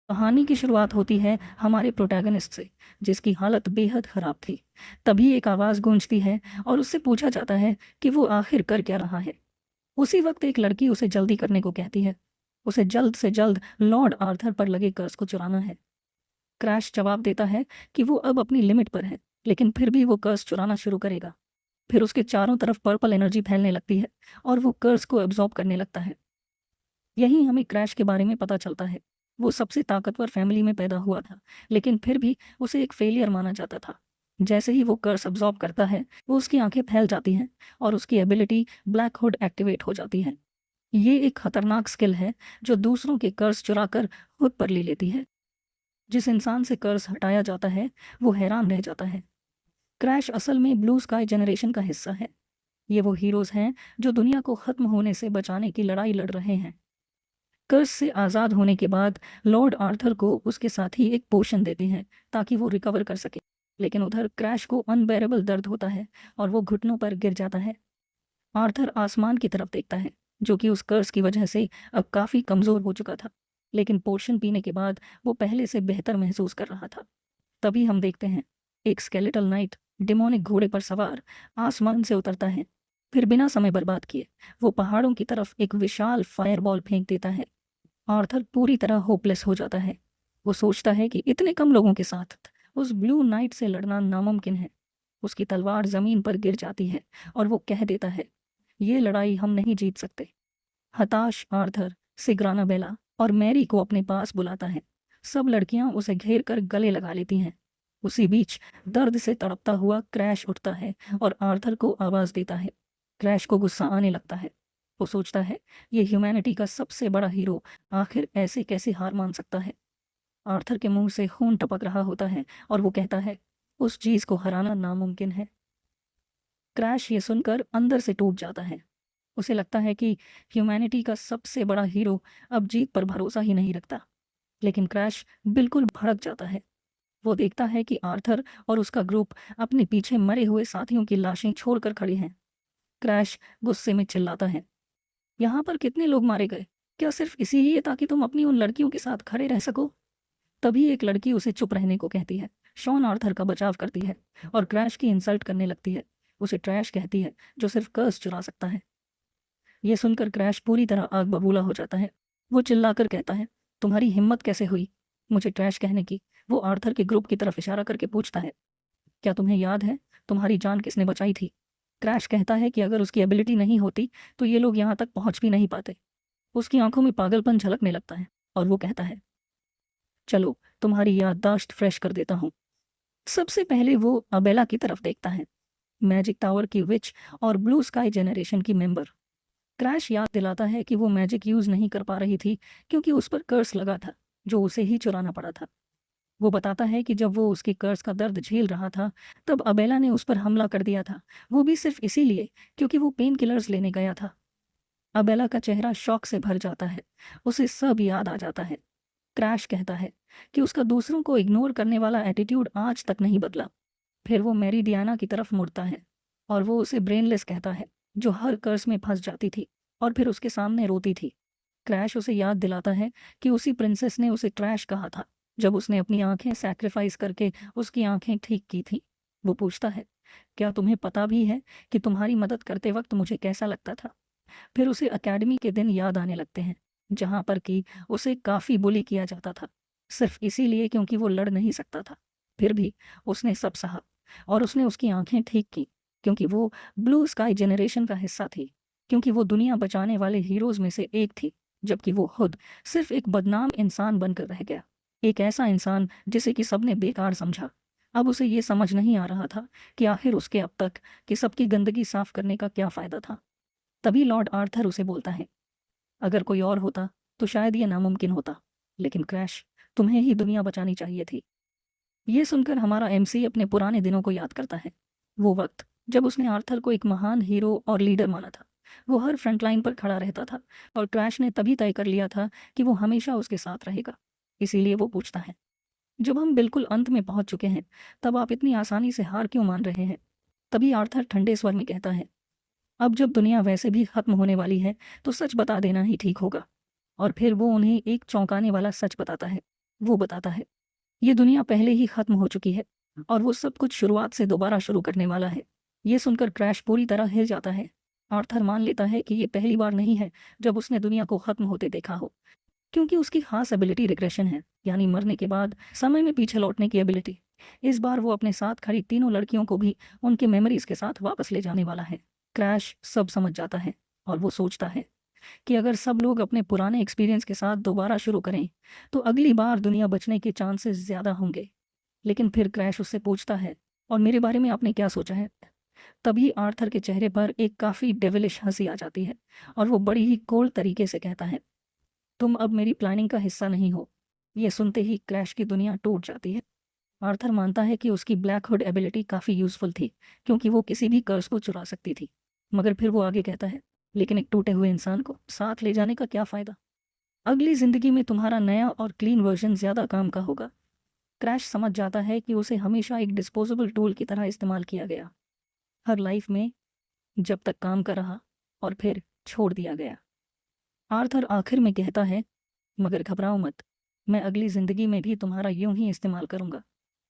कहानी की शुरुआत होती है हमारे प्रोटैगनिस्ट से, जिसकी हालत बेहद खराब थी। तभी एक आवाज़ गूंजती है और उससे पूछा जाता है कि वो आखिर कर क्या रहा है। उसी वक्त एक लड़की उसे जल्दी करने को कहती है। उसे जल्द से जल्द लॉर्ड आर्थर पर लगे कर्ज को चुराना है। क्रैश जवाब देता है कि वो अब अपनी लिमिट पर है, लेकिन फिर भी वो कर्ज चुराना शुरू करेगा। फिर उसके चारों तरफ पर्पल एनर्जी फैलने लगती है और वो कर्ज को एब्जॉर्ब करने लगता है। यही हमें क्रैश के बारे में पता चलता है। वो सबसे ताकतवर फैमिली में पैदा हुआ था, लेकिन फिर भी उसे एक फेलियर माना जाता था। जैसे ही वो कर्स अब्जॉर्ब करता है, वो उसकी आंखें फैल जाती हैं और उसकी एबिलिटी ब्लैक हुड एक्टिवेट हो जाती है। ये एक खतरनाक स्किल है जो दूसरों के कर्स चुराकर खुद पर ले लेती है। जिस इंसान से कर्स हटाया जाता है, वो हैरान रह जाता है। क्रैश असल में ब्लू स्काई जनरेशन का हिस्सा है। ये वो हीरोज़ हैं जो दुनिया को ख़त्म होने से बचाने की लड़ाई लड़ रहे हैं। कर्ज से आज़ाद होने के बाद लॉर्ड आर्थर को उसके साथी एक पोशन देते हैं ताकि वो रिकवर कर सके। लेकिन उधर क्रैश को अनबेरेबल दर्द होता है और वो घुटनों पर गिर जाता है। आर्थर आसमान की तरफ देखता है, जो कि उस कर्ज की वजह से अब काफ़ी कमज़ोर हो चुका था। लेकिन पोशन पीने के बाद वो पहले से बेहतर महसूस कर रहा था। तभी हम देखते हैं एक स्केलेटल नाइट डिमोनिक घोड़े पर सवार आसमान से उतरता है। फिर बिना समय बर्बाद किए वो पहाड़ों की तरफ एक विशाल फायरबॉल फेंक देता है। आर्थर पूरी तरह होपलेस हो जाता है। वो सोचता है कि इतने कम लोगों के साथ उस ब्लू नाइट से लड़ना नामुमकिन है। उसकी तलवार जमीन पर गिर जाती है और वो कह देता है, ये लड़ाई हम नहीं जीत सकते। हताश आर्थर सिग्राना बेला और मैरी को अपने पास बुलाता है। सब लड़कियां उसे घेर कर गले लगा लेती हैं। उसी बीच दर्द से तड़पता हुआ क्रैश उठता है और आर्थर को आवाज़ देता है। क्रैश को गुस्सा आने लगता है। वो सोचता है, ये ह्यूमैनिटी का सबसे बड़ा हीरो आखिर ऐसे कैसे हार मान सकता है। आर्थर के मुंह से खून टपक रहा होता है और वो कहता है, उस चीज़ को हराना नामुमकिन है। क्रैश ये सुनकर अंदर से टूट जाता है। उसे लगता है कि ह्यूमैनिटी का सबसे बड़ा हीरो अब जीत पर भरोसा ही नहीं रखता। लेकिन क्रैश बिल्कुल भड़क जाता है। वो देखता है कि आर्थर और उसका ग्रुप अपने पीछे मरे हुए साथियों की लाशें छोड़कर खड़े हैं। क्रैश गुस्से में चिल्लाता है, यहाँ पर कितने लोग मारे गए? क्या सिर्फ इसीलिए ताकि तुम अपनी उन लड़कियों के साथ खड़े रह सको? तभी एक लड़की उसे चुप रहने को कहती है। शॉन आर्थर का बचाव करती है और क्रैश की इंसल्ट करने लगती है। उसे ट्रैश कहती है, जो सिर्फ कर्स चुरा सकता है। ये सुनकर क्रैश पूरी तरह आग बबूला हो जाता है। वो चिल्लाकर कहता है, तुम्हारी हिम्मत कैसे हुई मुझे ट्रैश कहने की? वो आर्थर के ग्रुप की तरफ इशारा करके पूछता है, क्या तुम्हें याद है तुम्हारी जान किसने बचाई थी? क्रैश कहता है कि अगर उसकी एबिलिटी नहीं होती तो ये लोग यहाँ तक पहुँच भी नहीं पाते। उसकी आंखों में पागलपन झलकने लगता है और वो कहता है, चलो तुम्हारी याददाश्त फ्रेश कर देता हूँ। सबसे पहले वो अबेला की तरफ देखता है, मैजिक टावर की विच और ब्लू स्काई जेनरेशन की मेंबर। क्रैश याद दिलाता है कि वो मैजिक यूज़ नहीं कर पा रही थी क्योंकि उस पर कर्स लगा था, जो उसे ही चुराना पड़ा था। वो बताता है कि जब वो उसके कर्ज का दर्द झेल रहा था, तब अबेला ने उस पर हमला कर दिया था, वो भी सिर्फ इसीलिए क्योंकि वो पेन किलर्स लेने गया था। अबेला का चेहरा शौक से भर जाता है। उसे सब याद आ जाता है। क्रैश कहता है कि उसका दूसरों को इग्नोर करने वाला एटीट्यूड आज तक नहीं बदला। फिर वो मैरी डियाना की तरफ मुड़ता है और वो उसे ब्रेनलेस कहता है, जो हर कर्ज में फंस जाती थी और फिर उसके सामने रोती थी। क्रैश उसे याद दिलाता है कि उसी प्रिंसेस ने उसे ट्रैश कहा था जब उसने अपनी आंखें सैक्रिफाइस करके उसकी आंखें ठीक की थी। वो पूछता है, क्या तुम्हें पता भी है कि तुम्हारी मदद करते वक्त मुझे कैसा लगता था? फिर उसे एकेडमी के दिन याद आने लगते हैं, जहाँ पर कि उसे काफ़ी बुली किया जाता था, सिर्फ इसीलिए क्योंकि वो लड़ नहीं सकता था। फिर भी उसने सब सहा और उसने उसकी आंखें ठीक की, क्योंकि वो ब्लू स्काई जेनरेशन का हिस्सा थी, क्योंकि वो दुनिया बचाने वाले हीरोज़ में से एक थी, जबकि वो खुद सिर्फ एक बदनाम इंसान बनकर रह गया। एक ऐसा इंसान जिसे कि सबने बेकार समझा। अब उसे ये समझ नहीं आ रहा था कि आखिर उसके अब तक कि सबकी गंदगी साफ करने का क्या फ़ायदा था। तभी लॉर्ड आर्थर उसे बोलता है, अगर कोई और होता तो शायद ये नामुमकिन होता, लेकिन क्रैश, तुम्हें ही दुनिया बचानी चाहिए थी। ये सुनकर हमारा एमसी अपने पुराने दिनों को याद करता है। वो वक्त जब उसने आर्थर को एक महान हीरो और लीडर माना था। वो हर फ्रंट लाइन पर खड़ा रहता था और क्रैश ने तभी तय कर लिया था कि वो हमेशा उसके साथ रहेगा। इसीलिए वो पूछता है, जब हम बिल्कुल अंत में पहुंच चुके हैं, तब आप इतनी आसानी से हार क्यों मान रहे हैं? तभी आर्थर ठंडे स्वर में कहता है, अब जब दुनिया वैसे भी खत्म होने वाली है तो सच बता देना ही ठीक होगा। और फिर वो उन्हें एक चौंकाने वाला सच बताता है। वो बताता है, ये दुनिया पहले ही खत्म हो चुकी है और वो सब कुछ शुरुआत से दोबारा शुरू करने वाला है। ये सुनकर क्रैश पूरी तरह हिल जाता है। आर्थर मान लेता है कि ये पहली बार नहीं है जब उसने दुनिया को खत्म होते देखा हो, क्योंकि उसकी खास एबिलिटी रिग्रेशन है, यानी मरने के बाद समय में पीछे लौटने की एबिलिटी। इस बार वो अपने साथ खड़ी तीनों लड़कियों को भी उनके मेमोरीज के साथ वापस ले जाने वाला है। क्रैश सब समझ जाता है और वो सोचता है कि अगर सब लोग अपने पुराने एक्सपीरियंस के साथ दोबारा शुरू करें तो अगली बार दुनिया बचने के चांसेस ज़्यादा होंगे। लेकिन फिर क्रैश उससे पूछता है, और मेरे बारे में आपने क्या सोचा है? तभी आर्थर के चेहरे पर एक काफ़ी डेविलिश हंसी आ जाती है और वो बड़ी ही कोल्ड तरीके से कहता है, तुम अब मेरी प्लानिंग का हिस्सा नहीं हो। ये सुनते ही क्रैश की दुनिया टूट जाती है। आर्थर मानता है कि उसकी ब्लैक हुड एबिलिटी काफ़ी यूज़फुल थी, क्योंकि वो किसी भी कर्स को चुरा सकती थी। मगर फिर वो आगे कहता है, लेकिन एक टूटे हुए इंसान को साथ ले जाने का क्या फ़ायदा? अगली ज़िंदगी में तुम्हारा नया और क्लीन वर्जन ज़्यादा काम का होगा। क्रैश समझ जाता है कि उसे हमेशा एक डिस्पोजेबल टूल की तरह इस्तेमाल किया गया, हर लाइफ में, जब तक काम कर रहा और फिर छोड़ दिया गया। आर्थर आखिर में कहता है, मगर घबराओ मत, मैं अगली ज़िंदगी में भी तुम्हारा यूं ही इस्तेमाल करूंगा,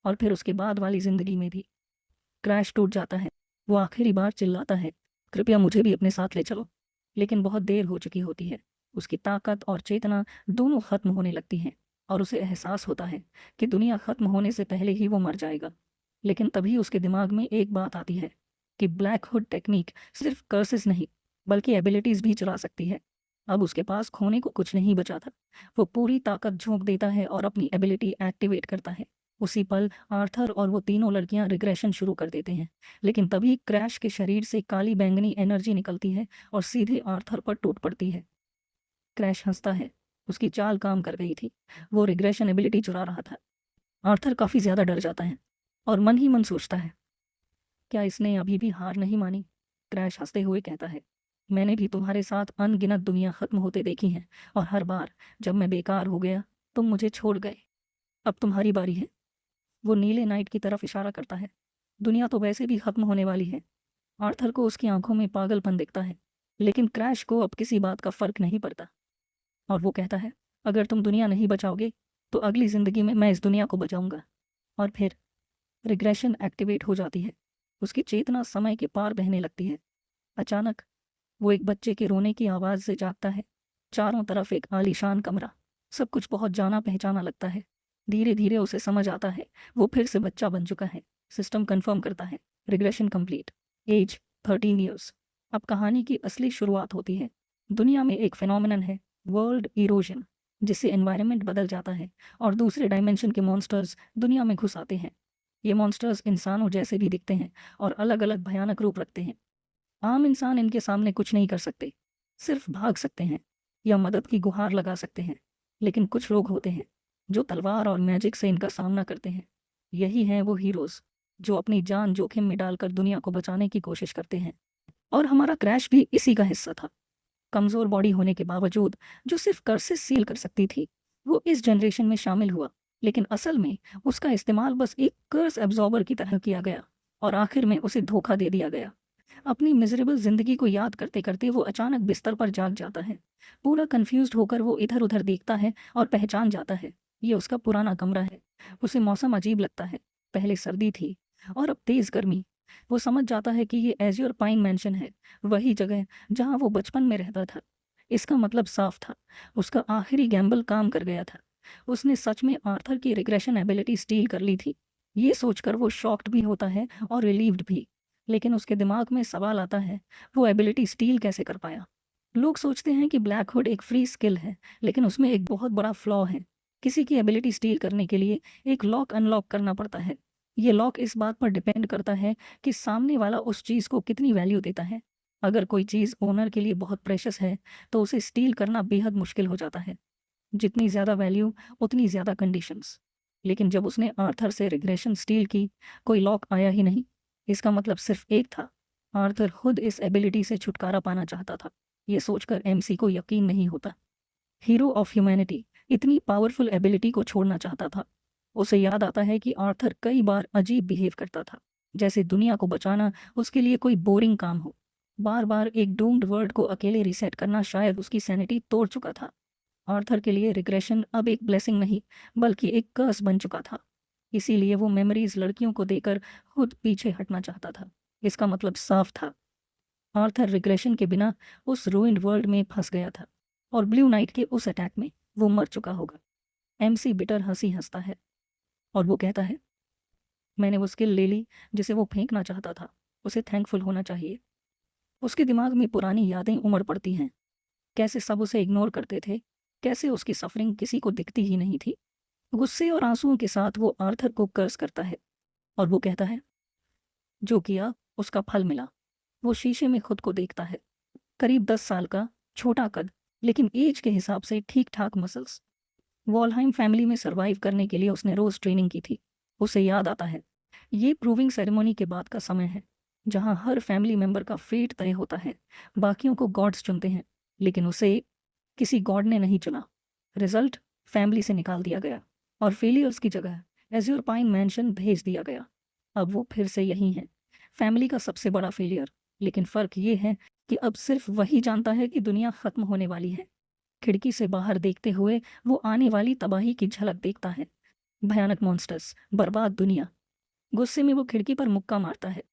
और फिर उसके बाद वाली ज़िंदगी में भी। क्रैश टूट जाता है। वो आखिरी बार चिल्लाता है, कृपया मुझे भी अपने साथ ले चलो। लेकिन बहुत देर हो चुकी होती है। उसकी ताकत और चेतना दोनों खत्म होने लगती हैं और उसे एहसास होता है कि दुनिया खत्म होने से पहले ही वो मर जाएगा। लेकिन तभी उसके दिमाग में एक बात आती है कि ब्लैक हुड टेक्निक सिर्फ कर्सेस नहीं, बल्कि एबिलिटीज़ भी चुरा सकती है। अब उसके पास खोने को कुछ नहीं बचा था। वो पूरी ताकत झोंक देता है और अपनी एबिलिटी एक्टिवेट करता है। उसी पल आर्थर और वो तीनों लड़कियां रिग्रेशन शुरू कर देते हैं। लेकिन तभी क्रैश के शरीर से काली बैंगनी एनर्जी निकलती है और सीधे आर्थर पर टूट पड़ती है। क्रैश हंसता है। उसकी चाल काम कर गई थी। वो रिग्रेशन एबिलिटी चुरा रहा था। आर्थर काफ़ी ज़्यादा डर जाता है और मन ही मन सोचता है, क्या इसने अभी भी हार नहीं मानी? क्रैश हंसते हुए कहता है, मैंने भी तुम्हारे साथ अनगिनत दुनिया खत्म होते देखी हैं, और हर बार जब मैं बेकार हो गया तुम मुझे छोड़ गए। अब तुम्हारी बारी है। वो नीले नाइट की तरफ इशारा करता है। दुनिया तो वैसे भी खत्म होने वाली है। आर्थर को उसकी आंखों में पागलपन दिखता है, लेकिन क्रैश को अब किसी बात का फर्क नहीं पड़ता और वो कहता है, अगर तुम दुनिया नहीं बचाओगे तो अगली ज़िंदगी में मैं इस दुनिया को बचाऊंगा। और फिर रिग्रेशन एक्टिवेट हो जाती है। उसकी चेतना समय के पार बहने लगती है। अचानक वो एक बच्चे के रोने की आवाज़ से जागता है। चारों तरफ एक आलीशान कमरा, सब कुछ बहुत जाना पहचाना लगता है। धीरे धीरे उसे समझ आता है वो फिर से बच्चा बन चुका है। सिस्टम कंफर्म करता है, रिग्रेशन कंप्लीट, एज 13 ईयर्स। अब कहानी की असली शुरुआत होती है। दुनिया में एक फिनोमिनन है, वर्ल्ड इरोजन, जिससे एनवायरनमेंट बदल जाता है और दूसरे डायमेंशन के मॉन्स्टर्स दुनिया में घुस आते हैं। ये मॉन्स्टर्स इंसानों जैसे भी दिखते हैं और अलग अलग भयानक रूप रखते हैं। आम इंसान इनके सामने कुछ नहीं कर सकते, सिर्फ भाग सकते हैं या मदद की गुहार लगा सकते हैं। लेकिन कुछ लोग होते हैं जो तलवार और मैजिक से इनका सामना करते हैं। यही हैं वो हीरोज़ जो अपनी जान जोखिम में डालकर दुनिया को बचाने की कोशिश करते हैं। और हमारा क्रैश भी इसी का हिस्सा था। कमज़ोर बॉडी होने के बावजूद जो सिर्फ कर्सेस सील कर सकती थी, वो इस जनरेशन में शामिल हुआ। लेकिन असल में उसका इस्तेमाल बस एक कर्स एब्जॉर्बर की तरह किया गया और आखिर में उसे धोखा दे दिया गया। अपनी मिजरेबल जिंदगी को याद करते करते वो अचानक बिस्तर पर जाग जाता है। पूरा कंफ्यूज्ड होकर वो इधर उधर देखता है और पहचान जाता है, ये उसका पुराना कमरा है। उसे मौसम अजीब लगता है। पहले सर्दी थी और अब तेज गर्मी। वो समझ जाता है कि ये एज्योर पाइन मैंशन है, वही जगह जहाँ वो बचपन में रहता था। इसका मतलब साफ था, उसका आखिरी गैम्बल काम कर गया था। उसने सच में आर्थर की रिग्रेशन एबिलिटी स्टील कर ली थी। ये सोचकर वो शॉक्ड भी होता है और रिलीव्ड भी। लेकिन उसके दिमाग में सवाल आता है, वो एबिलिटी स्टील कैसे कर पाया? लोग सोचते हैं कि ब्लैक हुड एक फ्री स्किल है, लेकिन उसमें एक बहुत बड़ा फ्लॉ है। किसी की एबिलिटी स्टील करने के लिए एक लॉक अनलॉक करना पड़ता है। ये लॉक इस बात पर डिपेंड करता है कि सामने वाला उस चीज़ को कितनी वैल्यू देता है। अगर कोई चीज़ ओनर के लिए बहुत प्रेशस है तो उसे स्टील करना बेहद मुश्किल हो जाता है। जितनी ज़्यादा वैल्यू उतनी ज़्यादा कंडीशंस। लेकिन जब उसने आर्थर से रिग्रेशन स्टील की, कोई लॉक आया ही नहीं। इसका मतलब सिर्फ एक था, आर्थर खुद इस एबिलिटी से छुटकारा पाना चाहता था। ये सोचकर एमसी को यकीन नहीं होता। हीरो ऑफ ह्यूमैनिटी इतनी पावरफुल एबिलिटी को छोड़ना चाहता था। उसे याद आता है कि आर्थर कई बार अजीब बिहेव करता था, जैसे दुनिया को बचाना उसके लिए कोई बोरिंग काम हो। बार बार एक डूम्ड वर्ल्ड को अकेले रीसेट करना शायद उसकी सैनिटी तोड़ चुका था। आर्थर के लिए रिग्रेशन अब एक ब्लेसिंग नहीं बल्कि एक कर्स बन चुका था। इसीलिए वो मेमोरीज लड़कियों को देकर खुद पीछे हटना चाहता था। इसका मतलब साफ था, आर्थर रिग्रेशन के बिना उस रूइंड वर्ल्ड में फंस गया था और ब्लू नाइट के उस अटैक में वो मर चुका होगा। एमसी बिटर हंसी हंसता है और वो कहता है, मैंने वो स्किल ले ली जिसे वो फेंकना चाहता था, उसे थैंकफुल होना चाहिए। उसके दिमाग में पुरानी यादें उमड़ पड़ती हैं, कैसे सब उसे इग्नोर करते थे, कैसे उसकी सफरिंग किसी को दिखती ही नहीं थी। गुस्से और आंसुओं के साथ वो आर्थर को कर्स करता है और वो कहता है, जो किया उसका फल मिला। वो शीशे में खुद को देखता है, करीब 10 साल का, छोटा कद, लेकिन एज के हिसाब से ठीक ठाक मसल्स। वॉलहाइम फैमिली में सरवाइव करने के लिए उसने रोज ट्रेनिंग की थी। उसे याद आता है, ये प्रूविंग सेरेमनी के बाद का समय है जहां हर फैमिली मेंबर का फेट तय होता है। बाकियों को गॉड्स चुनते हैं, लेकिन उसे किसी गॉड ने नहीं चुना। रिजल्ट फैमिली से निकाल दिया गया और फेलियर्स की जगह एज्योर पाइन मैंशन भेज दिया गया। अब वो फिर से यही है, फैमिली का सबसे बड़ा फेलियर। लेकिन फ़र्क ये है कि अब सिर्फ वही जानता है कि दुनिया ख़त्म होने वाली है। खिड़की से बाहर देखते हुए वो आने वाली तबाही की झलक देखता है, भयानक मॉन्स्टर्स, बर्बाद दुनिया। गुस्से में वो खिड़की पर मुक्का मारता है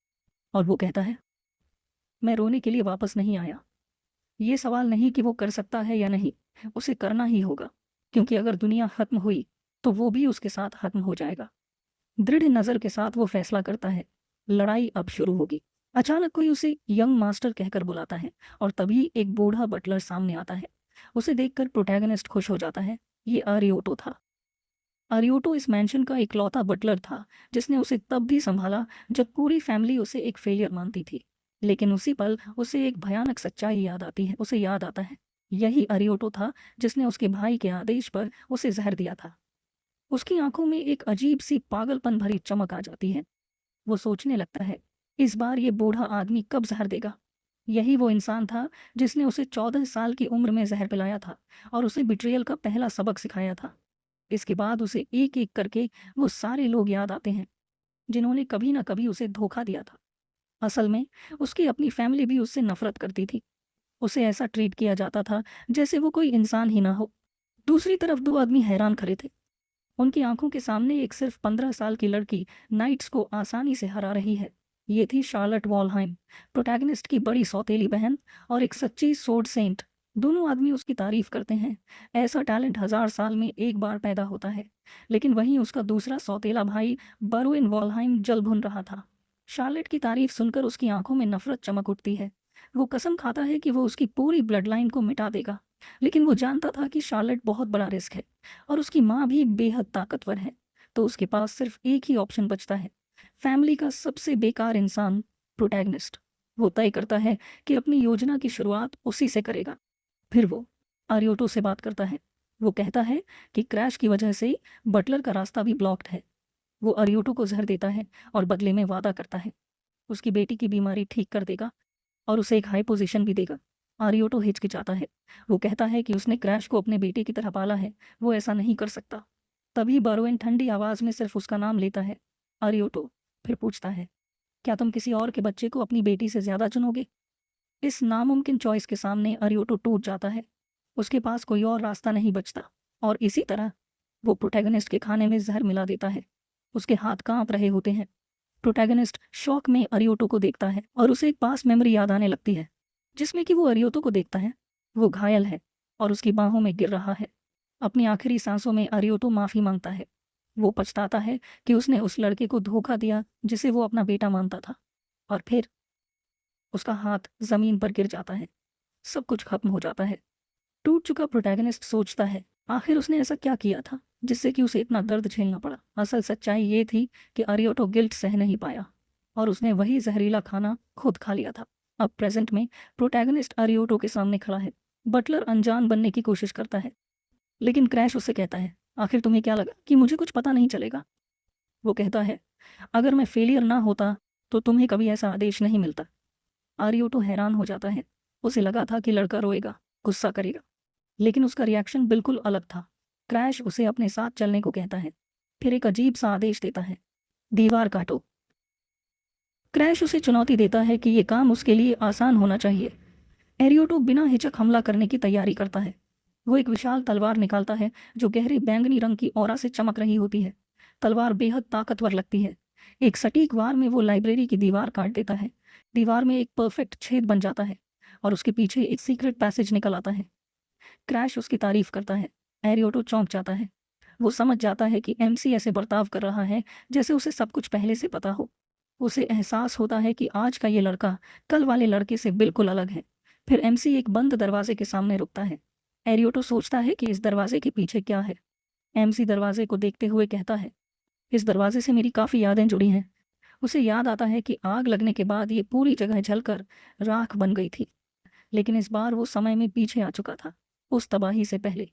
और वो कहता है, मैं रोने के लिए वापस नहीं आया। ये सवाल नहीं कि वो कर सकता है या नहीं, उसे करना ही होगा, क्योंकि अगर दुनिया खत्म हुई तो वो भी उसके साथ खत्म हो जाएगा। दृढ़ नज़र के साथ वो फैसला करता है, लड़ाई अब शुरू होगी। अचानक कोई उसे यंग मास्टर कहकर बुलाता है और तभी एक बूढ़ा बटलर सामने आता है। उसे देखकर प्रोटैगनिस्ट खुश हो जाता है। ये अरियोटो था। अरियोटो इस मैंशन का इकलौता बटलर था जिसने उसे तब भी संभाला जब पूरी फैमिली उसे एक फेलियर मानती थी। लेकिन उसी पल उसे एक भयानक सच्चाई याद आती है। उसे याद आता है, यही अरियोटो था जिसने उसके भाई के आदेश पर उसे जहर दिया था। उसकी आंखों में एक अजीब सी पागलपन भरी चमक आ जाती है। वो सोचने लगता है, इस बार ये बूढ़ा आदमी कब जहर देगा। यही वो इंसान था जिसने उसे 14 साल की उम्र में जहर पिलाया था और उसे बिट्रियल का पहला सबक सिखाया था। इसके बाद उसे एक एक करके वो सारे लोग याद आते हैं जिन्होंने कभी ना कभी उसे धोखा दिया था। असल में उसकी अपनी फैमिली भी उससे नफरत करती थी। उसे ऐसा ट्रीट किया जाता था जैसे वो कोई इंसान ही ना हो। दूसरी तरफ दो आदमी हैरान खड़े थे। उनकी आंखों के सामने एक सिर्फ 15 साल की लड़की नाइट्स को आसानी से हरा रही है। ये थी शार्लट वॉलहाइम, प्रोटैगनिस्ट की बड़ी सौतेली बहन और एक सच्ची सोर्ड सेंट। दोनों आदमी उसकी तारीफ करते हैं। ऐसा टैलेंट 1000 साल में एक बार पैदा होता है। लेकिन वहीं उसका दूसरा सौतेला भाई बरुइन वॉलहाइम जल भुन रहा था। शार्लेट की तारीफ सुनकर उसकी आंखों में नफरत चमक उठती है। वो कसम खाता है कि वो उसकी पूरी ब्लड लाइन को मिटा देगा। लेकिन वो जानता था कि शार्लेट बहुत बड़ा रिस्क है और उसकी माँ भी बेहद ताकतवर है। तो उसके पास सिर्फ एक ही ऑप्शन बचता है, फैमिली का सबसे बेकार इंसान, प्रोटैगनिस्ट। वो तय करता है कि अपनी योजना की शुरुआत उसी से करेगा। फिर वो आरियोटो से बात करता है। वो कहता है कि क्रैश की वजह से बटलर का रास्ता भी ब्लॉक्ड है। वो आरियोटो को जहर देता है और बदले में वादा करता है उसकी बेटी की बीमारी ठीक कर देगा और उसे एक हाई पोजीशन भी देगा। आरियोटो हिचकिचाता है। वो कहता है कि उसने क्रैश को अपने बेटे की तरह पाला है, वो ऐसा नहीं कर सकता। तभी बारोइन ठंडी आवाज़ में सिर्फ उसका नाम लेता है, आरियोटो। फिर पूछता है, क्या तुम किसी और के बच्चे को अपनी बेटी से ज़्यादा चुनोगे? इस नामुमकिन चॉइस के सामने अरियोटो टूट जाता है। उसके पास कोई और रास्ता नहीं बचता और इसी तरह वो प्रोटैगनिस्ट के खाने में जहर मिला देता है। उसके हाथ कांप रहे होते हैं। प्रोटैगनिस्ट शौक में अरियोटो को देखता है और उसे एक पास मेमोरी याद आने लगती है जिसमें कि वो अरियोटो को देखता है। वो घायल है और उसकी बाहों में गिर रहा है। अपनी आखिरी सांसों में अरियोटो माफ़ी मांगता है। वो पछताता है कि उसने उस लड़के को धोखा दिया जिसे वो अपना बेटा मानता था। और फिर उसका हाथ ज़मीन पर गिर जाता है। सब कुछ खत्म हो जाता है। टूट चुका प्रोटैगनिस्ट सोचता है, आखिर उसने ऐसा क्या किया था जिससे कि उसे इतना दर्द झेलना पड़ा। असल सच्चाई ये थी कि अरियोटो गिल्ट सह नहीं पाया और उसने वही जहरीला खाना खुद खा लिया था। अब प्रेजेंट में प्रोटैगनिस्ट अरियोटो के सामने खड़ा है। बटलर अनजान बनने की कोशिश करता है, लेकिन क्रैश उससे कहता है, आखिर तुम्हें क्या लगा कि मुझे कुछ पता नहीं चलेगा? वो कहता है, अगर मैं फेलियर ना होता तो तुम्हें कभी ऐसा आदेश नहीं मिलता। आरियोटो हैरान हो जाता है। उसे लगा था कि लड़का रोएगा, गुस्सा करेगा, लेकिन उसका रिएक्शन बिल्कुल अलग था। क्रैश उसे अपने साथ चलने को कहता है, फिर एक अजीब सा आदेश देता है, दीवार काटो। क्रैश उसे चुनौती देता है कि ये काम उसके लिए आसान होना चाहिए। एरियोटो बिना हिचक हमला करने की तैयारी करता है। वो एक विशाल तलवार निकालता है जो गहरे बैंगनी रंग की ऑरा से चमक रही होती है। तलवार बेहद ताकतवर लगती है। एक सटीक वार में वो लाइब्रेरी की दीवार काट देता है। दीवार में एक परफेक्ट छेद बन जाता है और उसके पीछे एक सीक्रेट पैसेज निकल आता है। क्रैश उसकी तारीफ करता है। एरियोटो चौंक जाता है। वो समझ जाता है कि एमसी ऐसे बर्ताव कर रहा है जैसे उसे सब कुछ पहले से पता हो। उसे एहसास होता है कि आज का ये लड़का कल वाले लड़के से बिल्कुल अलग है। फिर एमसी एक बंद दरवाजे के सामने रुकता है। एरियोटो सोचता है कि इस दरवाजे के पीछे क्या है। एमसी दरवाजे को देखते हुए कहता है, इस दरवाजे से मेरी काफ़ी यादें जुड़ी हैं। उसे याद आता है कि आग लगने के बाद ये पूरी जगह जलकर राख बन गई थी, लेकिन इस बार वो समय में पीछे आ चुका था, उस तबाही से पहले।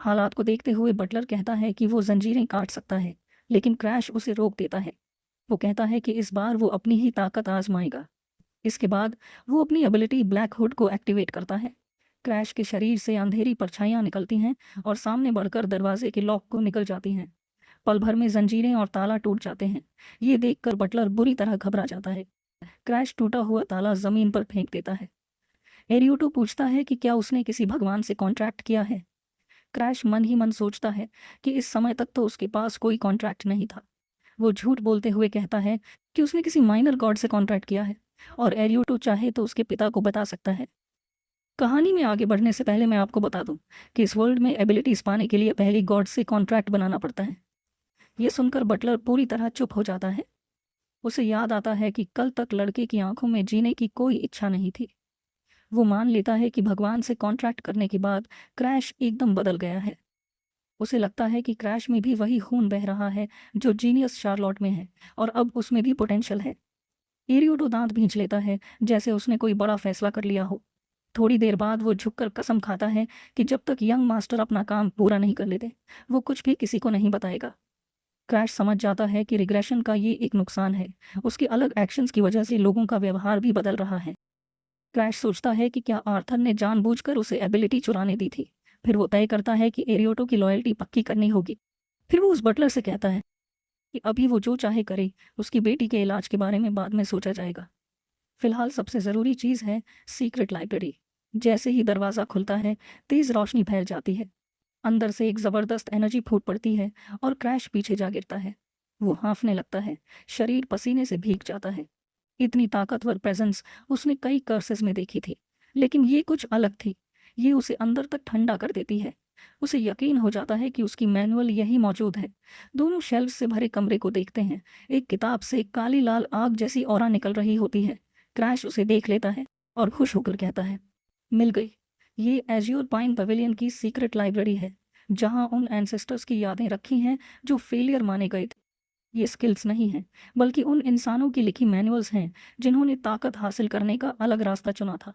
हालात को देखते हुए बटलर कहता है कि वो जंजीरें काट सकता है, लेकिन क्रैश उसे रोक देता है। वो कहता है कि इस बार वो अपनी ही ताकत आजमाएगा। इसके बाद वो अपनी एबिलिटी ब्लैक हुड को एक्टिवेट करता है। क्रैश के शरीर से अंधेरी परछाइयाँ निकलती हैं और सामने बढ़कर दरवाजे के लॉक को निकल जाती हैं। पल भर में जंजीरें और ताला टूट जाते हैं। ये देखकर बटलर बुरी तरह घबरा जाता है। क्रैश टूटा हुआ ताला जमीन पर फेंक देता है। एरियोटो पूछता है कि क्या उसने किसी भगवान से कॉन्ट्रैक्ट किया है। क्रैश मन ही मन सोचता है कि इस समय तक तो उसके पास कोई कॉन्ट्रैक्ट नहीं था। वो झूठ बोलते हुए कहता है कि उसने किसी माइनर गॉड से कॉन्ट्रैक्ट किया है और एरियोटो चाहे तो उसके पिता को बता सकता है। कहानी में आगे बढ़ने से पहले मैं आपको बता दूं कि इस वर्ल्ड में एबिलिटीज पाने के लिए पहले गॉड से कॉन्ट्रैक्ट बनाना पड़ता है। ये सुनकर बटलर पूरी तरह चुप हो जाता है। उसे याद आता है कि कल तक लड़के की आंखों में जीने की कोई इच्छा नहीं थी। वो मान लेता है कि भगवान से कॉन्ट्रैक्ट करने के बाद क्रैश एकदम बदल गया है। उसे लगता है कि क्रैश में भी वही खून बह रहा है जो जीनियस शार्लॉट में है और अब उसमें भी पोटेंशियल है। एरियोटो दांत भींच लेता है जैसे उसने कोई बड़ा फैसला कर लिया हो। थोड़ी देर बाद वो झुककर कसम खाता है कि जब तक यंग मास्टर अपना काम पूरा नहीं कर लेते वो कुछ भी किसी को नहीं बताएगा। क्रैश समझ जाता है कि रिग्रेशन का ये एक नुकसान है। उसके अलग एक्शंस की वजह से लोगों का व्यवहार भी बदल रहा है। क्रैश सोचता है कि क्या आर्थर ने जानबूझकर उसे एबिलिटी चुराने दी थी। फिर वो तय करता है कि एरियोटो की लॉयल्टी पक्की करनी होगी। फिर वो उस बटलर से कहता है कि अभी वो जो चाहे करे, उसकी बेटी के इलाज के बारे में बाद में सोचा जाएगा। फिलहाल सबसे ज़रूरी चीज़ है सीक्रेट लाइब्रेरी। जैसे ही दरवाज़ा खुलता है तेज़ रोशनी फैल जाती है। अंदर से एक ज़बरदस्त एनर्जी फूट पड़ती है और क्रैश पीछे जा गिरता है। वो हाँफने लगता है, शरीर पसीने से भीग जाता है। इतनी ताकतवर प्रेजेंस उसने कई कर्सेस में देखी थी, लेकिन ये कुछ अलग थी। ये उसे अंदर तक ठंडा कर देती है। उसे यकीन हो जाता है कि उसकी मैनुअल यही मौजूद है। दोनों शेल्फ से भरे कमरे को देखते हैं। एक किताब से एक काली लाल आग जैसी ऑरा निकल रही होती है। क्रैश उसे देख लेता है और खुश होकर कहता है, मिल गई। ये एज्योर पाइन पवेलियन की सीक्रेट लाइब्रेरी है, जहाँ उन एंसेस्टर्स की यादें रखी हैं जो फेलियर माने गए थे। ये स्किल्स नहीं हैं, बल्कि उन इंसानों की लिखी मैनुअल्स हैं जिन्होंने ताकत हासिल करने का अलग रास्ता चुना था।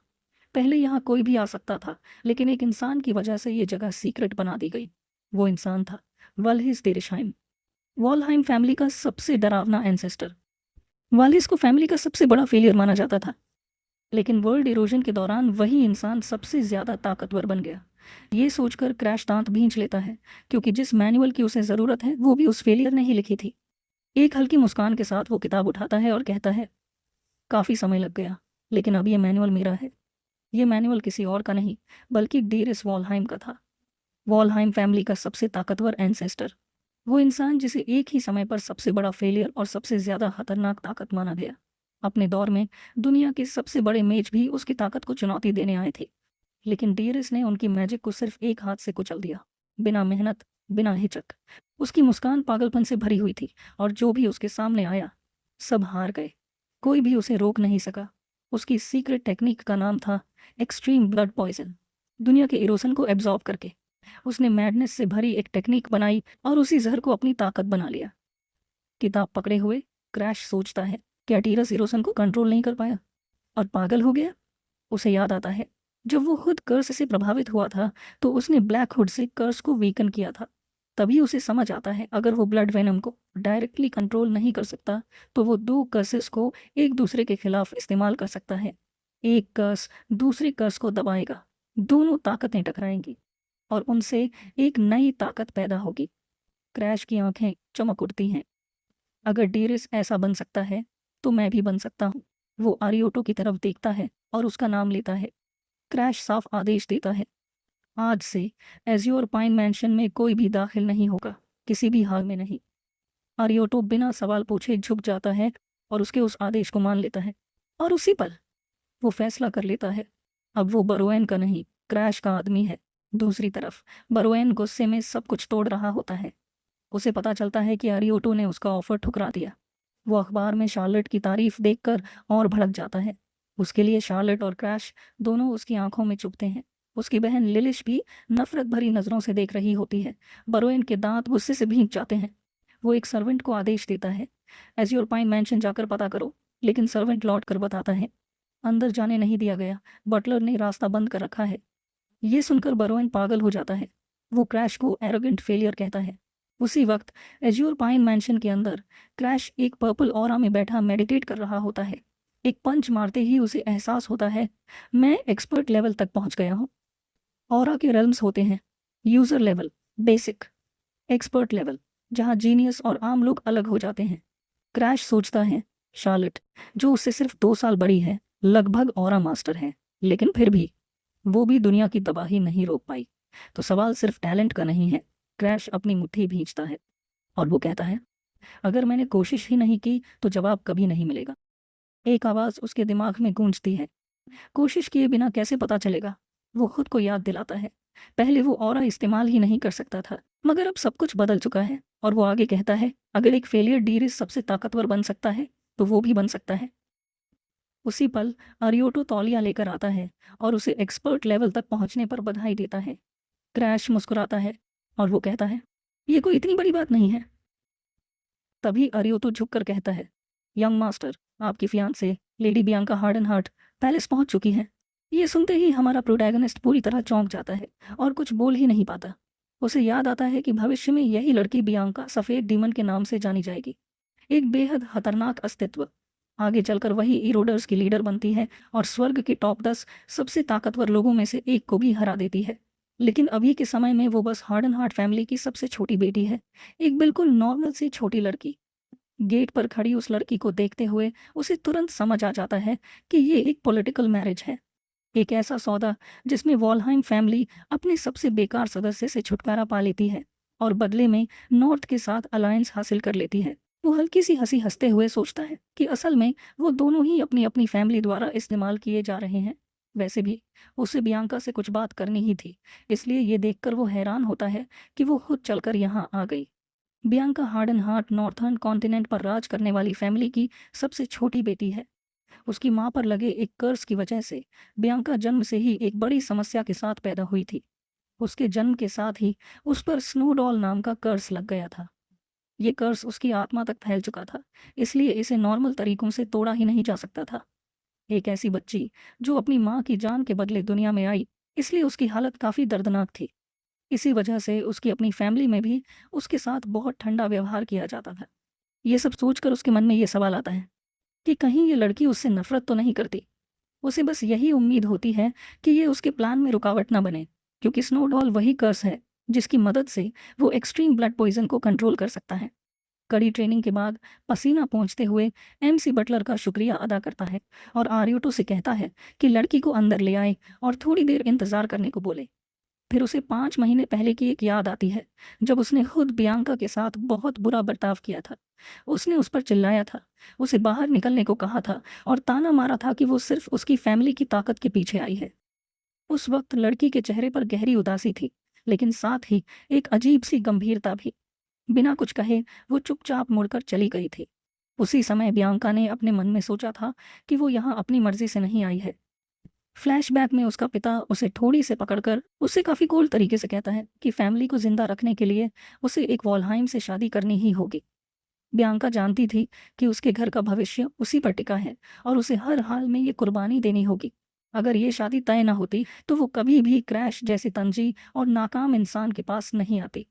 पहले यहाँ कोई भी आ सकता था, लेकिन एक इंसान की वजह से ये जगह सीक्रेट बना दी गई। वो इंसान था वल्हिस देरिशाइम, वॉलहाइम फैमिली का सबसे डरावना एंसेस्टर। वालिस को फैमिली का सबसे बड़ा फेलियर माना जाता था, लेकिन वर्ल्ड इरोजन के दौरान वही इंसान सबसे ज़्यादा ताकतवर बन गया। ये सोचकर क्रैश दांत भींच लेता है, क्योंकि जिस मैनुअल की उसे ज़रूरत है वो भी उस फेलियर ने ही लिखी थी। एक हल्की मुस्कान के साथ वो किताब उठाता है और कहता है, काफ़ी समय लग गया, लेकिन अब ये मैनुअल मेरा है। ये मैनुअल किसी और का नहीं, बल्कि डेरिस वॉलहाइम का था। वॉलहाइम फैमिली का सबसे ताकतवर एंसेस्टर, वो इंसान जिसे एक ही समय पर सबसे बड़ा फेलियर और सबसे ज़्यादा खतरनाक ताकत माना गया। अपने दौर में दुनिया के सबसे बड़े मेज भी उसकी ताकत को चुनौती देने आए थे, लेकिन डेरिस ने उनकी मैजिक को सिर्फ एक हाथ से कुचल दिया, बिना मेहनत, बिना हिचक। उसकी मुस्कान पागलपन से भरी हुई थी और जो भी उसके सामने आया सब हार गए। कोई भी उसे रोक नहीं सका। उसकी सीक्रेट टेक्निक का नाम था एक्सट्रीम ब्लड पॉइजन। दुनिया के इरोसन को एब्जॉर्ब करके उसने मैडनेस से भरी एक टेक्निक बनाई और उसी जहर को अपनी ताकत बना लिया। किताब पकड़े हुए क्रैश सोचता है, क्या टीरस इरोसन को कंट्रोल नहीं कर पाया और पागल हो गया? उसे याद आता है, जब वो खुद कर्स से प्रभावित हुआ था तो उसने ब्लैक हुड से कर्स को वीकन किया था। तभी उसे समझ आता है, अगर वो ब्लड वेनम को डायरेक्टली कंट्रोल नहीं कर सकता तो वो दो कर्सेस को एक दूसरे के खिलाफ इस्तेमाल कर सकता है। एक कर्स दूसरे कर्स को दबाएगा, दोनों ताकतें टकराएंगी और उनसे एक नई ताकत पैदा होगी। क्रैश की आंखें चमक उठती हैं। अगर डेरिस ऐसा बन सकता है तो मैं भी बन सकता हूँ। वो आरियोटो की तरफ देखता है और उसका नाम लेता है। क्रैश साफ आदेश देता है, आज से एज्योर पाइन मैंशन में कोई भी दाखिल नहीं होगा, किसी भी हाल में नहीं। आरियोटो बिना सवाल पूछे झुक जाता है और उसके उस आदेश को मान लेता है। और उसी पल वो फैसला कर लेता है, अब वो बरोएन का नहीं, क्रैश का आदमी है। दूसरी तरफ बरोएन गुस्से में सब कुछ तोड़ रहा होता है। उसे पता चलता है कि आरियोटो ने उसका ऑफर ठुकरा दिया। वो अखबार में शार्लेट की तारीफ देखकर और भड़क जाता है। उसके लिए शार्लेट और क्रैश दोनों उसकी आंखों में चुभते हैं। उसकी बहन लिलिश भी नफरत भरी नज़रों से देख रही होती है। बरोएन के दांत गुस्से से भींग जाते हैं। वो एक सर्वेंट को आदेश देता है, एज्योर पाइन मैंशन जाकर पता करो। लेकिन सर्वेंट लौट कर बताता है, अंदर जाने नहीं दिया गया, बटलर ने रास्ता बंद कर रखा है। ये सुनकर बरोएन पागल हो जाता है। वो क्रैश को एरोगेंट फेलियर कहता है। उसी वक्त एज्योर पाइन मैंशन के अंदर क्रैश एक पर्पल ऑरा में बैठा मेडिटेट कर रहा होता है। एक पंच मारते ही उसे एहसास होता है, मैं एक्सपर्ट लेवल तक पहुंच गया हूँ। ऑरा के रेल्म्स होते हैं, user level, basic, expert level, जहाँ जीनियस और आम लोग अलग हो जाते हैं। क्रैश सोचता है, शार्लेट जो उससे सिर्फ 2 साल बड़ी है, लगभग ऑरा मास्टर है, लेकिन फिर भी वो भी दुनिया की तबाही नहीं रोक पाई। तो सवाल सिर्फ टैलेंट का नहीं है। क्रैश अपनी मुट्ठी भींचता है और वो कहता है, अगर मैंने कोशिश ही नहीं की तो जवाब कभी नहीं मिलेगा। एक आवाज़ उसके दिमाग में गूंजती है, कोशिश किए बिना कैसे पता चलेगा। वो खुद को याद दिलाता है, पहले वो ऑरा इस्तेमाल ही नहीं कर सकता था, मगर अब सब कुछ बदल चुका है। और वो आगे कहता है, अगर एक फेलियर डीरिस सबसे ताकतवर बन सकता है तो वो भी बन सकता है। उसी पल आरियोटो तौलिया लेकर आता है और उसे एक्सपर्ट लेवल तक पहुंचने पर बधाई देता है। क्रैश मुस्कुराता है और वो कहता है, ये कोई इतनी बड़ी बात नहीं है। तभी आरियोटो झुककर कहता है, यंग मास्टर, आपकी फियांसे लेडी बियांका हार्डनहार्ट पैलेस पहुंच चुकी है। ये सुनते ही हमारा प्रोटैगनिस्ट पूरी तरह चौंक जाता है और कुछ बोल ही नहीं पाता। उसे याद आता है कि भविष्य में यही लड़की बियांका सफ़ेद डीमन के नाम से जानी जाएगी, एक बेहद खतरनाक अस्तित्व। आगे चलकर वही इरोडर्स की लीडर बनती है और स्वर्ग के टॉप 10 सबसे ताकतवर लोगों में से एक को भी हरा देती है। लेकिन अभी के समय में वो बस हार्डनहार्ट फैमिली की सबसे छोटी बेटी है, एक बिल्कुल नॉर्मल सी छोटी लड़की। गेट पर खड़ी उस लड़की को देखते हुए उसे तुरंत समझ आ जाता है कि ये एक पॉलिटिकल मैरिज है, एक ऐसा सौदा जिसमें वॉलहाइम फैमिली अपने सबसे बेकार सदस्य से छुटकारा पा लेती है और बदले में नॉर्थ के साथ अलायंस हासिल कर लेती है। वो हल्की सी हंसी हंसते हुए सोचता है कि असल में वो दोनों ही अपनी अपनी फैमिली द्वारा इस्तेमाल किए जा रहे हैं। वैसे भी उसे बियांका से कुछ बात करनी ही थी, इसलिए ये देखकर वो हैरान होता है कि वो खुद चलकर यहाँ आ गई। बियांका हार्डनहार्ट नॉर्थर्न कॉन्टिनेंट पर राज करने वाली फैमिली की सबसे छोटी बेटी है। उसकी माँ पर लगे एक कर्ज की वजह से बियांका जन्म से ही एक बड़ी समस्या के साथ पैदा हुई थी। उसके जन्म के साथ ही उस पर स्नोडॉल नाम का कर्ज लग गया था। ये कर्ज उसकी आत्मा तक फैल चुका था, इसलिए इसे नॉर्मल तरीकों से तोड़ा ही नहीं जा सकता था। एक ऐसी बच्ची जो अपनी माँ की जान के बदले दुनिया में आई, इसलिए उसकी हालत काफ़ी दर्दनाक थी। इसी वजह से उसकी अपनी फैमिली में भी उसके साथ बहुत ठंडा व्यवहार किया जाता था। ये सब सोचकर उसके मन में ये सवाल आता है कि कहीं ये लड़की उससे नफरत तो नहीं करती। उसे बस यही उम्मीद होती है कि ये उसके प्लान में रुकावट ना बने, क्योंकि स्नोडॉल वही कर्स है जिसकी मदद से वो एक्सट्रीम ब्लड पॉइजन को कंट्रोल कर सकता है। कड़ी ट्रेनिंग के बाद पसीना पहुंचते हुए एमसी बटलर का शुक्रिया अदा करता है और आरियोटो से कहता है कि लड़की को अंदर ले आए और थोड़ी देर इंतजार करने को बोले। फिर उसे 5 महीने पहले की एक याद आती है, जब उसने खुद बियांका के साथ बहुत बुरा बर्ताव किया था। उसने उस पर चिल्लाया था, उसे बाहर निकलने को कहा था और ताना मारा था कि वो सिर्फ उसकी फैमिली की ताकत के पीछे आई है। उस वक्त लड़की के चेहरे पर गहरी उदासी थी, लेकिन साथ ही एक अजीब सी गंभीरता भी। बिना कुछ कहे वो चुपचाप मुड़कर चली गई थी। उसी समय बियांका ने अपने मन में सोचा था कि वो यहाँ अपनी मर्जी से नहीं आई है। फ्लैशबैक में उसका पिता उसे थोड़ी से पकड़कर उससे काफ़ी कोल्ड तरीके से कहता है कि फैमिली को जिंदा रखने के लिए उसे एक वॉलहाइम से शादी करनी ही होगी। बियांका जानती थी कि उसके घर का भविष्य उसी पर टिका है और उसे हर हाल में ये कुर्बानी देनी होगी। अगर ये शादी तय न होती तो वो कभी भी क्रैश जैसे तंजी और नाकाम इंसान के पास नहीं आती।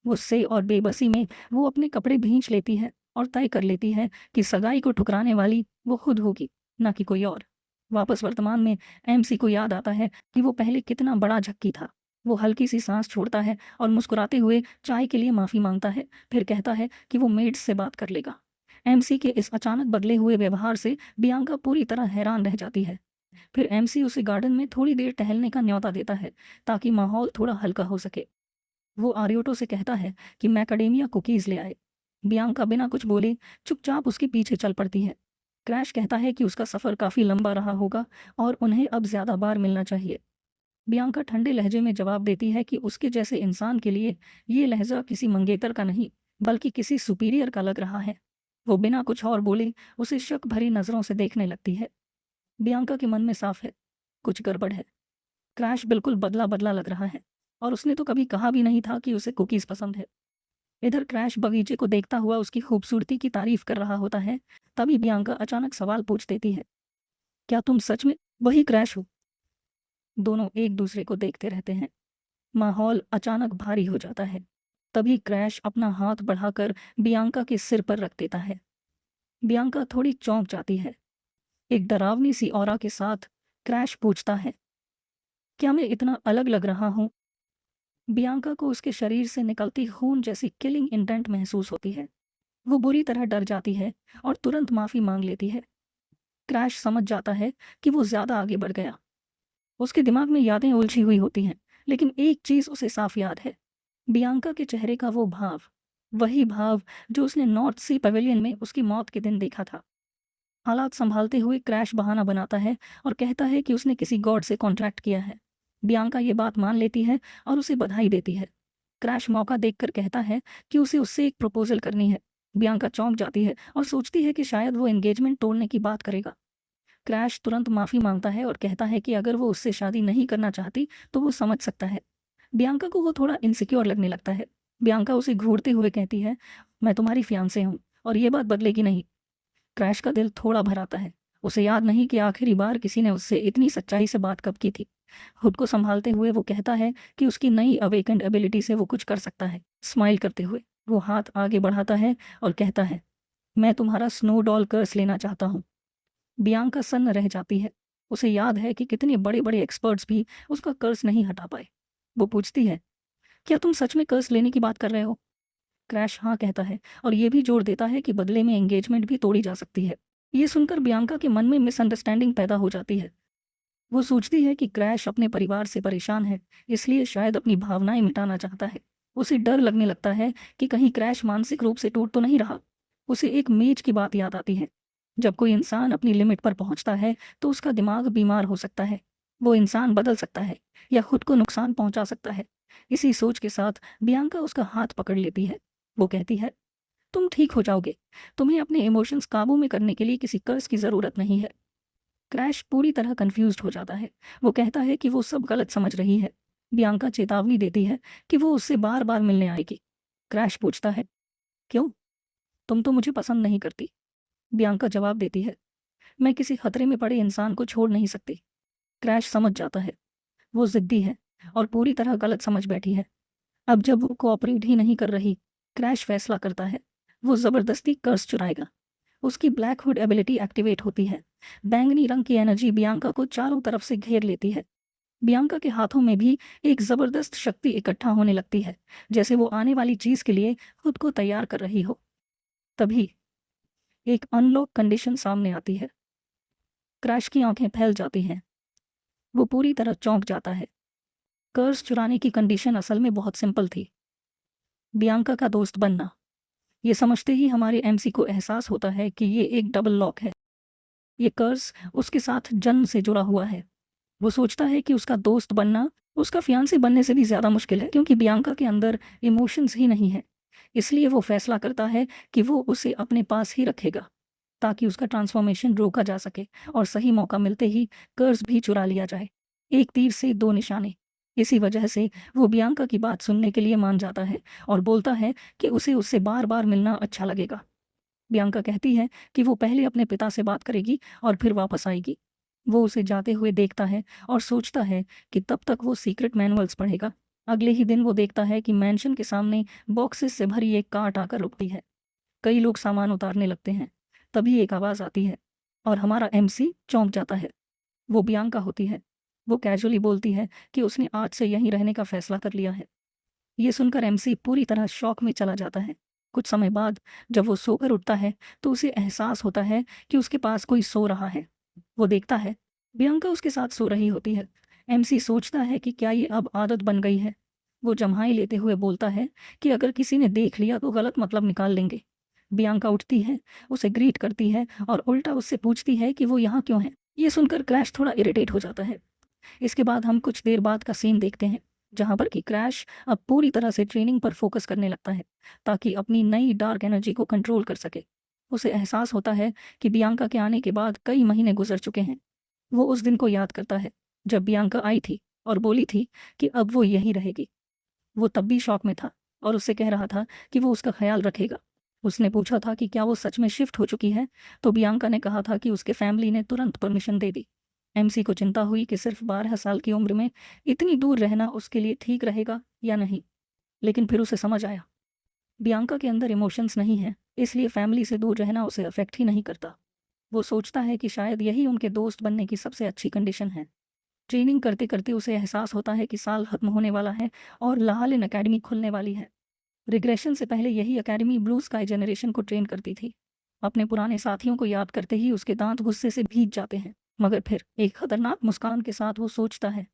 गुस्से और बेबसी में वो अपने कपड़े भींच लेती है और तय कर लेती है कि सगाई को ठुकराने वाली वो खुद होगी, ना कि कोई और। वापस वर्तमान में एमसी को याद आता है कि वो पहले कितना बड़ा झक्की था। वो हल्की सी सांस छोड़ता है और मुस्कुराते हुए चाय के लिए माफ़ी मांगता है, फिर कहता है कि वो मेड्स से बात कर लेगा। एमसी के इस अचानक बदले हुए व्यवहार से बियांका पूरी तरह हैरान रह जाती है। फिर एमसी उसे गार्डन में थोड़ी देर टहलने का न्योता देता है ताकि माहौल थोड़ा हल्का हो सके। वो आर्योटो से कहता है कि मैकेडेमिया कुकीज़ ले आए। बियांका बिना कुछ बोले चुपचाप उसके पीछे चल पड़ती है। क्रैश कहता है कि उसका सफ़र काफ़ी लंबा रहा होगा और उन्हें अब ज़्यादा बार मिलना चाहिए। बियांका ठंडे लहजे में जवाब देती है कि उसके जैसे इंसान के लिए ये लहजा किसी मंगेतर का नहीं बल्कि किसी सुपीरियर का लग रहा है। वो बिना कुछ और बोले उसे शक भरी नज़रों से देखने लगती है। बियांका के मन में साफ है, कुछ गड़बड़ है। क्रैश बिल्कुल बदला बदला लग रहा है और उसने तो कभी कहा भी नहीं था कि उसे कुकीज़ पसंद है। इधर क्रैश बगीचे को देखता हुआ उसकी खूबसूरती की तारीफ कर रहा होता है। तभी बियांका अचानक सवाल पूछ देती है, क्या तुम सच में वही क्रैश हो? दोनों एक दूसरे को देखते रहते हैं। माहौल अचानक भारी हो जाता है। तभी क्रैश अपना हाथ बढ़ाकर बियांका के सिर पर रख देता है। बियांका थोड़ी चौंक जाती है। एक डरावनी सी ऑरा के साथ क्रैश पूछता है, क्या मैं इतना अलग लग रहा हूँ? बियांका को उसके शरीर से निकलती खून जैसी किलिंग इंटेंट महसूस होती है। वो बुरी तरह डर जाती है और तुरंत माफ़ी मांग लेती है। क्रैश समझ जाता है कि वो ज़्यादा आगे बढ़ गया। उसके दिमाग में यादें उलझी हुई होती हैं, लेकिन एक चीज़ उसे साफ याद है, बियांका के चेहरे का वो भाव, वही भाव जो उसने नॉर्थ सी पवेलियन में उसकी मौत के दिन देखा था। हालात संभालते हुए क्रैश बहाना बनाता है और कहता है कि उसने किसी गॉड से कॉन्ट्रैक्ट किया है। बियांका ये बात मान लेती है और उसे बधाई देती है। क्रैश मौका देखकर कहता है कि उसे उससे एक प्रपोजल करनी है। बियांका चौंक जाती है और सोचती है कि शायद वो एंगेजमेंट तोड़ने की बात करेगा। क्रैश तुरंत माफ़ी मांगता है और कहता है कि अगर वो उससे शादी नहीं करना चाहती तो वो समझ सकता है। बियांका को वो थोड़ा इनसिक्योर लगने लगता है। बियांका उसे घूरते हुए कहती है, मैं तुम्हारी फियांसे हूँ और ये बात बदलेगी नहीं। क्रैश का दिल थोड़ा भर आता है। उसे याद नहीं कि आखिरी बार किसी ने उससे इतनी सच्चाई से बात कब की थी। खुद को संभालते हुए वो कहता है कि उसकी नई अवेकेंड एबिलिटी से वो कुछ कर सकता है। स्माइल करते हुए वो हाथ आगे बढ़ाता है और कहता है, मैं तुम्हारा स्नो डॉल कर्स लेना चाहता हूँ। बियांका सन्न रह जाती है। उसे याद है कि कितने बड़े बड़े एक्सपर्ट्स भी उसका कर्ज नहीं हटा पाए। वो पूछती है, क्या तुम सच में कर्ज लेने की बात कर रहे हो? क्रैश हाँ कहता है और ये भी जोड़ देता है कि बदले में एंगेजमेंट भी तोड़ी जा सकती है। ये सुनकर बियांका के मन में मिसअंडरस्टैंडिंग पैदा हो जाती है। वो सोचती है कि क्रैश अपने परिवार से परेशान है, इसलिए शायद अपनी भावनाएं मिटाना चाहता है। उसे डर लगने लगता है कि कहीं क्रैश मानसिक रूप से टूट तो नहीं रहा। उसे एक मेज की बात याद आती है। जब कोई इंसान अपनी लिमिट पर पहुंचता है तो उसका दिमाग बीमार हो सकता है। वो इंसान बदल सकता है या खुद को नुकसान पहुंचा सकता है। इसी सोच के साथ बियांका उसका हाथ पकड़ लेती है। वो कहती है, तुम ठीक हो जाओगे। तुम्हें अपने इमोशंस काबू में करने के लिए किसी कर्ज की ज़रूरत नहीं है। क्रैश पूरी तरह कंफ्यूज्ड हो जाता है। वो कहता है कि वो सब गलत समझ रही है। बियांका चेतावनी देती है कि वो उससे बार बार मिलने आएगी। क्रैश पूछता है, क्यों? तुम तो मुझे पसंद नहीं करती। बियांका जवाब देती है, मैं किसी खतरे में पड़े इंसान को छोड़ नहीं सकती। क्रैश समझ जाता है, वो जिद्दी है और पूरी तरह गलत समझ बैठी है। अब जब वो कोऑपरेट ही नहीं कर रही, क्रैश फैसला करता है, वो ज़बरदस्ती कर्ज चुराएगा। उसकी ब्लैक हुड एबिलिटी एक्टिवेट होती है। बैंगनी रंग की एनर्जी बियांका को चारों तरफ से घेर लेती है। बियांका के हाथों में भी एक ज़बरदस्त शक्ति इकट्ठा होने लगती है, जैसे वो आने वाली चीज़ के लिए खुद को तैयार कर रही हो। तभी एक अनलॉक कंडीशन सामने आती है। क्रैश की आंखें फैल जाती हैं। वो पूरी तरह चौंक जाता है। कर्ज चुराने की कंडीशन असल में बहुत सिंपल थी, बियांका का दोस्त बनना। ये समझते ही हमारे एमसी को एहसास होता है कि ये एक डबल लॉक है। ये कर्ज उसके साथ जन्म से जुड़ा हुआ है। वो सोचता है कि उसका दोस्त बनना उसका फियांसे बनने से भी ज़्यादा मुश्किल है, क्योंकि बियांका के अंदर इमोशंस ही नहीं है। इसलिए वो फैसला करता है कि वो उसे अपने पास ही रखेगा ताकि उसका ट्रांसफॉर्मेशन रोका जा सके और सही मौका मिलते ही कर्ज भी चुरा लिया जाए। एक तीर से दो निशाने। इसी वजह से वो बियांका की बात सुनने के लिए मान जाता है और बोलता है कि उसे उससे बार बार मिलना अच्छा लगेगा। बियांका कहती है कि वो पहले अपने पिता से बात करेगी और फिर वापस आएगी। वो उसे जाते हुए देखता है और सोचता है कि तब तक वो सीक्रेट मैनुअल्स पढ़ेगा। अगले ही दिन वो देखता है कि मैंशन के सामने बॉक्सेस से भरी एक कार्ट आकर रुकती है। कई लोग सामान उतारने लगते हैं। तभी एक आवाज़ आती है और हमारा एमसी चौंक जाता है। वो बियांका होती है। वो कैजुअली बोलती है कि उसने आज से यहीं रहने का फैसला कर लिया है। ये सुनकर एमसी पूरी तरह शॉक में चला जाता है। कुछ समय बाद जब वो सोकर उठता है तो उसे एहसास होता है कि उसके पास कोई सो रहा है। वो देखता है बियांका उसके साथ सो रही होती है। एमसी सोचता है कि क्या ये अब आदत बन गई है। वो जम्हाई लेते हुए बोलता है कि अगर किसी ने देख लिया तो गलत मतलब निकाल लेंगे। बियांका उठती है, उसे ग्रीट करती है और उल्टा उससे पूछती है कि वो यहाँ क्यों है। ये सुनकर क्रैश थोड़ा इरिटेट हो जाता है। इसके बाद हम कुछ देर बाद का सीन देखते हैं, जहाँ पर कि क्रैश अब पूरी तरह से ट्रेनिंग पर फोकस करने लगता है ताकि अपनी नई डार्क एनर्जी को कंट्रोल कर सके। उसे एहसास होता है कि बियांका के आने के बाद कई महीने गुजर चुके हैं। वो उस दिन को याद करता है जब बियांका आई थी और बोली थी कि अब वो यहीं रहेगी। वो तब भी शॉक में था और उससे कह रहा था कि वो उसका ख्याल रखेगा। उसने पूछा था कि क्या वो सच में शिफ्ट हो चुकी है, तो बियांका ने कहा था कि उसके फैमिली ने तुरंत परमिशन दे दी। एमसी को चिंता हुई कि सिर्फ 12 साल की उम्र में इतनी दूर रहना उसके लिए ठीक रहेगा या नहीं। लेकिन फिर उसे समझ आया, बियांका के अंदर इमोशंस नहीं है, इसलिए फैमिली से दूर रहना उसे अफेक्ट ही नहीं करता। वो सोचता है कि शायद यही उनके दोस्त बनने की सबसे अच्छी कंडीशन है। ट्रेनिंग करते करते उसे एहसास होता है कि साल खत्म होने वाला है और लाहलिन एकेडमी खुलने वाली है। रिग्रेशन से पहले यही एकेडमी ब्लू स्काई जनरेशन को ट्रेन करती थी। अपने पुराने साथियों को याद करते ही उसके दांत गुस्से से भीग जाते हैं, मगर फिर एक खतरनाक मुस्कान के साथ वो सोचता है,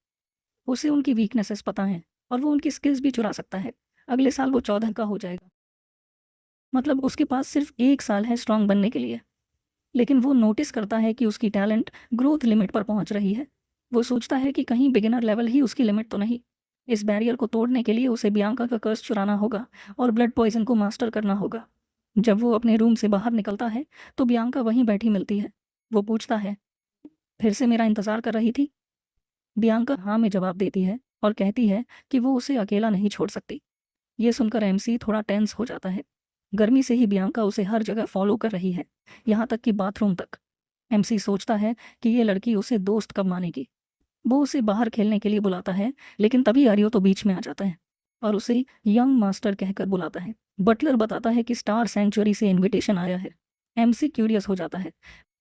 उसे उनकी वीकनेसेस पता हैं और वो उनकी स्किल्स भी चुरा सकता है। अगले साल वो 14 का हो जाएगा, मतलब उसके पास सिर्फ 1 साल है स्ट्रांग बनने के लिए। लेकिन वो नोटिस करता है कि उसकी टैलेंट ग्रोथ लिमिट पर पहुंच रही है। वो सोचता है कि कहीं बिगिनर लेवल ही उसकी लिमिट तो नहीं। इस बैरियर को तोड़ने के लिए उसे बियांका का कर्स चुराना होगा और ब्लड पॉइजन को मास्टर करना होगा। जब वो अपने रूम से बाहर निकलता है तो बियांका वहीं बैठी मिलती है। वो पूछता है, फिर से मेरा इंतज़ार कर रही थी? बियांका हाँ में जवाब देती है और कहती है कि वो उसे अकेला नहीं छोड़ सकती। ये सुनकर एमसी थोड़ा टेंस हो जाता है। गर्मी से ही बियांका उसे हर जगह फॉलो कर रही है, यहाँ तक कि बाथरूम तक। एमसी सोचता है कि ये लड़की उसे दोस्त कब मानेगी। वो उसे बाहर खेलने के लिए बुलाता है, लेकिन तभी आर्यो तो बीच में आ जाता है और उसे यंग मास्टर कहकर बुलाता है। बटलर बताता है कि स्टार सेंचुरी से इनविटेशन आया है। एमसी क्यूरियस हो जाता है।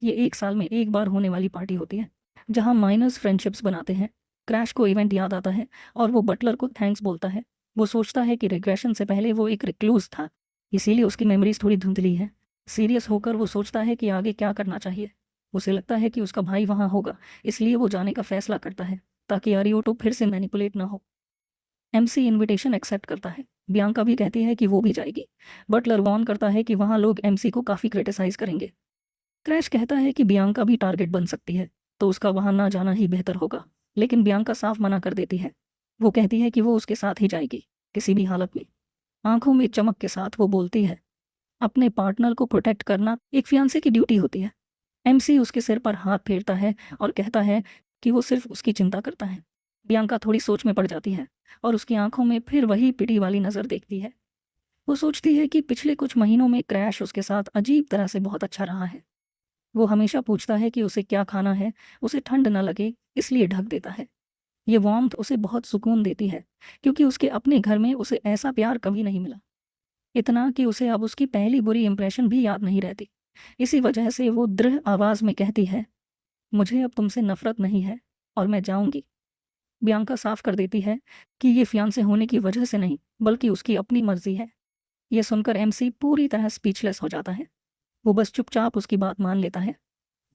ये 1 साल में एक बार होने वाली पार्टी होती है जहाँ माइनर्स फ्रेंडशिप्स बनाते हैं। क्रैश को इवेंट याद आता है और वो बटलर को थैंक्स बोलता है। वो सोचता है कि रिग्रेशन से पहले वो एक रिक्लूज था, इसीलिए उसकी मेमोरीज थोड़ी धुंधली है। सीरियस होकर वो सोचता है कि आगे क्या करना चाहिए। उसे लगता है कि उसका भाई वहाँ होगा, इसलिए वो जाने का फैसला करता है ताकि आरियोटो फिर से मैनिपुलेट ना हो। एमसी इनविटेशन एक्सेप्ट करता है। बियांका भी कहती है कि वो भी जाएगी। बटलर वॉर्न करता है कि वहाँ लोग एमसी को काफ़ी क्रिटिसाइज करेंगे। क्रैश कहता है कि बियांका भी टारगेट बन सकती है, तो उसका वहाँ ना जाना ही बेहतर होगा। लेकिन बियांका साफ मना कर देती है। वो कहती है कि वो उसके साथ ही जाएगी, किसी भी हालत में। आंखों में चमक के साथ वो बोलती है, अपने पार्टनर को प्रोटेक्ट करना एक फियांसे की ड्यूटी होती है। एमसी उसके सिर पर हाथ फेरता है और कहता है कि वो सिर्फ उसकी चिंता करता है। बियांका थोड़ी सोच में पड़ जाती है और उसकी आंखों में फिर वही पिटी वाली नज़र देखती है। वो सोचती है कि पिछले कुछ महीनों में क्रैश उसके साथ अजीब तरह से बहुत अच्छा रहा है। वो हमेशा पूछता है कि उसे क्या खाना है, उसे ठंड न लगे इसलिए ढक देता है। ये वार्मथ उसे बहुत सुकून देती है, क्योंकि उसके अपने घर में उसे ऐसा प्यार कभी नहीं मिला। इतना कि उसे अब उसकी पहली बुरी इंप्रेशन भी याद नहीं रहती। इसी वजह से वो दृढ़ आवाज़ में कहती है, मुझे अब तुमसे नफरत नहीं है और मैं जाऊंगी। बियांका साफ कर देती है कि ये फियांसे होने की वजह से नहीं, बल्कि उसकी अपनी मर्जी है। यह सुनकर एमसी पूरी तरह स्पीचलेस हो जाता है। वो बस चुपचाप उसकी बात मान लेता है।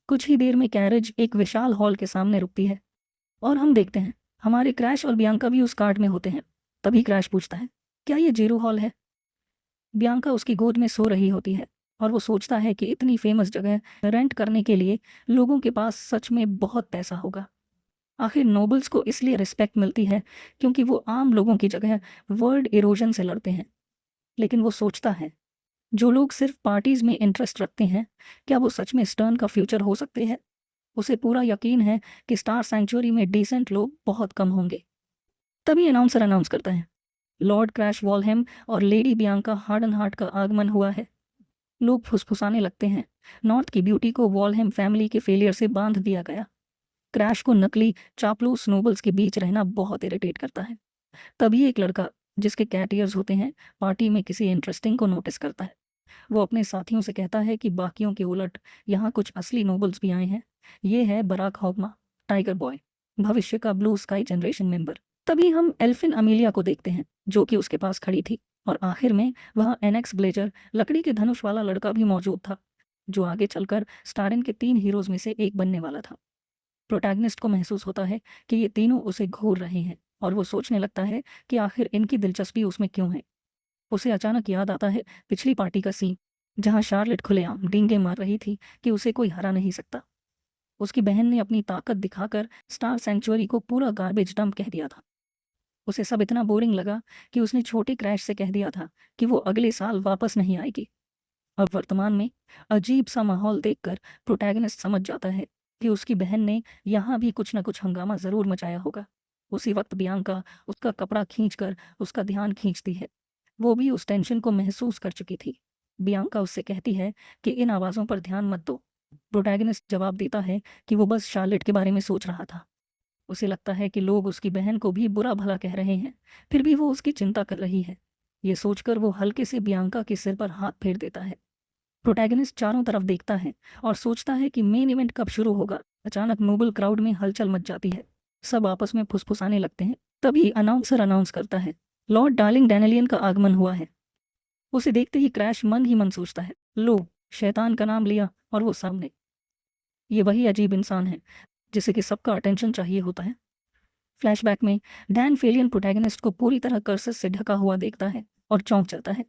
कुछ ही देर में कैरेज एक विशाल हॉल के सामने रुकती है और हम देखते हैं हमारे क्रैश और बियांका भी उस कार्ड में होते हैं। तभी क्रैश पूछता है, क्या ये जेरू हॉल है? बियांका उसकी गोद में सो रही होती है और वो सोचता है कि इतनी फेमस जगह रेंट करने के लिए लोगों के पास सच में बहुत पैसा होगा। आखिर नोबल्स को इसलिए रिस्पेक्ट मिलती है क्योंकि वो आम लोगों की जगह वर्ड इरोजन से लड़ते हैं। लेकिन वो सोचता है, जो लोग सिर्फ पार्टीज में इंटरेस्ट रखते हैं, क्या वो सच में स्टर्न का फ्यूचर हो सकते हैं? उसे पूरा यकीन है कि स्टार सैंक्चुरी में डिसेंट लोग बहुत कम होंगे। तभी अनाउंसर अनाउंस करता है, लॉर्ड क्रैश वॉलहेम और लेडी बियांका हार्डन हार्ट का आगमन हुआ है। लोग फुसफुसाने लगते हैं, नॉर्थ की ब्यूटी को वॉलहेम फैमिली के फेलियर से बांध दिया गया। क्रैश को नकली चापलूस नोबल्स के बीच रहना बहुत इरिटेट करता है। तभी एक लड़का, जिसके कैट ईयर्स होते हैं, पार्टी में किसी इंटरेस्टिंग को नोटिस करता है। वो अपने साथियों से कहता है कि बाकियों के उलट यहाँ कुछ असली नोबल्स भी आए हैं। ये है बराक हॉगमा, टाइगर बॉय, भविष्य का ब्लू स्काई जनरेशन मेंबर। तभी हम एल्फिन अमीलिया को देखते हैं, जो कि उसके पास खड़ी थी। और आखिर में वह एनेक्स ब्लेजर, लकड़ी के धनुष वाला लड़का भी मौजूद था, जो आगे चलकर स्टारिन के 3 हीरोज में से एक बनने वाला था। प्रोटैगनिस्ट को महसूस होता है कि ये तीनों उसे घूर रहे हैं और वो सोचने लगता है कि आखिर इनकी दिलचस्पी उसमें क्यों है। उसे अचानक याद आता है पिछली पार्टी का सीन, जहाँ शार्लेट खुलेआम डींगे मार रही थी कि उसे कोई हरा नहीं सकता। उसकी बहन ने अपनी ताकत दिखाकर स्टार सेंचुरी को पूरा गार्बेज डंप कह दिया था। उसे सब इतना बोरिंग लगा कि उसने छोटे क्रैश से कह दिया था कि वो अगले साल वापस नहीं आएगी। अब वर्तमान में अजीब सा माहौल देखकर प्रोटैगनिस्ट समझ जाता है कि उसकी बहन ने यहाँ भी कुछ न कुछ हंगामा जरूर मचाया होगा। उसी वक्त बियांका उसका कपड़ा खींचकर उसका ध्यान खींचती है। वो भी उस टेंशन को महसूस कर चुकी थी। बियांका उससे कहती है कि इन आवाज़ों पर ध्यान मत दो। प्रोटैगनिस्ट जवाब देता है कि वो बस शार्लेट के बारे में सोच रहा था। उसे लगता है कि लोग उसकी बहन को भी बुरा भला कह रहे हैं, फिर भी वो उसकी चिंता कर रही है। ये सोचकर वो हल्के से बियांका के सिर पर हाथ फेर देता है। प्रोटैगनिस्ट चारों तरफ देखता है और सोचता है कि मेन इवेंट कब शुरू होगा। अचानक नोबल क्राउड में हलचल मच जाती है। सब आपस में फुसफुसाने लगते हैं। तभी अनाउंसर अनाउंस करता है, लॉर्ड डार्लिंग डैनियलियन का आगमन हुआ है। उसे देखते ही क्रैश मन ही मन सोचता है, लो, शैतान का नाम लिया और वो सामने। ये वही अजीब इंसान है जिसे कि सबका अटेंशन चाहिए होता है। फ्लैशबैक में डैन फेलियन प्रोटैगनिस्ट को पूरी तरह कर्सेस से ढका हुआ देखता है और चौंक जाता है।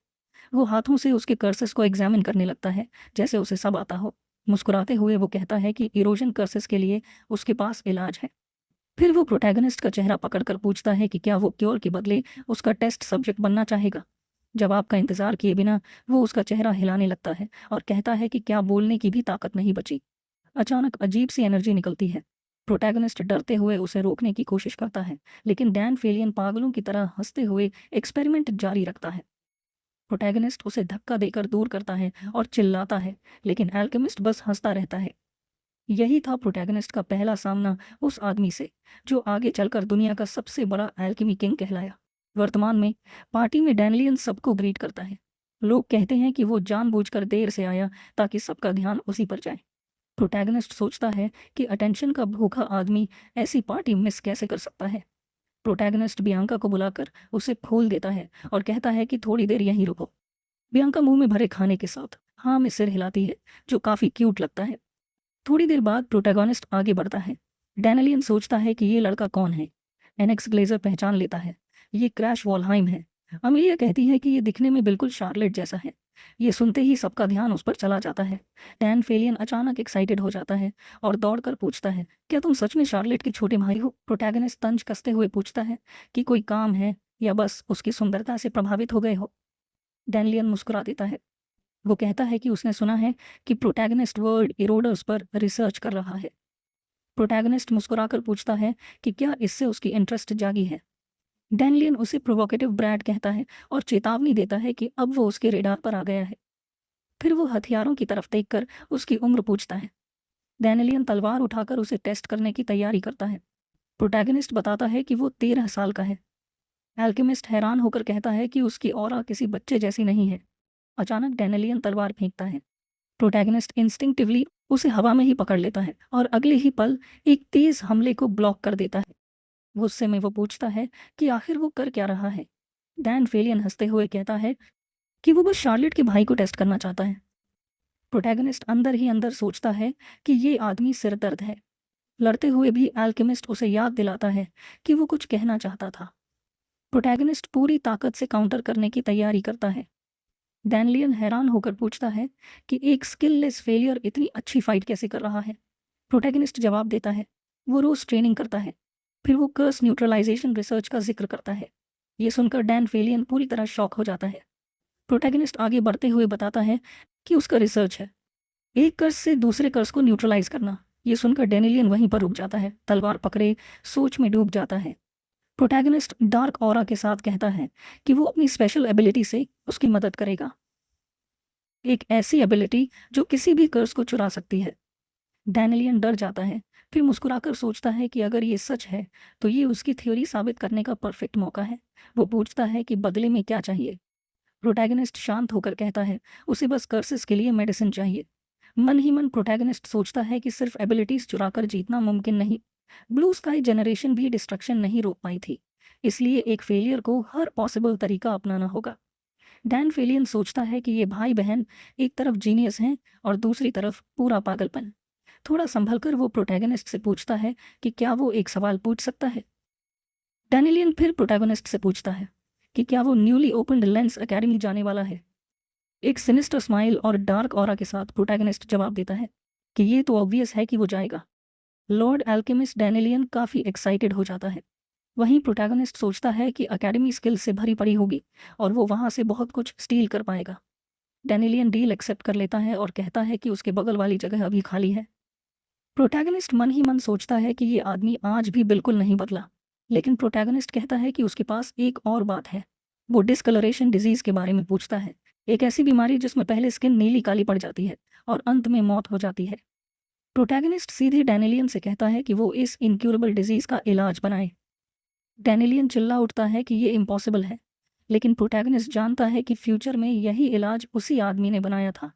वो हाथों से उसके कर्सेस को एग्जामिन करने लगता है जैसे उसे सब आता हो। मुस्कुराते हुए वो कहता है कि इरोजन कर्सेस के लिए उसके पास इलाज है। फिर वो प्रोटैगनिस्ट का चेहरा पकड़कर पूछता है कि क्या वो क्योर के बदले उसका टेस्ट सब्जेक्ट बनना चाहेगा। जवाब का इंतजार किए बिना वो उसका चेहरा हिलाने लगता है और कहता है कि क्या बोलने की भी ताकत नहीं बची। अचानक अजीब सी एनर्जी निकलती है। प्रोटैगनिस्ट डरते हुए उसे रोकने की कोशिश करता है, लेकिन डैन फेलियन पागलों की तरह हंसते हुए एक्सपेरिमेंट जारी रखता है। प्रोटैगनिस्ट उसे धक्का देकर दूर करता है और चिल्लाता है, लेकिन एल्केमिस्ट बस हंसता रहता है। यही था प्रोटैगनिस्ट का पहला सामना उस आदमी से जो आगे चलकर दुनिया का सबसे बड़ा एल्केमी किंग कहलाया। वर्तमान में पार्टी में डैनियलियन सबको ग्रीट करता है। लोग कहते हैं कि वो जानबूझकर देर से आया ताकि सबका ध्यान उसी पर जाए। प्रोटैगनिस्ट सोचता है कि अटेंशन का भूखा आदमी ऐसी पार्टी मिस कैसे कर सकता है। प्रोटैगनिस्ट बियांका को बुलाकर उसे फूल देता है और कहता है कि थोड़ी देर यहीं रुको। बियांका मुंह में भरे खाने के साथ हाँ में सिर हिलाती है, जो काफ़ी क्यूट लगता है। थोड़ी देर बाद प्रोटैगनिस्ट आगे बढ़ता है। डैनियलियन सोचता है कि ये लड़का कौन है। एनेक्स ग्लेजर पहचान लेता है, ये क्रैश वॉलहाइम है। अमेलिया कहती है कि ये दिखने में बिल्कुल शार्लेट जैसा है। ये सुनते ही सबका ध्यान उस पर चला जाता है। डैन फेलियन अचानक एक्साइटेड हो जाता है और दौड़कर पूछता है, क्या तुम सच में शार्लेट के छोटे भाई हो? प्रोटैगनिस्ट तंज कसते हुए पूछता है कि कोई काम है या बस उसकी सुंदरता से प्रभावित हो गए हो। डैनियलियन मुस्कुरा देता है। वो कहता है कि उसने सुना है कि प्रोटैगनिस्ट वर्ड इरोडर्स पर रिसर्च कर रहा है। प्रोटैगनिस्ट मुस्कुराकर पूछता है कि क्या इससे उसकी इंटरेस्ट जागी है। डैनियलियन उसे प्रोवोकेटिव ब्रैड कहता है और चेतावनी देता है कि अब वो उसके रेडार पर आ गया है। फिर वो हथियारों की तरफ देखकर उसकी उम्र पूछता है। डैनियलियन तलवार उठाकर उसे टेस्ट करने की तैयारी करता है। प्रोटैगनिस्ट बताता है कि वो 13 साल का है। एल्केमिस्ट हैरान होकर कहता है कि उसकी ऑरा किसी बच्चे जैसी नहीं है। अचानक डैनियलियन तलवार फेंकता है। प्रोटैगनिस्ट इंस्टिंक्टिवली उसे हवा में ही पकड़ लेता है और अगले ही पल एक तेज हमले को ब्लॉक कर देता है। गुस्से में वो पूछता है कि आखिर वो कर क्या रहा है। डैन फेलियन हंसते हुए कहता है कि वो बस शार्लेट के भाई को टेस्ट करना चाहता है। प्रोटैगनिस्ट अंदर ही अंदर सोचता है कि ये आदमी सिरदर्द है। लड़ते हुए भी एल्केमिस्ट उसे याद दिलाता है कि वो कुछ कहना चाहता था। प्रोटैगनिस्ट पूरी ताकत से काउंटर करने की तैयारी करता है। डैनियलियन हैरान होकर पूछता है कि एक स्किललेस फेलियर इतनी अच्छी फाइट कैसे कर रहा है। प्रोटैगनिस्ट जवाब देता है, वो रोज ट्रेनिंग करता है। फिर वो कर्स न्यूट्रलाइजेशन रिसर्च का जिक्र करता है। ये सुनकर डैन फेलियन पूरी तरह शॉक हो जाता है। प्रोटैगनिस्ट आगे बढ़ते हुए बताता है कि उसका रिसर्च है एक कर्स से दूसरे कर्स को न्यूट्रलाइज करना। ये सुनकर डैनियलियन वहीं पर रुक जाता है, तलवार पकड़े सोच में डूब जाता है। प्रोटैगनिस्ट डार्क ऑरा के साथ कहता है कि वो अपनी स्पेशल एबिलिटी से उसकी मदद करेगा, एक ऐसी एबिलिटी जो किसी भी कर्स को चुरा सकती है। डैनियलियन डर जाता है, फिर मुस्कुराकर सोचता है कि अगर ये सच है तो ये उसकी थ्योरी साबित करने का परफेक्ट मौका है। वो पूछता है कि बदले में क्या चाहिए। प्रोटैगनिस्ट शांत होकर कहता है उसे बस कर्सेस के लिए मेडिसिन चाहिए। मन ही मन प्रोटैगनिस्ट सोचता है कि सिर्फ एबिलिटीज चुराकर जीतना मुमकिन नहीं। ब्लू स्काई जनरेशन भी डिस्ट्रक्शन नहीं रोक पाई थी, इसलिए एक फेलियर को हर पॉसिबल तरीका अपनाना होगा। डैन फेलियन सोचता है कि ये भाई बहन एक तरफ जीनियस हैं और दूसरी तरफ पूरा पागलपन। थोड़ा संभलकर वो प्रोटैगनिस्ट से पूछता है कि क्या वो एक सवाल पूछ सकता है। डैनिलियन फिर प्रोटैगनिस्ट से पूछता है कि क्या वो न्यूली ओपन्ड लेंस एकेडमी जाने वाला है। एक सिनिस्टर स्माइल और डार्क ऑरा के साथ प्रोटैगनिस्ट जवाब देता है कि ये तो ऑब्वियस है कि वो जाएगा। लॉर्ड एल्केमिस्ट डैनिलियन काफ़ी एक्साइटेड हो जाता है। वहीं प्रोटैगनिस्ट सोचता है कि एकेडमी स्किल से भरी पड़ी होगी और वो वहाँ से बहुत कुछ स्टील कर पाएगा। डैनिलियन डील एक्सेप्ट कर लेता है और कहता है कि उसके बगल वाली जगह अभी खाली है। प्रोटैगनिस्ट मन ही मन सोचता है कि ये आदमी आज भी बिल्कुल नहीं बदला, लेकिन प्रोटैगनिस्ट कहता है कि उसके पास एक और बात है। वो डिस्कलरेशन डिजीज़ के बारे में पूछता है, एक ऐसी बीमारी जिसमें पहले स्किन नीली काली पड़ जाती है और अंत में मौत हो जाती है। प्रोटैगनिस्ट सीधे डैनिलियन से कहता है कि वो इस इनक्यूरेबल डिजीज़ का इलाज बनाए। डैनिलियन चिल्ला उठता है कि ये इम्पॉसिबल है, लेकिन प्रोटैगनिस्ट जानता है कि फ्यूचर में यही इलाज उसी आदमी ने बनाया था।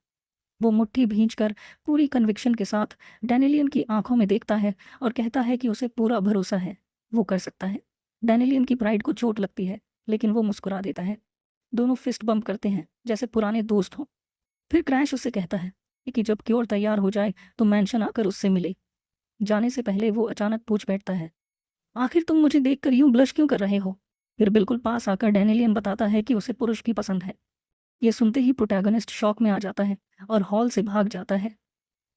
वो मुट्ठी भींचकर पूरी कन्विक्शन के साथ डैनिलियन की आंखों में देखता है और कहता है कि उसे पूरा भरोसा है, वो कर सकता है। डैनिलियन की प्राइड को चोट लगती है, लेकिन वो मुस्कुरा देता है। दोनों फिस्ट बम्प करते हैं जैसे पुराने दोस्त हों। फिर क्रैश उससे कहता है कि जब क्योर तैयार हो जाए तो मैंशन आकर उससे मिले। जाने से पहले वो अचानक पूछ बैठता है, आखिर तुम मुझे देखकर यूं ब्लश क्यों कर रहे हो। फिर बिल्कुल पास आकर डैनिलियन बताता है कि उसे पुरुष भी पसंद है। ये सुनते ही प्रोटैगनिस्ट शॉक में आ जाता है और हॉल से भाग जाता है।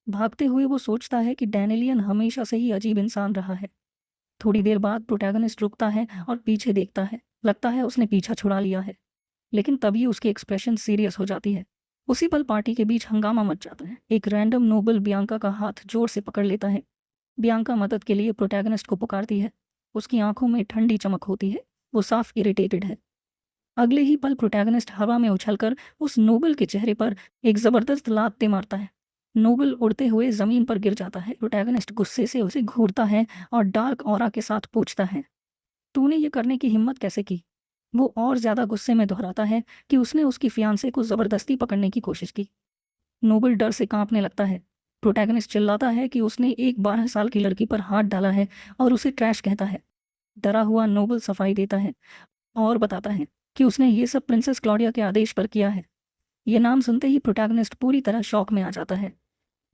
भागते हुए वो सोचता है कि डैनिलियन हमेशा से ही अजीब इंसान रहा है। थोड़ी देर बाद प्रोटैगनिस्ट रुकता है और पीछे देखता है। लगता है उसने पीछा छुड़ा लिया है, लेकिन तभी उसकी एक्सप्रेशन सीरियस हो जाती है। उसी पल पार्टी के बीच हंगामा मच जाता है। एक रैंडम नोबल बियांका का हाथ जोर से पकड़ लेता है। बियांका मदद के लिए प्रोटैगनिस्ट को पुकारती है। उसकी आंखों में ठंडी चमक होती है। वो साफ इरिटेटेड है। अगले ही पल प्रोटैगनिस्ट हवा में उछलकर उस नोबल के चेहरे पर एक जबरदस्त लात दे मारता है। नोबल उड़ते हुए जमीन पर गिर जाता है। प्रोटैगनिस्ट गुस्से से उसे घूरता है और डार्क ऑरा के साथ पूछता है, तूने ये करने की हिम्मत कैसे की। वो और ज्यादा गुस्से में दोहराता है कि उसने उसकी फियांसे को जबरदस्ती पकड़ने की कोशिश की। नोबल डर से कांपने लगता है। प्रोटैगनिस्ट चिल्लाता है कि उसने एक 12 साल की लड़की पर हाथ डाला है और उसे ट्रैश कहता है। डरा हुआ नोबल सफाई देता है और बताता है कि उसने ये सब प्रिंसेस क्लॉडिया के आदेश पर किया है। ये नाम सुनते ही प्रोटैगनिस्ट पूरी तरह शॉक में आ जाता है।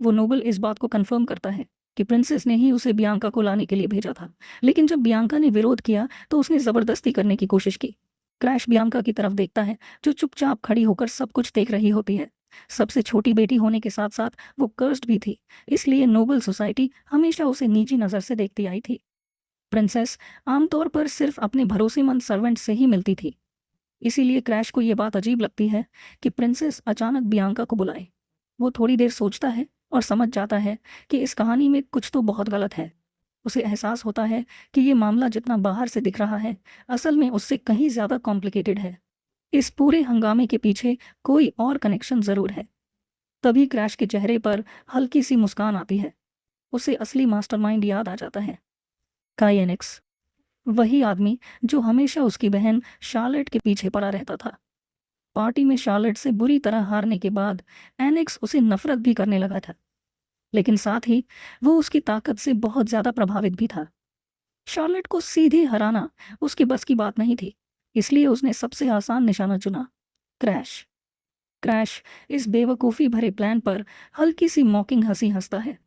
वो नोबल इस बात को कंफर्म करता है कि प्रिंसेस ने ही उसे बियांका को लाने के लिए भेजा था, लेकिन जब बियांका ने विरोध किया तो उसने ज़बरदस्ती करने की कोशिश की। क्रैश बियांका की तरफ देखता है, जो चुपचाप खड़ी होकर सब कुछ देख रही होती है। सबसे छोटी बेटी होने के साथ साथ वो कर्स्ड भी थी, इसलिए नोबल सोसाइटी हमेशा उसे नीची नज़र से देखती आई थी। प्रिंसेस आमतौर पर सिर्फ अपने भरोसेमंद सर्वेंट से ही मिलती थी, इसीलिए क्रैश को ये बात अजीब लगती है कि प्रिंसेस अचानक बियांका को बुलाए। वो थोड़ी देर सोचता है और समझ जाता है कि इस कहानी में कुछ तो बहुत गलत है। उसे एहसास होता है कि ये मामला जितना बाहर से दिख रहा है, असल में उससे कहीं ज़्यादा कॉम्प्लिकेटेड है। इस पूरे हंगामे के पीछे कोई और कनेक्शन ज़रूर है। तभी क्रैश के चेहरे पर हल्की सी मुस्कान आती है। उसे असली मास्टरमाइंड याद आ जाता है, काई एनेक्स। वही आदमी जो हमेशा उसकी बहन शार्लेट के पीछे पड़ा रहता था। पार्टी में शार्लेट से बुरी तरह हारने के बाद एनेक्स उसे नफरत भी करने लगा था, लेकिन साथ ही वो उसकी ताकत से बहुत ज़्यादा प्रभावित भी था। शार्लेट को सीधे हराना उसकी बस की बात नहीं थी, इसलिए उसने सबसे आसान निशाना चुना, क्रैश। क्रैश इस बेवकूफ़ी भरे प्लान पर हल्की सी मॉकिंग हंसी हंसता है,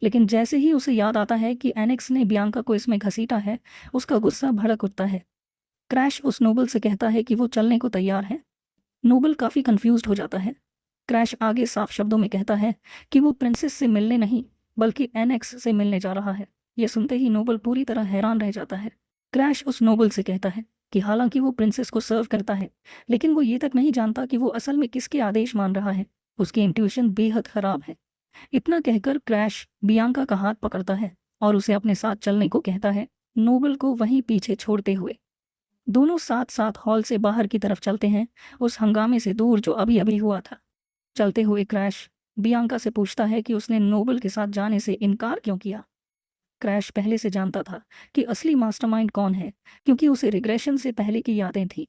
लेकिन जैसे ही उसे याद आता है कि एनेक्स ने बियांका को इसमें घसीटा है, उसका गुस्सा भड़क उठता है। क्रैश उस नोबल से कहता है कि वो चलने को तैयार है। नोबल काफ़ी कंफ्यूज्ड हो जाता है। क्रैश आगे साफ शब्दों में कहता है कि वो प्रिंसेस से मिलने नहीं बल्कि एनेक्स से मिलने जा रहा है। ये सुनते ही नोबल पूरी तरह हैरान रह जाता है। क्रैश उस नोबल से कहता है कि हालांकि वो प्रिंसेस को सर्व करता है, लेकिन वो ये तक नहीं जानता कि वो असल में किसके आदेश मान रहा है। उसकी इंट्यूशन बेहद खराब है। इतना कहकर क्रैश बियांका का हाथ पकड़ता है और उसे अपने साथ चलने को कहता है, नोबल को वहीं पीछे छोड़ते हुए। दोनों साथ साथ हॉल से बाहर की तरफ चलते हैं, उस हंगामे से दूर जो अभी अभी हुआ था। चलते हुए क्रैश बियांका से पूछता है कि उसने नोबल के साथ जाने से इनकार क्यों किया। क्रैश पहले से जानता था कि असली मास्टरमाइंड कौन है, क्योंकि उसे रिग्रेशन से पहले की यादें थीं।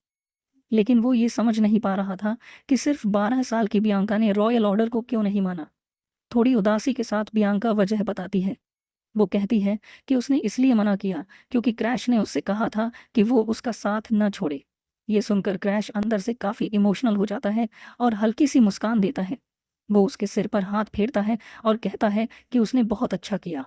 लेकिन वो ये समझ नहीं पा रहा था कि सिर्फ 12 साल की बियांका ने रॉयल ऑर्डर को क्यों नहीं माना। थोड़ी उदासी के साथ बियांका वजह बताती है। वो कहती है कि उसने इसलिए मना किया क्योंकि क्रैश ने उससे कहा था कि वो उसका साथ न छोड़े। ये सुनकर क्रैश अंदर से काफ़ी इमोशनल हो जाता है और हल्की सी मुस्कान देता है। वो उसके सिर पर हाथ फेरता है और कहता है कि उसने बहुत अच्छा किया।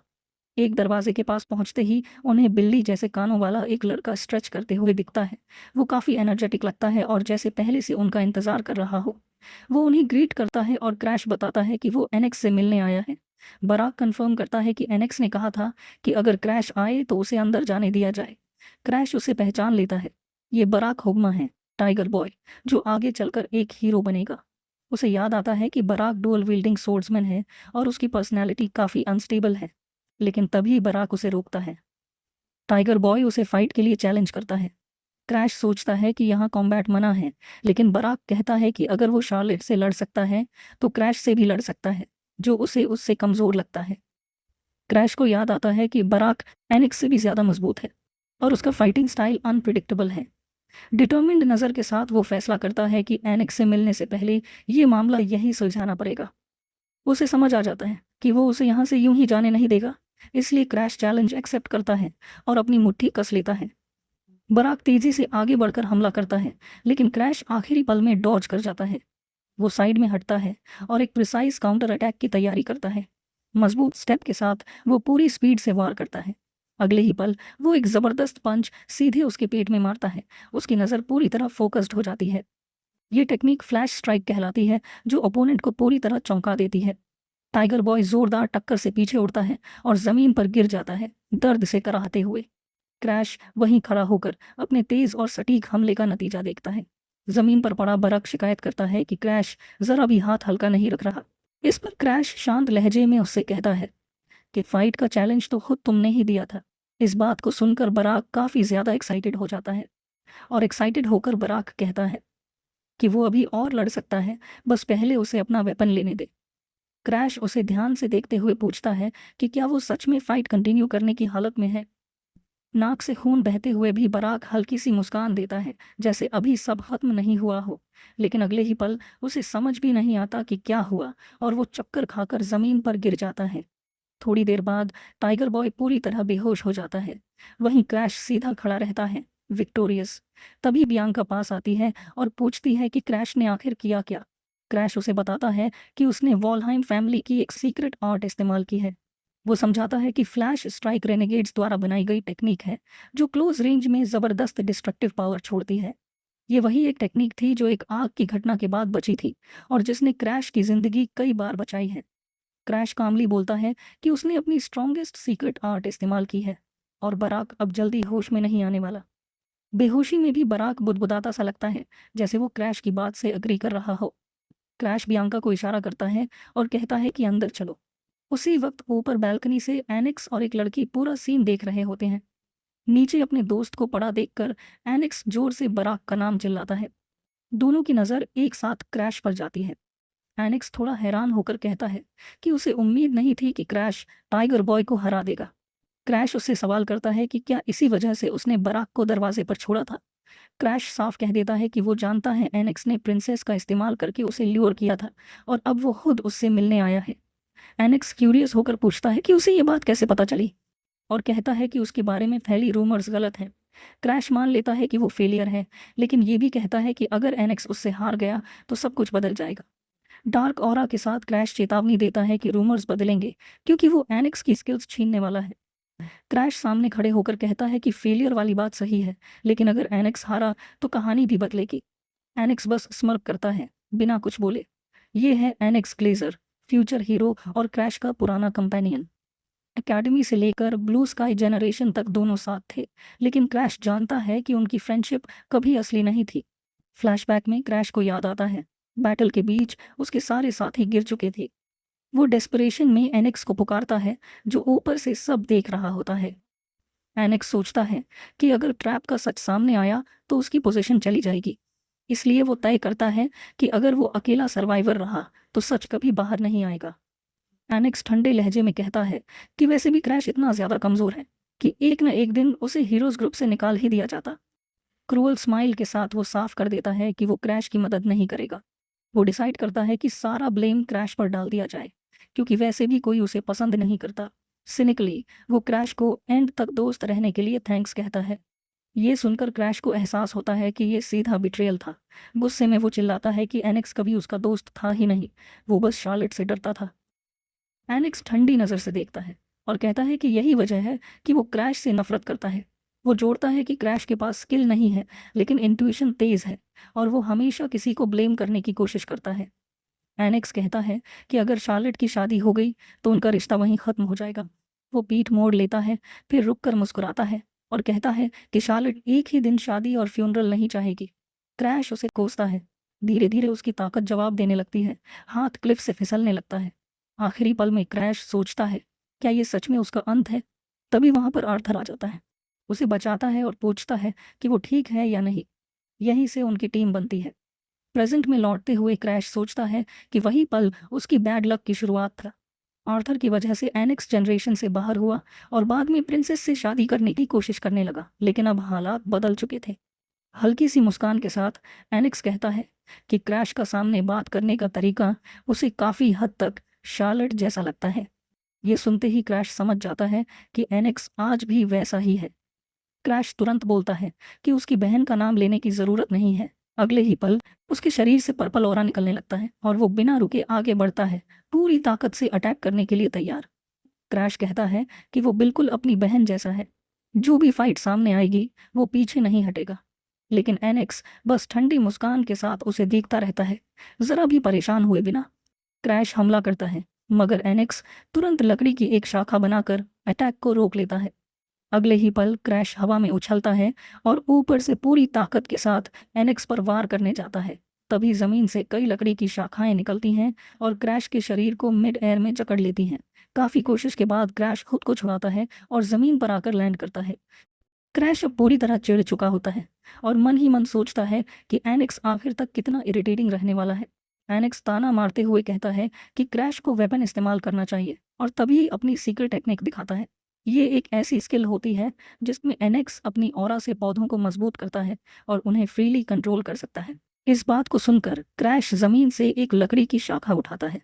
एक दरवाजे के पास पहुंचते ही उन्हें बिल्ली जैसे कानों वाला एक लड़का स्ट्रेच करते हुए दिखता है। वो काफ़ी एनर्जेटिक लगता है और जैसे पहले से उनका इंतज़ार कर रहा हो। वो उन्हें ग्रीट करता है और क्रैश बताता है कि वो एनेक्स से मिलने आया है। बराक कंफर्म करता है कि एनेक्स ने कहा था कि अगर क्रैश आए तो उसे अंदर जाने दिया जाए। क्रैश उसे पहचान लेता है। ये बराक होगमा है, टाइगर बॉय, जो आगे चलकर एक हीरो बनेगा। उसे याद आता है कि बराक डुअल विल्डिंग सोर्ड्समैन है और उसकी पर्सनैलिटी काफ़ी अनस्टेबल है। लेकिन तभी बराक उसे रोकता है। टाइगर बॉय उसे फाइट के लिए चैलेंज करता है। क्रैश सोचता है कि यहाँ कॉम्बैट मना है, लेकिन बराक कहता है कि अगर वो शार्लेट से लड़ सकता है तो क्रैश से भी लड़ सकता है, जो उसे उससे कमज़ोर लगता है। क्रैश को याद आता है कि बराक एनिक्स से भी ज़्यादा मजबूत है और उसका फाइटिंग स्टाइल अनप्रिडिक्टेबल है। डिटर्मिन्ड नज़र के साथ वो फैसला करता है कि एनिक्स से मिलने से पहले ये मामला यहीं सुलझाना पड़ेगा। उसे समझ आ जाता है कि वो उसे यहाँ से यूं ही जाने नहीं देगा, इसलिए क्रैश चैलेंज एक्सेप्ट करता है और अपनी मुट्ठी कस लेता है। बराक तेजी से आगे बढ़कर हमला करता है, लेकिन क्रैश आखिरी पल में डॉज कर जाता है। वो साइड में हटता है और एक प्रिसाइज काउंटर अटैक की तैयारी करता है। मजबूत स्टेप के साथ वो पूरी स्पीड से वार करता है। अगले ही पल वो एक ज़बरदस्त पंच सीधे उसके पेट में मारता है। उसकी नज़र पूरी तरह फोकस्ड हो जाती है। ये टेक्निक फ्लैश स्ट्राइक कहलाती है, जो ओपोनेंट को पूरी तरह चौंका देती है। टाइगर बॉय जोरदार टक्कर से पीछे उड़ता है और जमीन पर गिर जाता है, दर्द से कराहते हुए। क्रैश वहीं खड़ा होकर अपने तेज और सटीक हमले का नतीजा देखता है। जमीन पर पड़ा बरक शिकायत करता है कि क्रैश जरा भी हाथ हल्का नहीं रख रहा। इस पर क्रैश शांत लहजे में उससे कहता है कि फाइट का चैलेंज तो खुद तुमने ही दिया था। इस बात को सुनकर बराक काफी ज्यादा एक्साइटेड हो जाता है और एक्साइटेड होकर बराक कहता है कि वो अभी और लड़ सकता है, बस पहले उसे अपना वेपन लेने दे। क्रैश उसे ध्यान से देखते हुए पूछता है कि क्या वो सच में फाइट कंटिन्यू करने की हालत में है। नाक से खून बहते हुए भी बराक हल्की सी मुस्कान देता है, जैसे अभी सब खत्म नहीं हुआ हो। लेकिन अगले ही पल उसे समझ भी नहीं आता कि क्या हुआ और वो चक्कर खाकर जमीन पर गिर जाता है। थोड़ी देर बाद टाइगर बॉय पूरी तरह बेहोश हो जाता है। वहीं क्रैश सीधा खड़ा रहता है, विक्टोरियस। तभी बियांका पास आती है और पूछती है कि क्रैश ने आखिर किया क्या। क्रैश उसे बताता है कि उसने वॉलहाइम फैमिली की एक सीक्रेट आर्ट इस्तेमाल की है। वो समझाता है कि फ्लैश स्ट्राइक रेनेगेड्स द्वारा बनाई गई टेक्निक है, जो क्लोज रेंज में ज़बरदस्त डिस्ट्रक्टिव पावर छोड़ती है। ये वही एक टेक्निक थी जो एक आग की घटना के बाद बची थी और जिसने क्रैश की जिंदगी कई बार बचाई है। क्रैश कामली बोलता है कि उसने अपनी स्ट्रॉन्गेस्ट सीक्रेट आर्ट इस्तेमाल की है और बराक अब जल्दी होश में नहीं आने वाला। बेहोशी में भी बराक बुदबुदाता सा लगता है, जैसे वो क्रैश की बात से अग्री कर रहा हो। क्रैश बियांका को इशारा करता है और कहता है कि अंदर चलो। उसी वक्त ऊपर बैल्कनी से एनिक्स और एक लड़की पूरा सीन देख रहे होते हैं। नीचे अपने दोस्त को पड़ा देखकर एनिक्स जोर से बराक का नाम चिल्लाता है। दोनों की नज़र एक साथ क्रैश पर जाती है। एनिक्स थोड़ा हैरान होकर कहता है कि उसे उम्मीद नहीं थी कि क्रैश टाइगर बॉय को हरा देगा। क्रैश उससे सवाल करता है कि क्या इसी वजह से उसने बराक को दरवाजे पर छोड़ा था। क्रैश साफ कह देता है कि वो जानता है एनिक्स ने प्रिंसेस का इस्तेमाल करके उसे ल्यूर किया था और अब वो खुद उससे मिलने आया है। एनिक्स क्यूरियस होकर पूछता है कि उसे ये बात कैसे पता चली और कहता है कि उसके बारे में फैली रूमर्स गलत हैं। क्रैश मान लेता है कि वो फेलियर है, लेकिन ये भी कहता है कि अगर एनिक्स उससे हार गया तो सब कुछ बदल जाएगा। डार्क ऑरा के साथ क्रैश चेतावनी देता है कि रूमर्स बदलेंगे, क्योंकि वो एनिक्स की स्किल्स छीनने वाला है। क्रैश सामने खड़े होकर कहता है कि फेलियर वाली बात सही है, लेकिन अगर एनिक्स हारा तो कहानी भी बदलेगी। एनिक्स बस स्मर्क करता है, बिना कुछ बोले। ये है एनिक्स ग्लेजर, फ्यूचर हीरो और क्रैश का पुराना कंपेनियन। एकेडमी से लेकर ब्लू स्काई जनरेशन तक दोनों साथ थे, लेकिन क्रैश जानता है कि उनकी फ्रेंडशिप कभी असली नहीं थी। फ्लैशबैक में क्रैश को याद आता है, बैटल के बीच उसके सारे साथी गिर चुके थे। वो डेस्परेशन में एनिक्स को पुकारता है, जो ऊपर से सब देख रहा होता है। एनिक्स सोचता है कि अगर ट्रैप का सच सामने आया तो उसकी पोजीशन चली जाएगी। इसलिए वो तय करता है कि अगर वो अकेला सर्वाइवर रहा तो सच कभी बाहर नहीं आएगा। एनिक्स ठंडे लहजे में कहता है कि वैसे भी क्रैश इतना ज़्यादा कमज़ोर है कि एक न एक दिन उसे हीरोज़ ग्रुप से निकाल ही दिया जाता। क्रूअल स्माइल के साथ वो साफ कर देता है कि वो क्रैश की मदद नहीं करेगा। वो डिसाइड करता है कि सारा ब्लेम क्रैश पर डाल दिया जाए, क्योंकि वैसे भी कोई उसे पसंद नहीं करता। सिनिकली वो क्रैश को एंड तक दोस्त रहने के लिए थैंक्स कहता है। ये सुनकर क्रैश को एहसास होता है कि ये सीधा बिट्रेयल था। गुस्से में वो चिल्लाता है कि एनेक्स कभी उसका दोस्त था ही नहीं, वो बस शार्लेट से डरता था। एनेक्स ठंडी नज़र से देखता है और कहता है कि यही वजह है कि वो क्रैश से नफरत करता है। वो जोड़ता है कि क्रैश के पास स्किल नहीं है, लेकिन इंट्यूशन तेज़ है और वो हमेशा किसी को ब्लेम करने की कोशिश करता है। एनेक्स कहता है कि अगर शार्लेट की शादी हो गई तो उनका रिश्ता वहीं ख़त्म हो जाएगा। वो पीठ मोड़ लेता है, फिर रुक कर मुस्कुराता है और कहता है कि शार्लेट एक ही दिन शादी और फ्यूनरल नहीं चाहेगी। क्रैश उसे कोसता है। धीरे धीरे उसकी ताकत जवाब देने लगती है, हाथ क्लिफ से फिसलने लगता है। आखिरी पल में क्रैश सोचता है, क्या ये सच में उसका अंत है? तभी वहाँ पर आर्थर आ जाता है, उसे बचाता है और पूछता है कि वो ठीक है या नहीं। यहीं से उनकी टीम बनती है। प्रेजेंट में लौटते हुए क्रैश सोचता है कि वही पल उसकी बैड लक की शुरुआत था। आर्थर की वजह से एनेक्स जनरेशन से बाहर हुआ और बाद में प्रिंसेस से शादी करने की कोशिश करने लगा, लेकिन अब हालात बदल चुके थे। हल्की सी मुस्कान के साथ एनेक्स कहता है कि क्रैश का सामने बात करने का तरीका उसे काफ़ी हद तक शार्लेट जैसा लगता है। ये सुनते ही क्रैश समझ जाता है कि एनेक्स आज भी वैसा ही है। क्रैश तुरंत बोलता है कि उसकी बहन का नाम लेने की ज़रूरत नहीं है। अगले ही पल उसके शरीर से पर्पल ऑरा निकलने लगता है और वो बिना रुके आगे बढ़ता है, पूरी ताकत से अटैक करने के लिए तैयार। क्रैश कहता है कि वो बिल्कुल अपनी बहन जैसा है, जो भी फाइट सामने आएगी वो पीछे नहीं हटेगा। लेकिन एनेक्स बस ठंडी मुस्कान के साथ उसे देखता रहता है, ज़रा भी परेशान हुए बिना। क्रैश हमला करता है, मगर एनेक्स तुरंत लकड़ी की एक शाखा बनाकर अटैक को रोक लेता है। अगले ही पल क्रैश हवा में उछलता है और ऊपर से पूरी ताकत के साथ एनेक्स पर वार करने जाता है। तभी जमीन से कई लकड़ी की शाखाएं निकलती हैं और क्रैश के शरीर को मिड एयर में जकड़ लेती हैं। काफ़ी कोशिश के बाद क्रैश खुद को छुड़ाता है और ज़मीन पर आकर लैंड करता है। क्रैश अब पूरी तरह चिढ़ चुका होता है और मन ही मन सोचता है कि एनेक्स आखिर तक कितना इरिटेटिंग रहने वाला है। एनेक्स ताना मारते हुए कहता है कि क्रैश को वेपन इस्तेमाल करना चाहिए और तभी अपनी सीक्रेट टेक्निक दिखाता है। ये एक ऐसी स्किल होती है जिसमें एनेक्स अपनी ऑरा से पौधों को मजबूत करता है और उन्हें फ्रीली कंट्रोल कर सकता है। इस बात को सुनकर क्रैश जमीन से एक लकड़ी की शाखा उठाता है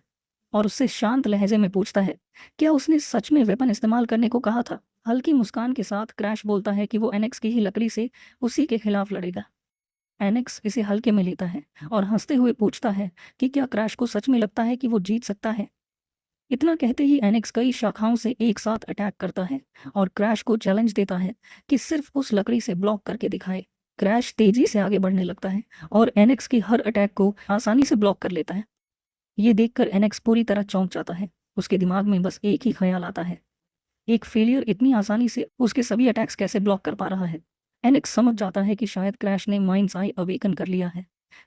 और उससे शांत लहजे में पूछता है, क्या उसने सच में वेपन इस्तेमाल करने को कहा था? हल्की मुस्कान के साथ क्रैश बोलता है कि वो एनेक्स की ही लकड़ी से उसी के खिलाफ लड़ेगा। एनेक्स इसे हल्के में लेता है और हंसते हुए पूछता है कि क्या क्रैश को सच में लगता है कि वो जीत सकता है? इतना कहते ही एनेक्स कई शाखाओं से एक साथ अटैक करता है और क्रैश को चैलेंज देता है कि सिर्फ उस लकड़ी से ब्लॉक करके दिखाए। क्रैश तेजी से आगे बढ़ने लगता है और एनेक्स की हर अटैक को आसानी से ब्लॉक कर लेता है। ये देखकर एनेक्स पूरी तरह चौंक जाता है। उसके दिमाग में बस एक ही ख्याल आता है, एक फेलियर इतनी आसानी से उसके सभी अटैक्स कैसे ब्लॉक कर पा रहा है। एनेक्स समझ जाता है कि शायद क्रैश ने माइंड्स आई अवेकन कर लिया है।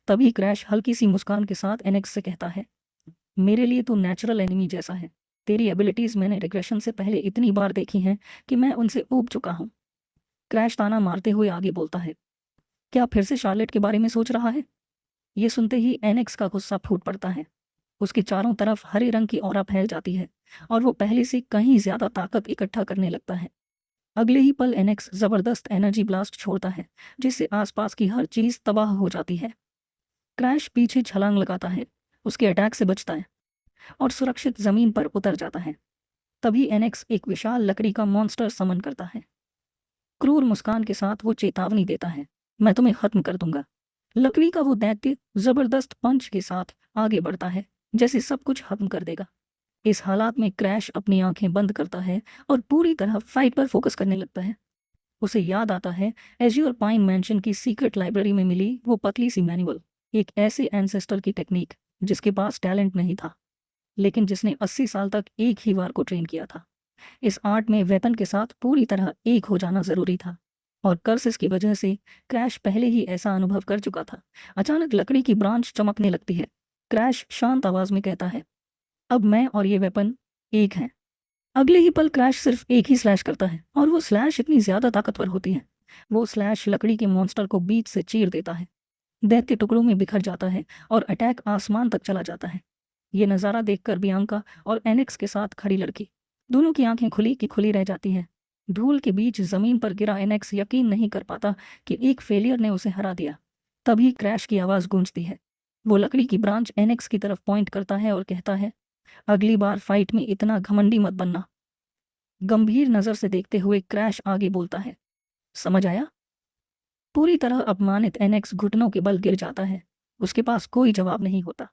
तभी क्रैश हल्की सी मुस्कान के साथ एनेक्स से कहता है, मेरे लिए तो नेचुरल एनिमी जैसा है। तेरी एबिलिटीज़ मैंने रिग्रेशन से पहले इतनी बार देखी हैं कि मैं उनसे ऊब चुका हूँ। क्रैश ताना मारते हुए आगे बोलता है, क्या फिर से शार्लेट के बारे में सोच रहा है? ये सुनते ही एनेक्स का गुस्सा फूट पड़ता है। उसके चारों तरफ हरे रंग की ऑरा फैल जाती है और वो पहले से कहीं ज्यादा ताकत इकट्ठा करने लगता है। अगले ही पल एनेक्स जबरदस्त एनर्जी ब्लास्ट छोड़ता है, जिससे आसपास की हर चीज तबाह हो जाती है। क्रैश पीछे छलांग लगाता है, उसके अटैक से बचता है और सुरक्षित जमीन पर उतर जाता है। तभी एनेक्स एक विशाल लकड़ी का मॉन्स्टर समन करता है। क्रूर मुस्कान के साथ वो चेतावनी देता है, मैं तुम्हें खत्म कर दूंगा। लकड़ी का वो दैत्य जबरदस्त पंच के साथ आगे बढ़ता है, जैसे सब कुछ खत्म कर देगा। इस हालात में क्रैश अपनी आंखें बंद करता है और पूरी तरह फाइट पर फोकस करने लगता है। उसे याद आता है एज्योर पाइन मैंशन की सीक्रेट लाइब्रेरी में मिली वो पतली सी मैनुअल, एक ऐसे एंसेस्टर की टेक्निक जिसके पास टैलेंट नहीं था, लेकिन जिसने 80 साल तक एक ही वार को ट्रेन किया था। इस आर्ट में वेपन के साथ पूरी तरह एक हो जाना जरूरी था और कर्सेस की वजह से क्रैश पहले ही ऐसा अनुभव कर चुका था। अचानक लकड़ी की ब्रांच चमकने लगती है। क्रैश शांत आवाज में कहता है, अब मैं और ये वेपन एक हैं। अगले ही पल क्रैश सिर्फ एक ही स्लैश करता है और वो स्लैश इतनी ज्यादा ताकतवर होती है, वो स्लैश लकड़ी के मॉन्स्टर को बीच से चीर देता है। दैत्य टुकड़ों में बिखर जाता है और अटैक आसमान तक चला जाता है। ये नज़ारा देखकर बियांका और एनेक्स के साथ खड़ी लड़की दोनों की आंखें खुली की खुली रह जाती हैं। धूल के बीच जमीन पर गिरा एनेक्स यकीन नहीं कर पाता कि एक फेलियर ने उसे हरा दिया। तभी क्रैश की आवाज़ गूंजती है। वो लकड़ी की ब्रांच एनेक्स की तरफ पॉइंट करता है और कहता है, अगली बार फाइट में इतना घमंडी मत बनना। गंभीर नज़र से देखते हुए क्रैश आगे बोलता है, समझ आया? पूरी तरह अपमानित एनेक्स घुटनों के बल गिर जाता है। उसके पास कोई जवाब नहीं होता,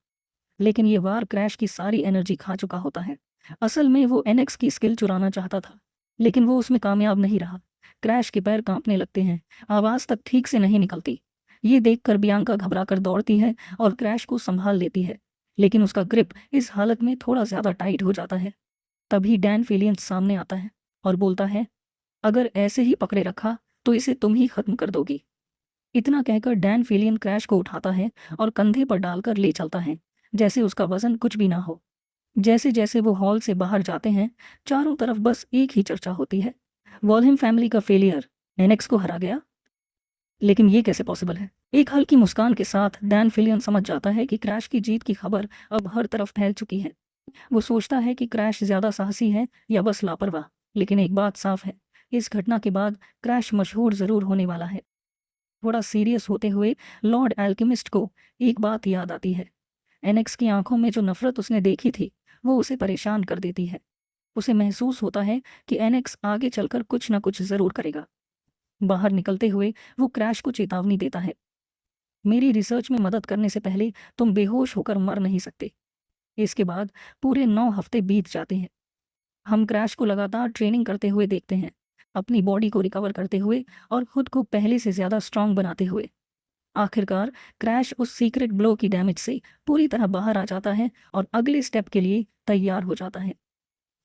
लेकिन ये वार क्रैश की सारी एनर्जी खा चुका होता है। असल में वो एनेक्स की स्किल चुराना चाहता था, लेकिन वो उसमें कामयाब नहीं रहा। क्रैश के पैर कांपने लगते हैं, आवाज़ तक ठीक से नहीं निकलती। ये देखकर बियांका घबराकर दौड़ती है और क्रैश को संभाल लेती है, लेकिन उसका ग्रिप इस हालत में थोड़ा ज़्यादा टाइट हो जाता है। तभी डैन फिलियंस सामने आता है और बोलता है, अगर ऐसे ही पकड़े रखा तो इसे तुम ही खत्म कर दोगी। इतना कहकर डैन फिलियन क्रैश को उठाता है और कंधे पर डालकर ले चलता है, जैसे उसका वजन कुछ भी ना हो। जैसे जैसे वो हॉल से बाहर जाते हैं, चारों तरफ बस एक ही चर्चा होती है, वॉल्हेम फैमिली का फेलियर, एनेक्स को हरा गया। लेकिन ये कैसे पॉसिबल है? एक हल्की मुस्कान के साथ डैन फिलियन समझ जाता है कि क्रैश की जीत की खबर अब हर तरफ फैल चुकी है। वो सोचता है कि क्रैश ज़्यादा साहसी है या बस लापरवाह, लेकिन एक बात साफ है, इस घटना के बाद क्रैश मशहूर ज़रूर होने वाला है। थोड़ा सीरियस होते हुए लॉर्ड एल्केमिस्ट को एक बात याद आती है। एनेक्स की आंखों में जो नफरत उसने देखी थी, वो उसे परेशान कर देती है। उसे महसूस होता है कि एनेक्स आगे चलकर कुछ ना कुछ ज़रूर करेगा। बाहर निकलते हुए वो क्रैश को चेतावनी देता है, मेरी रिसर्च में मदद करने से पहले तुम बेहोश होकर मर नहीं सकते। इसके बाद पूरे 9 हफ्ते बीत जाते हैं। हम क्रैश को लगातार ट्रेनिंग करते हुए देखते हैं, अपनी बॉडी को रिकवर करते हुए और खुद को पहले से ज़्यादा स्ट्रांग बनाते हुए। आखिरकार क्रैश उस सीक्रेट ब्लो की डैमेज से पूरी तरह बाहर आ जाता है और अगले स्टेप के लिए तैयार हो जाता है।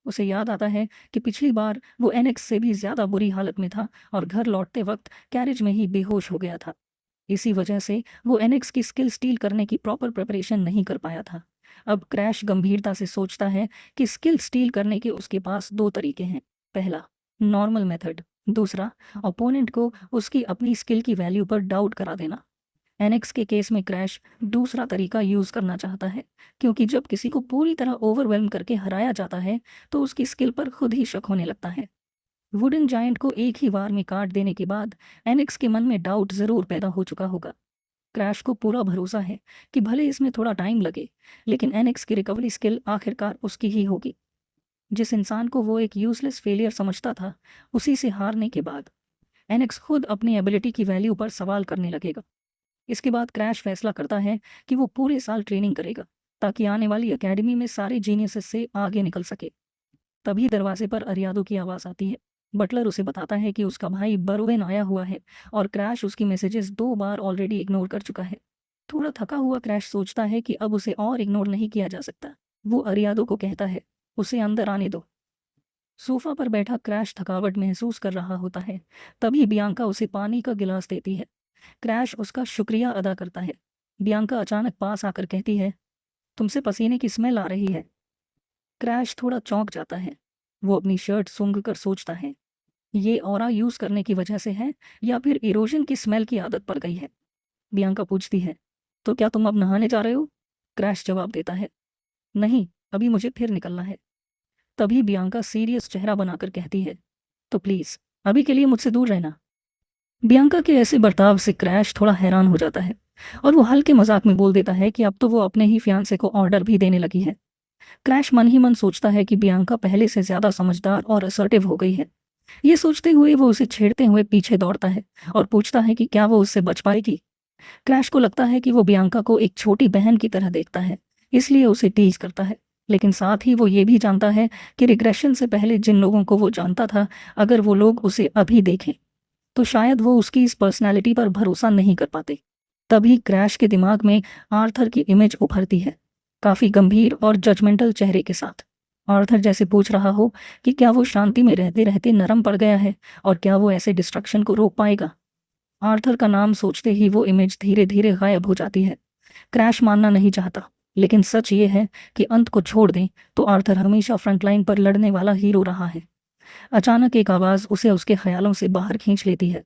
उसे याद आता है कि पिछली बार वो एनेक्स से भी ज़्यादा बुरी हालत में था और घर लौटते वक्त कैरेज में ही बेहोश हो गया था। इसी वजह से वो एनेक्स की स्किल स्टील करने की प्रॉपर प्रिपरेशन नहीं कर पाया था। अब क्रैश गंभीरता से सोचता है कि स्किल स्टील करने के उसके पास 2 तरीके हैं। पहला, नॉर्मल मेथड। दूसरा, ओपोनेंट को उसकी अपनी स्किल की वैल्यू पर डाउट करा देना। एनेक्स के केस में क्रैश दूसरा तरीका यूज़ करना चाहता है, क्योंकि जब किसी को पूरी तरह ओवरवेल्म करके हराया जाता है तो उसकी स्किल पर खुद ही शक होने लगता है। वुडन जायंट को एक ही बार में काट देने के बाद एनेक्स के मन में डाउट ज़रूर पैदा हो चुका होगा। क्रैश को पूरा भरोसा है कि भले इसमें थोड़ा टाइम लगे, लेकिन एनेक्स की रिकवरी स्किल आखिरकार उसकी ही होगी। जिस इंसान को वो एक यूजलेस फेलियर समझता था, उसी से हारने के बाद एनेक्स खुद अपनी एबिलिटी की वैल्यू पर सवाल करने लगेगा। इसके बाद क्रैश फैसला करता है कि वो पूरे साल ट्रेनिंग करेगा, ताकि आने वाली एकेडमी में सारे जीनियसेस से आगे निकल सके। तभी दरवाजे पर अरियादो की आवाज़ आती है। बटलर उसे बताता है कि उसका भाई बरोवेन आया हुआ है और क्रैश उसकी मैसेजेस 2 बार ऑलरेडी इग्नोर कर चुका है। थोड़ा थका हुआ क्रैश सोचता है कि अब उसे और इग्नोर नहीं किया जा सकता। वो अरियादो को कहता है, उसे अंदर आने दो। सोफा पर बैठा क्रैश थकावट महसूस कर रहा होता है। तभी बियांका उसे पानी का गिलास देती है। क्रैश उसका शुक्रिया अदा करता है। बियांका अचानक पास आकर कहती है, तुमसे पसीने की स्मेल आ रही है। क्रैश थोड़ा चौंक जाता है। वो अपनी शर्ट सूंघ कर सोचता है, ये ऑरा यूज़ करने की वजह से है या फिर इरोजन की स्मेल की आदत पड़ गई है। बियांका पूछती है, तो क्या तुम अब नहाने जा रहे हो? क्रैश जवाब देता है, नहीं, अभी मुझे फिर निकलना है। तभी बियांका सीरियस चेहरा बनाकर कहती है, तो प्लीज़ अभी के लिए मुझसे दूर रहना। बियांका के ऐसे बर्ताव से क्रैश थोड़ा हैरान हो जाता है और वो हल्के मजाक में बोल देता है कि अब तो वो अपने ही फियांसे को ऑर्डर भी देने लगी है। क्रैश मन ही मन सोचता है कि बियांका पहले से ज़्यादा समझदार और असर्टिव हो गई है। ये सोचते हुए वो उसे छेड़ते हुए पीछे दौड़ता है और पूछता है कि क्या वो उससे बच पाएगी। क्रैश को लगता है कि वो बियांका को एक छोटी बहन की तरह देखता है, इसलिए उसे टीज करता है। लेकिन साथ ही वो ये भी जानता है कि रिग्रेशन से पहले जिन लोगों को वो जानता था, अगर वो लोग उसे अभी देखें तो शायद वो उसकी इस पर्सनैलिटी पर भरोसा नहीं कर पाते। तभी क्रैश के दिमाग में आर्थर की इमेज उभरती है, काफ़ी गंभीर और जजमेंटल चेहरे के साथ। आर्थर जैसे पूछ रहा हो कि क्या वो शांति में रहते रहते नरम पड़ गया है और क्या वो ऐसे डिस्ट्रक्शन को रोक पाएगा। आर्थर का नाम सोचते ही वो इमेज धीरे धीरे गायब हो जाती है। क्रैश मानना नहीं चाहता, लेकिन सच ये है कि अंत को छोड़ दें तो आर्थर हमेशा फ्रंटलाइन पर लड़ने वाला हीरो रहा है। अचानक एक आवाज़ उसे उसके ख्यालों से बाहर खींच लेती है।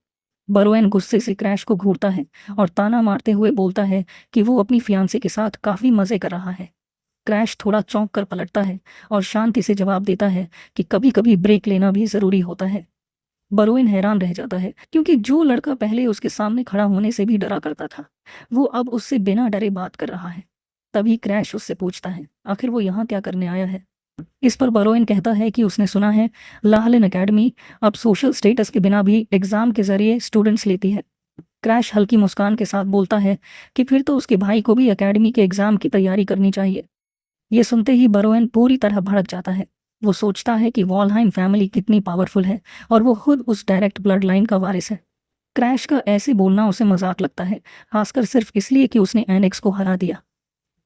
बरोवेन गुस्से से क्रैश को घूरता है और ताना मारते हुए बोलता है कि वो अपनी फियांसे के साथ काफ़ी मज़े कर रहा है। क्रैश थोड़ा चौंक कर पलटता है और शांति से जवाब देता है कि कभी कभी ब्रेक लेना भी ज़रूरी होता है। बरोवेन हैरान रह जाता है, क्योंकि जो लड़का पहले उसके सामने खड़ा होने से भी डरा करता था, वो अब उससे बिना डरे बात कर रहा है। तभी क्रैश उससे पूछता है, आखिर वो यहाँ क्या करने आया है। इस पर बरोवेन कहता है कि उसने सुना है लाहलिन एकेडमी अब सोशल स्टेटस के बिना भी एग्ज़ाम के ज़रिए स्टूडेंट्स लेती है। क्रैश हल्की मुस्कान के साथ बोलता है कि फिर तो उसके भाई को भी एकेडमी के एग्जाम की तैयारी करनी चाहिए। ये सुनते ही बरोएन पूरी तरह भड़क जाता है। वो सोचता है कि वॉलहाइम फैमिली कितनी पावरफुल है और वो खुद उस डायरेक्ट ब्लड लाइन का वारिस है। क्रैश का ऐसे बोलना उसे मजाक लगता है, खासकर सिर्फ इसलिए कि उसने एनेक्स को हरा दिया।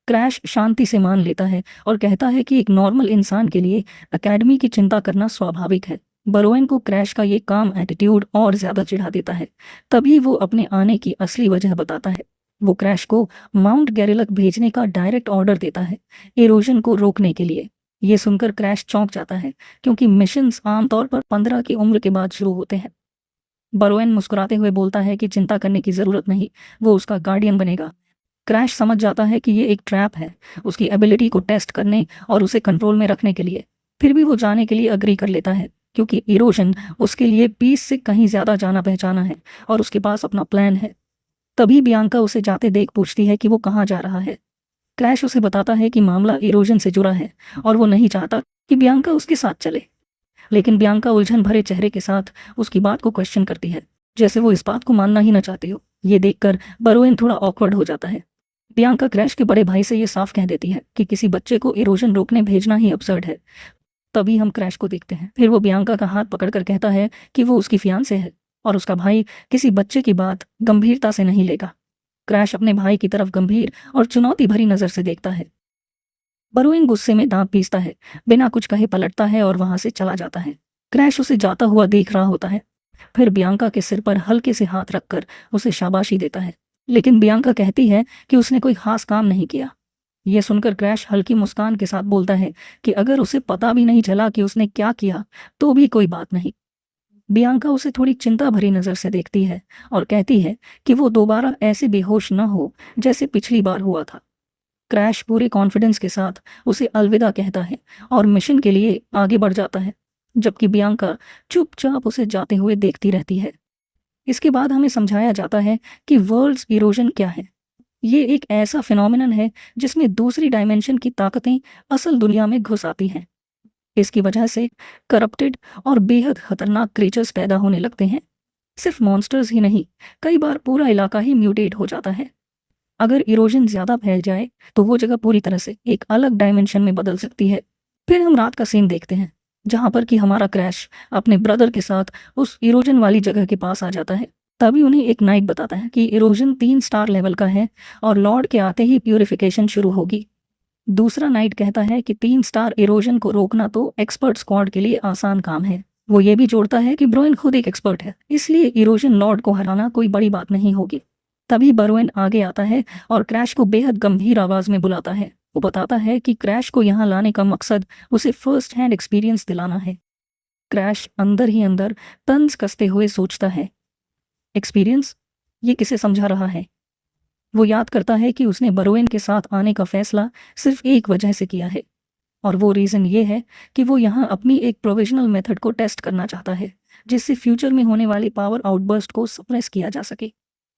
क्रैश शांति से मान लेता है और कहता है कि एक नॉर्मल इंसान के लिए एकेडमी की चिंता करना स्वाभाविक है। बरोएन को क्रैश का ये काम एटीट्यूड और ज्यादा चिढ़ा देता है। तभी वो अपने आने की असली वजह बताता है। वो क्रैश को माउंट गैरिलक भेजने का डायरेक्ट ऑर्डर देता है, इरोजन को रोकने के लिए। ये सुनकर क्रैश चौंक जाता है, क्योंकि मिशंस आमतौर पर 15 की उम्र के बाद शुरू होते हैं। बरोएन मुस्कुराते हुए बोलता है कि चिंता करने की जरूरत नहीं, वो उसका गार्डियन बनेगा। क्रैश समझ जाता है कि ये एक ट्रैप है, उसकी एबिलिटी को टेस्ट करने और उसे कंट्रोल में रखने के लिए। फिर भी वो जाने के लिए अग्री कर लेता है, क्योंकि इरोजन उसके लिए पीस से कहीं ज्यादा जाना पहचाना है और उसके पास अपना प्लान है। तभी बियांका उसे जाते देख पूछती है कि वो कहाँ जा रहा है। क्रैश उसे बताता है कि मामला इरोजन से जुड़ा है और वो नहीं चाहता कि बियांका उसके साथ चले। लेकिन बियांका उलझन भरे चेहरे के साथ उसकी बात को क्वेश्चन करती है, जैसे वो इस बात को मानना ही न चाहती हो। ये देखकर बरोएन थोड़ा ऑकवर्ड हो जाता है। बियांका क्रैश के बड़े भाई से ये साफ कह देती है कि किसी बच्चे को इरोजन रोकने भेजना ही अब्सर्ड है। तभी हम क्रैश को देखते हैं। फिर वो बियांका का हाथ पकड़कर कहता है कि वो उसकी फियांसे है और उसका भाई किसी बच्चे की बात गंभीरता से नहीं लेगा। क्रैश अपने भाई की तरफ गंभीर और चुनौती भरी नजर से देखता है। बरोएन गुस्से में दांत पीसता है, बिना कुछ कहे पलटता है और वहां से चला जाता है। क्रैश उसे जाता हुआ देख रहा होता है। फिर बियांका के सिर पर हल्के से हाथ रखकर उसे शाबाशी देता है, लेकिन बियांका कहती है कि उसने कोई खास काम नहीं किया। यह सुनकर क्रैश हल्की मुस्कान के साथ बोलता है कि अगर उसे पता भी नहीं चला कि उसने क्या किया तो भी कोई बात नहीं। बियांका उसे थोड़ी चिंता भरी नजर से देखती है और कहती है कि वो दोबारा ऐसे बेहोश न हो जैसे पिछली बार हुआ था। क्रैश पूरे कॉन्फिडेंस के साथ उसे अलविदा कहता है और मिशन के लिए आगे बढ़ जाता है, जबकि बियांका चुपचाप उसे जाते हुए देखती रहती है। इसके बाद हमें समझाया जाता है कि वर्ल्ड्स इरोजन क्या है। ये एक ऐसा फिनोमिनन है जिसमें दूसरी डायमेंशन की ताकतें असल दुनिया में घुस आती हैं। इसकी वजह से करप्टेड और बेहद खतरनाक क्रीचर्स पैदा होने लगते हैं। सिर्फ मॉन्स्टर्स ही नहीं, कई बार पूरा इलाका ही म्यूटेट हो जाता है। अगर इरोजन ज्यादा फैल जाए तो वो जगह पूरी तरह से एक अलग डायमेंशन में बदल सकती है। फिर हम रात का सीन देखते हैं, जहां पर कि हमारा क्रैश अपने ब्रदर के साथ उस इरोजन वाली जगह के पास आ जाता है। तभी उन्हें एक नाइट बताता है कि इरोजन 3 स्टार लेवल का है और लॉर्ड के आते ही प्यूरिफिकेशन शुरू होगी। दूसरा नाइट कहता है कि 3 स्टार इरोजन को रोकना तो एक्सपर्ट स्क्वाड के लिए आसान काम है। वो ये भी जोड़ता है कि ब्रोइन खुद एक एक्सपर्ट है, इसलिए इरोजन लॉर्ड को हराना कोई बड़ी बात नहीं होगी। तभी बरोएन आगे आता है और क्रैश को बेहद गंभीर आवाज में बुलाता है। वो बताता है कि क्रैश को यहाँ लाने का मकसद उसे फर्स्ट हैंड एक्सपीरियंस दिलाना है। क्रैश अंदर ही अंदर तंज कसते हुए सोचता है, एक्सपीरियंस, ये किसे समझा रहा है? वो याद करता है कि उसने बरोएन के साथ आने का फैसला सिर्फ एक वजह से किया है, और वो रीज़न ये है कि वो यहाँ अपनी एक प्रोविजनल मेथड को टेस्ट करना चाहता है, जिससे फ्यूचर में होने वाली पावर आउटबर्स्ट को सप्रेस किया जा सके।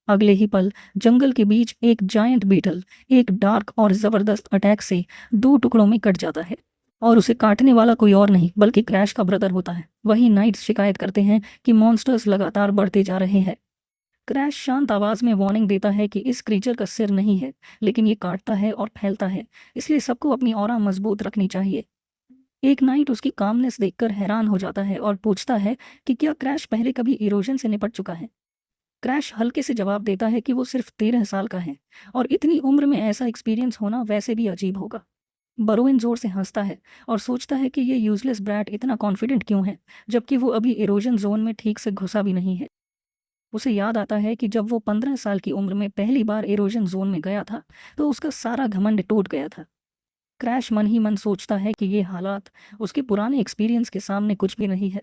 अगले ही पल जंगल के बीच एक जायंट बीटल एक डार्क और ज़बरदस्त अटैक से 2 टुकड़ों में कट जाता है, और उसे काटने वाला कोई और नहीं बल्कि क्रैश का ब्रदर होता है। वही नाइट्स शिकायत करते हैं कि मॉन्स्टर्स लगातार बढ़ते जा रहे हैं। क्रैश शांत आवाज में वार्निंग देता है कि इस क्रीचर का सिर नहीं है, लेकिन ये काटता है और फैलता है, इसलिए सबको अपनी ऑरा मजबूत रखनी चाहिए। एक नाइट उसकी कामनेस देखकर हैरान हो जाता है और पूछता है कि क्या क्रैश पहले कभी इरोजन से निपट चुका है। क्रैश हल्के से जवाब देता है कि वो सिर्फ 13 साल का है और इतनी उम्र में ऐसा एक्सपीरियंस होना वैसे भी अजीब होगा। बरोएन जोर से हंसता है और सोचता है कि ये यूजलेस ब्रैट इतना कॉन्फिडेंट क्यों है, जबकि वो अभी इरोजन जोन में ठीक से घुसा भी नहीं है। उसे याद आता है कि जब वो 15 साल की उम्र में पहली बार इरोजन जोन में गया था तो उसका सारा घमंड टूट गया था। क्रैश मन ही मन सोचता है कि ये हालात उसके पुराने एक्सपीरियंस के सामने कुछ भी नहीं है।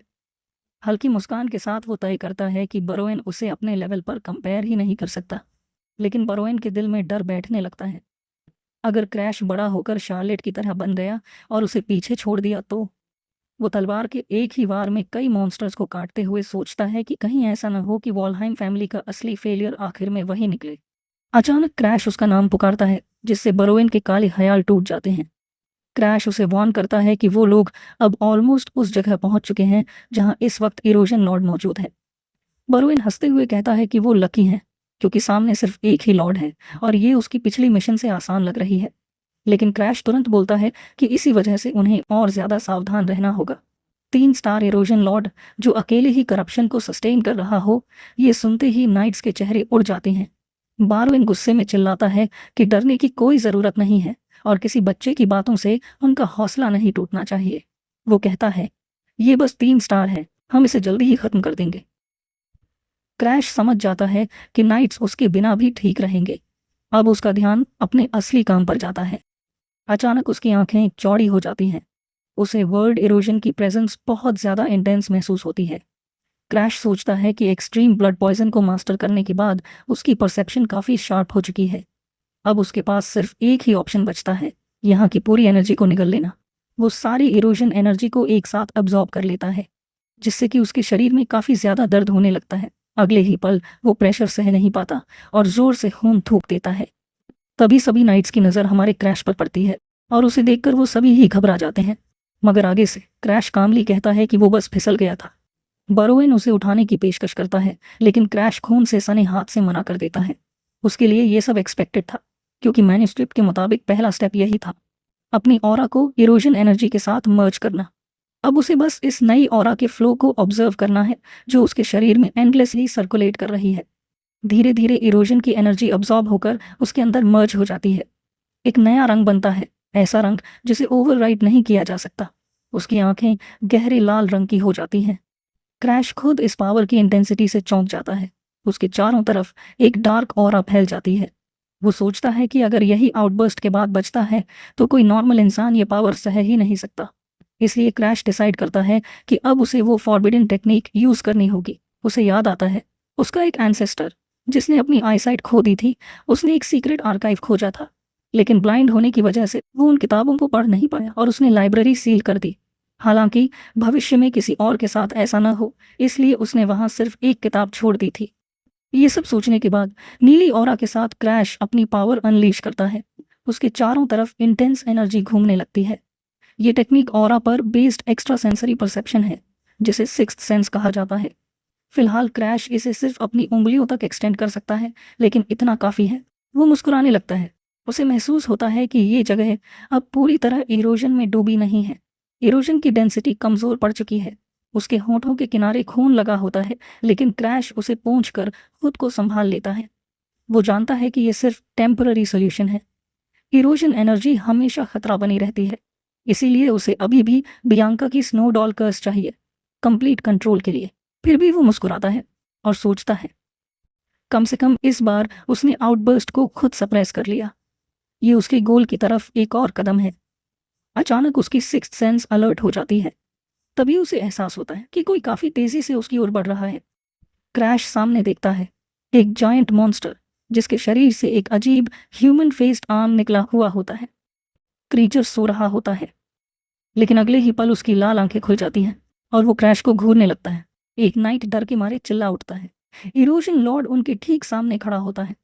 हल्की मुस्कान के साथ वो तय करता है कि बरोएन उसे अपने लेवल पर कंपेयर ही नहीं कर सकता, लेकिन बरोएन के दिल में डर बैठने लगता है। अगर क्रैश बड़ा होकर शार्लेट की तरह बन गया और उसे पीछे छोड़ दिया तो वो तलवार के एक ही वार में कई मॉन्स्टर्स को काटते हुए सोचता है कि कहीं ऐसा न हो कि वॉलहाइम फैमिली का असली फेलियर आखिर में वही निकले। अचानक क्रैश उसका नाम पुकारता है, जिससे बरोएन के काले ख्याल टूट जाते हैं। क्रैश उसे वार्न करता है कि वो लोग अब ऑलमोस्ट उस जगह पहुंच चुके हैं जहां इस वक्त इरोजन लॉर्ड मौजूद है। बरोएन हंसते हुए कहता है कि वो लकी हैं, क्योंकि सामने सिर्फ एक ही लॉर्ड है और ये उसकी पिछली मिशन से आसान लग रही है। लेकिन क्रैश तुरंत बोलता है कि इसी वजह से उन्हें और ज़्यादा सावधान रहना होगा। 3 स्टार इरोजन लॉर्ड जो अकेले ही करप्शन को सस्टेन कर रहा हो, ये सुनते ही नाइट्स के चेहरे उड़ जाते हैं। बारवेन गुस्से में चिल्लाता है कि डरने की कोई ज़रूरत नहीं है और किसी बच्चे की बातों से उनका हौसला नहीं टूटना चाहिए। वो कहता है, ये बस 3 स्टार है, हम इसे जल्दी ही खत्म कर देंगे। क्रैश समझ जाता है कि नाइट्स उसके बिना भी ठीक रहेंगे। अब उसका ध्यान अपने असली काम पर जाता है। अचानक उसकी आंखें चौड़ी हो जाती हैं। उसे वर्ल्ड इरोजन की प्रेजेंस बहुत ज़्यादा इंटेंस महसूस होती है। क्रैश सोचता है कि एक्सट्रीम ब्लड पॉइजन को मास्टर करने के बाद उसकी परसेप्शन काफ़ी शार्प हो चुकी है। अब उसके पास सिर्फ एक ही ऑप्शन बचता है, यहाँ की पूरी एनर्जी को निगल लेना। वो सारी इरोजन एनर्जी को एक साथ अब्जॉर्ब कर लेता है, जिससे कि उसके शरीर में काफ़ी ज़्यादा दर्द होने लगता है। अगले ही पल वो प्रेशर सह नहीं पाता और ज़ोर से खून थूक देता है। तभी सभी नाइट्स की नज़र हमारे क्रैश पर पड़ती है और उसे देखकर वो सभी ही घबरा जाते हैं। मगर आगे से क्रैश कामली कहता है कि वो बस फिसल गया था। बरोवेन उसे उठाने की पेशकश करता है, लेकिन क्रैश खून से सने हाथ से मना कर देता है। उसके लिए ये सब एक्सपेक्टेड था, क्योंकि मैन्युस्क्रिप्ट के मुताबिक पहला स्टेप यही था, अपनी ऑरा को इरोजन एनर्जी के साथ मर्ज करना। अब उसे बस इस नई ऑरा के फ्लो को ऑब्जर्व करना है, जो उसके शरीर में एंडलेसली सर्कुलेट कर रही है। धीरे धीरे इरोजन की एनर्जी अब्जॉर्ब होकर उसके अंदर मर्ज हो जाती है। एक नया रंग बनता है, ऐसा रंग जिसे ओवरराइड नहीं किया जा सकता। उसकी आंखें गहरे लाल रंग की हो जाती हैं। क्रैश खुद इस पावर की इंटेंसिटी से चौंक जाता है। उसके चारों तरफ एक डार्क ऑरा फैल जाती है। वो सोचता है कि अगर यही आउटबर्स्ट के बाद बचता है तो कोई नॉर्मल इंसान ये पावर सह ही नहीं सकता। इसलिए क्रैश डिसाइड करता है कि अब उसे वो फॉरबिडन टेक्निक यूज़ करनी होगी। उसे याद आता है, उसका एक एंसेस्टर जिसने अपनी आईसाइट खो दी थी, उसने एक सीक्रेट आर्काइव खोजा था, लेकिन ब्लाइंड होने की वजह से वो उन किताबों को पढ़ नहीं पाया और उसने लाइब्रेरी सील कर दी। हालांकि भविष्य में किसी और के साथ ऐसा न हो, इसलिए उसने वहां सिर्फ एक किताब छोड़ दी थी। ये सब सोचने के बाद नीली ऑरा के साथ क्रैश अपनी पावर अनलीश करता है। उसके चारों तरफ इंटेंस एनर्जी घूमने लगती है। ये टेक्निक ऑरा पर बेस्ड एक्स्ट्रा सेंसरी परसेप्शन है, जिसे सिक्स्थ सेंस कहा जाता है। फिलहाल क्रैश इसे सिर्फ अपनी उंगलियों तक एक्सटेंड कर सकता है, लेकिन इतना काफ़ी है। वो मुस्कुराने लगता है। उसे महसूस होता है कि ये जगह अब पूरी तरह इरोजन में डूबी नहीं है। इरोजन की डेंसिटी कमज़ोर पड़ चुकी है। उसके होंठों के किनारे खून लगा होता है, लेकिन क्रैश उसे पोंछकर खुद को संभाल लेता है। वो जानता है कि ये सिर्फ टेम्पररी सोल्यूशन है। इरोजन एनर्जी हमेशा खतरा बनी रहती है, इसीलिए उसे अभी भी बियांका की स्नो डॉल कर्स चाहिए, कंप्लीट कंट्रोल के लिए। फिर भी वो मुस्कुराता है और सोचता है, कम से कम इस बार उसने आउटबर्स्ट को खुद सप्रेस कर लिया। ये उसके गोल की तरफ एक और कदम है। अचानक उसकी सिक्स्थ सेंस अलर्ट हो जाती है। तभी उसे एहसास होता है कि कोई काफी तेजी से उसकी ओर बढ़ रहा है। क्रैश सामने देखता है, एक जायंट मॉन्स्टर जिसके शरीर से एक अजीब ह्यूमन फेस्ड आर्म निकला हुआ होता है। क्रीचर सो रहा होता है, लेकिन अगले ही पल उसकी लाल आंखें खुल जाती हैं और वो क्रैश को घूरने लगता है। एक नाइट डर के मारे चिल्ला उठता है। इरोजन लॉर्ड उनके ठीक सामने खड़ा होता है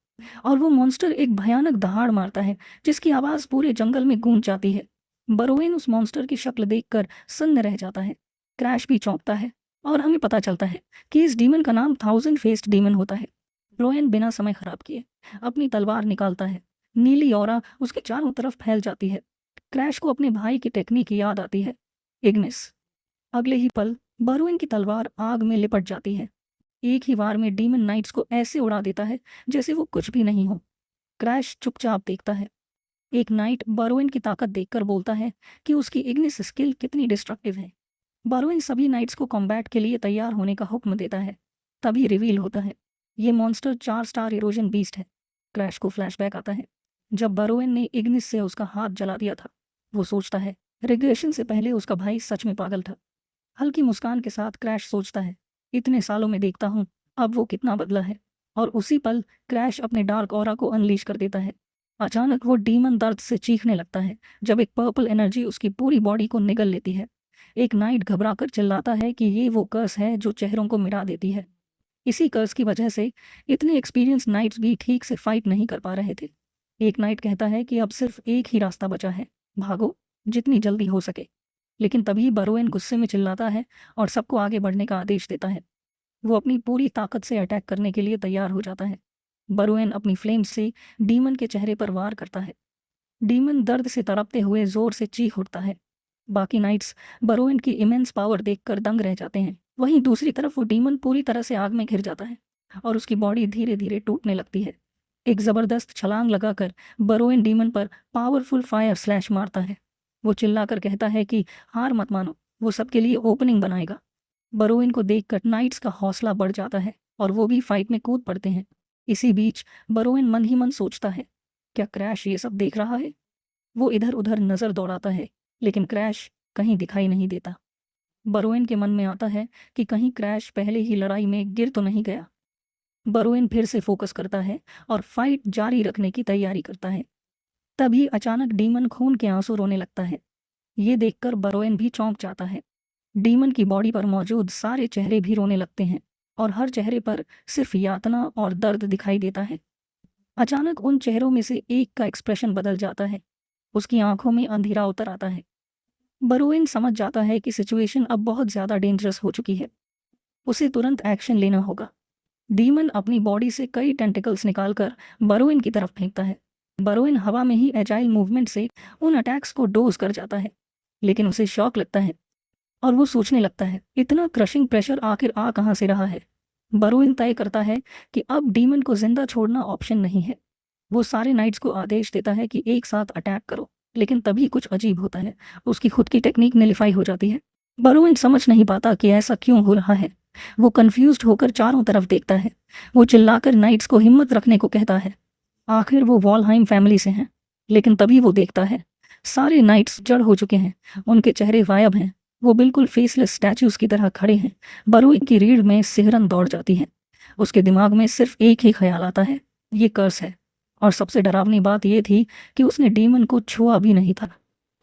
और वो मॉन्स्टर एक भयानक दहाड़ मारता है, जिसकी आवाज़ पूरे जंगल में गूंज जाती है। बरोवेन उस मॉन्स्टर की शक्ल देखकर सन्न रह जाता है। क्रैश भी चौंकता है और हमें पता चलता है कि इस डीमन का नाम थाउजेंड फेस्ड डीमन होता है। रोएन बिना समय खराब किए अपनी तलवार निकालता है। नीली ऑरा उसके चारों तरफ फैल जाती है। क्रैश को अपने भाई की टेक्निक याद आती है, इग्निस। अगले ही पल बरोवेन की तलवार आग में लिपट जाती है। एक ही वार में डीमन नाइट्स को ऐसे उड़ा देता है जैसे वो कुछ भी नहीं हो। क्रैश चुपचाप देखता है। एक नाइट बरोवेन की ताकत देखकर बोलता है कि उसकी इग्निस स्किल कितनी डिस्ट्रक्टिव है। बरोवेन सभी नाइट्स को कॉम्बैट के लिए तैयार होने का हुक्म देता है। तभी रिवील होता है, ये मॉन्स्टर 4 स्टार इरोजन बीस्ट है। क्रैश को फ्लैशबैक आता है जब बरोवेन ने इग्निस से उसका हाथ जला दिया था। वो सोचता है, रिग्रेशन से पहले उसका भाई सच में पागल था। हल्की मुस्कान के साथ क्रैश सोचता है, इतने सालों में देखता हूँ अब वो कितना बदला है। और उसी पल क्रैश अपने डार्क ऑरा को अनलीश कर देता है। अचानक वो डीमन दर्द से चीखने लगता है जब एक पर्पल एनर्जी उसकी पूरी बॉडी को निगल लेती है। एक नाइट घबराकर चिल्लाता है कि ये वो कर्स है जो चेहरों को मिटा देती है। इसी कर्स की वजह से इतने एक्सपीरियंस नाइट्स भी ठीक से फाइट नहीं कर पा रहे थे। एक नाइट कहता है कि अब सिर्फ एक ही रास्ता बचा है, भागो जितनी जल्दी हो सके। लेकिन तभी बरोवेन गुस्से में चिल्लाता है और सबको आगे बढ़ने का आदेश देता है। वो अपनी पूरी ताकत से अटैक करने के लिए तैयार हो जाता है। बरोएन अपनी फ्लेम से डीमन के चेहरे पर वार करता है। डीमन दर्द से तड़पते हुए जोर से चीख उठता है। बाकी नाइट्स बरोएन की इमेंस पावर देखकर दंग रह जाते हैं। वहीं दूसरी तरफ वो डीमन पूरी तरह से आग में घिर जाता है और उसकी बॉडी धीरे धीरे टूटने लगती है। एक जबरदस्त छलांग लगाकर बरोएन डीमन पर पावरफुल फायर स्लैश मारता है। वो चिल्लाकर कहता है कि हार मत मानो, वो सबके लिए ओपनिंग बनाएगा। बरोइन को देखकर नाइट्स का हौसला बढ़ जाता है और वो भी फाइट में कूद पड़ते हैं। इसी बीच बरोइन मन ही मन सोचता है, क्या क्रैश ये सब देख रहा है? वो इधर उधर नजर दौड़ाता है, लेकिन क्रैश कहीं दिखाई नहीं देता। बरोइन के मन में आता है कि कहीं क्रैश पहले ही लड़ाई में गिर तो नहीं गया। बरोइन फिर से फोकस करता है और फाइट जारी रखने की तैयारी करता है। तभी अचानक डीमन खून के आंसू रोने लगता है। ये देखकर बरोइन भी चौंक जाता है। डीमन की बॉडी पर मौजूद सारे चेहरे भी रोने लगते हैं और हर चेहरे पर सिर्फ यातना और दर्द दिखाई देता है। अचानक उन चेहरों में से एक का एक्सप्रेशन बदल जाता है। उसकी आंखों में अंधेरा उतर आता है। बरोइन समझ जाता है कि सिचुएशन अब बहुत ज़्यादा डेंजरस हो चुकी है। उसे तुरंत एक्शन लेना होगा। डीमन अपनी बॉडी से कई टेंटिकल्स निकालकर बरोइन की तरफ फेंकता है। बरोइन हवा में ही एजाइल मूवमेंट से उन अटैक्स को डोज कर जाता है, लेकिन उसे शॉक लगता है और वो सोचने लगता है, इतना क्रशिंग प्रेशर आखिर आ कहाँ से रहा है। बरोइन तय करता है कि अब डीमन को जिंदा छोड़ना ऑप्शन नहीं है। वो सारे नाइट्स को आदेश देता है कि एक साथ अटैक करो, लेकिन तभी कुछ अजीब होता है। उसकी खुद की टेक्निक निलिफाई हो जाती है। बरोइन समझ नहीं पाता कि ऐसा क्यों हो रहा है। वो कंफ्यूज्ड होकर चारों तरफ देखता है। वो चिल्लाकर नाइट्स को हिम्मत रखने को कहता है। आखिर वो वॉलहाइम फैमिली से हैं, लेकिन तभी वो देखता है सारे नाइट्स जड़ हो चुके हैं। उनके चेहरे गायब हैं। वो बिल्कुल फेसलेस स्टैच्यूज की तरह खड़े हैं। बरोइन की रीढ़ में सिहरन दौड़ जाती है। उसके दिमाग में सिर्फ एक ही ख्याल आता है, ये कर्स है। और सबसे डरावनी बात यह थी कि उसने डीमन को छुआ भी नहीं था।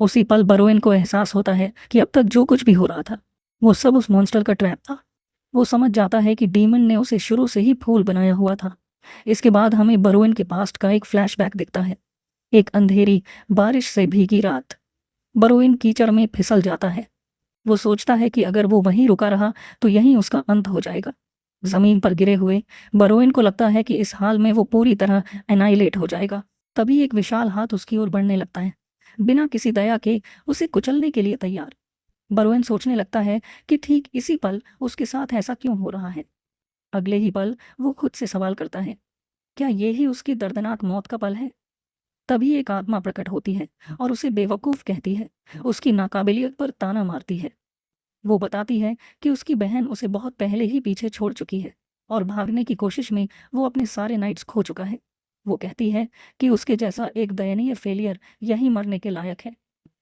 उसी पल बरोइन को एहसास होता है कि अब तक जो कुछ भी हो रहा था वो सब उस मॉन्स्टर का ट्रैप था। वो समझ जाता है कि डीमन ने उसे शुरू से ही फूल बनाया हुआ था। इसके बाद हमें बरोइन के पास्ट का एक फ्लैशबैक दिखता है। एक अंधेरी बारिश से भीगी रात। बरोइन कीचड़ में फिसल जाता है। वो सोचता है कि अगर वो वहीं रुका रहा तो यहीं उसका अंत हो जाएगा। जमीन पर गिरे हुए बरोइन को लगता है कि इस हाल में वो पूरी तरह एनाइलेट हो जाएगा। तभी एक विशाल हाथ उसकी ओर बढ़ने लगता है, बिना किसी दया के उसे कुचलने के लिए तैयार। बरोइन सोचने लगता है कि ठीक इसी पल उसके साथ ऐसा क्यों हो रहा है। अगले ही पल वो खुद से सवाल करता है, क्या ये ही उसकी दर्दनाक मौत का पल है? तभी एक आत्मा प्रकट होती है और उसे बेवकूफ़ कहती है, उसकी नाकाबिलियत पर ताना मारती है। वो बताती है कि उसकी बहन उसे बहुत पहले ही पीछे छोड़ चुकी है और भागने की कोशिश में वो अपने सारे नाइट्स खो चुका है। वो कहती है कि उसके जैसा एक दयनीय फेलियर यही मरने के लायक है।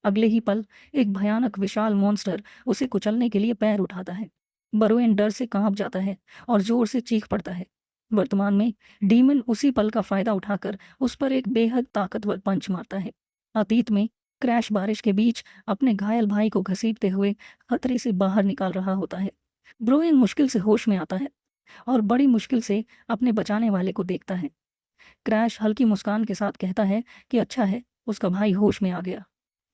अगले ही पल एक भयानक विशाल मॉन्स्टर उसे कुचलने के लिए पैर उठाता है। बरोइन डर से कांप जाता है और जोर से चीख पड़ता है। वर्तमान में डीमन उसी पल का फायदा उठाकर उस पर एक बेहद ताकतवर पंच मारता है। अतीत में क्रैश बारिश के बीच अपने घायल भाई को घसीटते हुए खतरे से बाहर निकाल रहा होता है। ब्रोइन मुश्किल से होश में आता है और बड़ी मुश्किल से अपने बचाने वाले को देखता है। क्रैश हल्की मुस्कान के साथ कहता है कि अच्छा है उसका भाई होश में आ गया।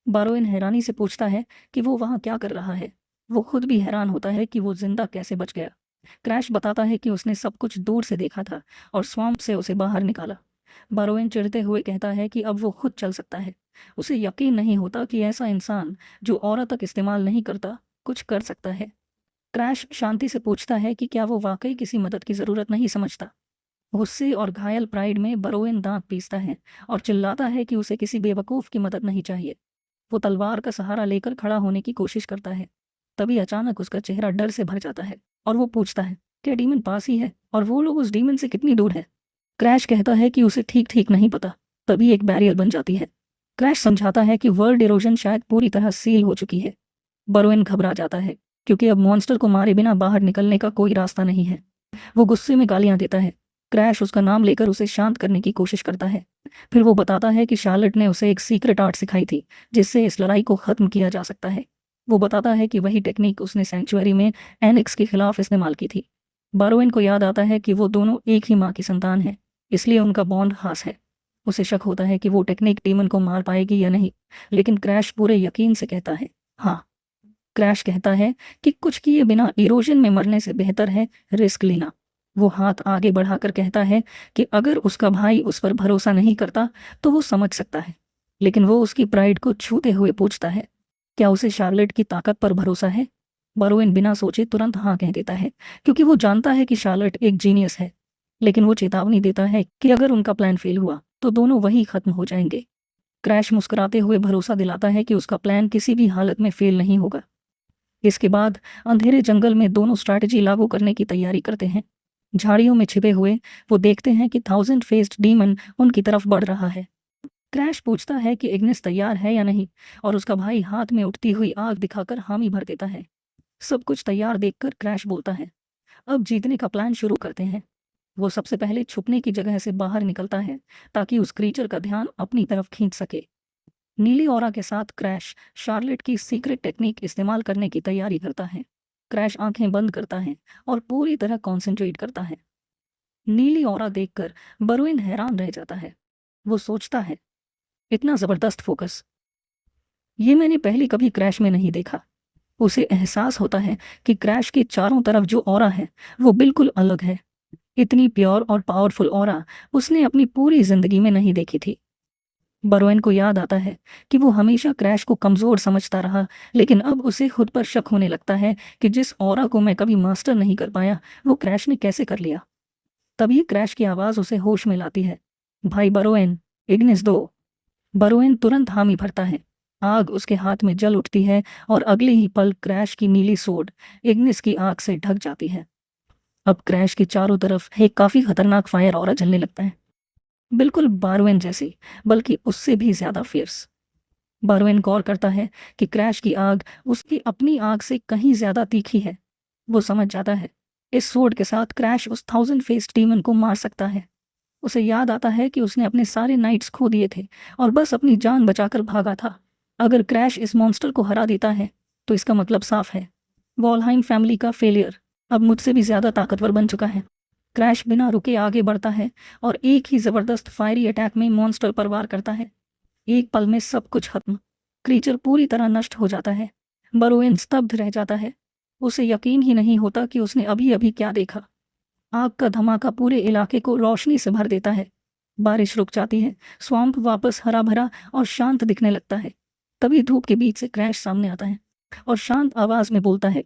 बारोइन हैरानी से पूछता है कि वो वहाँ क्या कर रहा है। वो खुद भी हैरान होता है कि वो जिंदा कैसे बच गया। क्रैश बताता है कि उसने सब कुछ दूर से देखा था और स्वैम्प से उसे बाहर निकाला। बारोइन चिढ़ते हुए कहता है कि अब वो खुद चल सकता है। उसे यकीन नहीं होता कि ऐसा इंसान जो औरत तक इस्तेमाल नहीं करता कुछ कर सकता है। क्रैश शांति से पूछता है कि क्या वो वाकई किसी मदद की ज़रूरत नहीं समझता। गुस्से और घायल प्राइड में बरोइन दांत पीसता है और चिल्लाता है कि उसे किसी बेवकूफ़ की मदद नहीं चाहिए। वो तलवार का सहारा लेकर खड़ा होने की कोशिश करता है। तभी अचानक उसका चेहरा डर से भर जाता है और वो पूछता है, क्या डीमन पास ही है और वो लोग उस डीमन से कितनी दूर है? क्रैश कहता है कि उसे ठीक ठीक नहीं पता। तभी एक बैरियर बन जाती है। क्रैश समझाता है कि वर्ल्ड इरोजन शायद पूरी तरह सील हो चुकी है। बरोइन घबरा जाता है क्योंकि अब मॉन्स्टर को मारे बिना बाहर निकलने का कोई रास्ता नहीं है। वो गुस्से में गालियां देता है। क्रैश उसका नाम लेकर उसे शांत करने की कोशिश करता है। फिर वो बताता है कि शार्लेट ने उसे एक सीक्रेट आर्ट सिखाई थी जिससे इस लड़ाई को ख़त्म किया जा सकता है। वो बताता है कि वही टेक्निक उसने सेंचुरी में एनिक्स के खिलाफ इस्तेमाल की थी। बारोइन को याद आता है कि वो दोनों एक ही माँ की संतान हैं, इसलिए उनका बॉन्ड खास है। उसे शक होता है कि वो टेक्निक डीमन को मार पाएगी या नहीं, लेकिन क्रैश पूरे यकीन से कहता है हाँ। क्रैश कहता है कि कुछ किए बिना इरोजन में मरने से बेहतर है रिस्क लेना। वो हाथ आगे बढ़ाकर कहता है कि अगर उसका भाई उस पर भरोसा नहीं करता तो वो समझ सकता है, लेकिन वो उसकी प्राइड को छूते हुए पूछता है, क्या उसे शार्लेट की ताकत पर भरोसा है? बरोवेन बिना सोचे तुरंत हाँ कह देता है, क्योंकि वो जानता है कि शार्लेट एक जीनियस है। लेकिन वो चेतावनी देता है कि अगर उनका प्लान फेल हुआ तो दोनों वहीं खत्म हो जाएंगे। क्रैश मुस्कुराते हुए भरोसा दिलाता है कि उसका प्लान किसी भी हालत में फेल नहीं होगा। इसके बाद अंधेरे जंगल में दोनों स्ट्रैटेजी लागू करने की तैयारी करते हैं। झाड़ियों में छिपे हुए वो देखते हैं कि 1000 फेस्ड डीमन उनकी तरफ बढ़ रहा है। क्रैश पूछता है कि इग्निस तैयार है या नहीं, और उसका भाई हाथ में उठती हुई आग दिखाकर हामी भर देता है। सब कुछ तैयार देखकर क्रैश बोलता है, अब जीतने का प्लान शुरू करते हैं। वो सबसे पहले छुपने की जगह से बाहर निकलता है ताकि उस क्रीचर का ध्यान अपनी तरफ खींच सके। नीली ऑरा के साथ क्रैश शार्लेट की सीक्रेट टेक्निक इस्तेमाल करने की तैयारी करता है। क्रैश आंखें बंद करता है और पूरी तरह कंसंट्रेट करता है। नीली ऑरा देखकर बरोइन हैरान रह जाता है। वो सोचता है, इतना जबरदस्त फोकस, ये मैंने पहले कभी क्रैश में नहीं देखा। उसे एहसास होता है कि क्रैश के चारों तरफ जो ऑरा है वो बिल्कुल अलग है। इतनी प्योर और पावरफुल ऑरा उसने अपनी पूरी जिंदगी में नहीं देखी थी। बरोइन को याद आता है कि वो हमेशा क्रैश को कमज़ोर समझता रहा, लेकिन अब उसे खुद पर शक होने लगता है कि जिस ऑरा को मैं कभी मास्टर नहीं कर पाया वो क्रैश ने कैसे कर लिया। तभी क्रैश की आवाज़ उसे होश में लाती है, भाई बरोइन, इग्निस दो। बरोइन तुरंत हामी भरता है। आग उसके हाथ में जल उठती है और अगले ही पल क्रैश की नीली सोड इग्निस की आग से ढक जाती है। अब क्रैश के चारों तरफ एक काफ़ी खतरनाक फायर ऑरा जलने लगता है, बिल्कुल बारवेन जैसी, बल्कि उससे भी ज्यादा फियर्स। बारवेन गौर करता है कि क्रैश की आग उसकी अपनी आग से कहीं ज्यादा तीखी है। वो समझ जाता है इस सोड के साथ क्रैश उस 1000 फेस डीमन को मार सकता है। उसे याद आता है कि उसने अपने सारे नाइट्स खो दिए थे और बस अपनी जान बचाकर भागा था। अगर क्रैश इस मॉन्स्टर को हरा देता है तो इसका मतलब साफ है, वॉलहाइम फैमिली का फेलियर अब मुझसे भी ज्यादा ताकतवर बन चुका है। क्रैश बिना रुके आगे बढ़ता है और एक ही जबरदस्त फायरी अटैक में मॉन्स्टर पर वार करता है। एक पल में सब कुछ खत्म, क्रीचर पूरी तरह नष्ट हो जाता है। बरोवेन स्तब्ध रह जाता है। उसे यकीन ही नहीं होता कि उसने अभी अभी क्या देखा। आग का धमाका पूरे इलाके को रोशनी से भर देता है। बारिश रुक जाती है, स्वाम्प वापस हरा भरा और शांत दिखने लगता है। तभी धूप के बीच से क्रैश सामने आता है और शांत आवाज में बोलता है,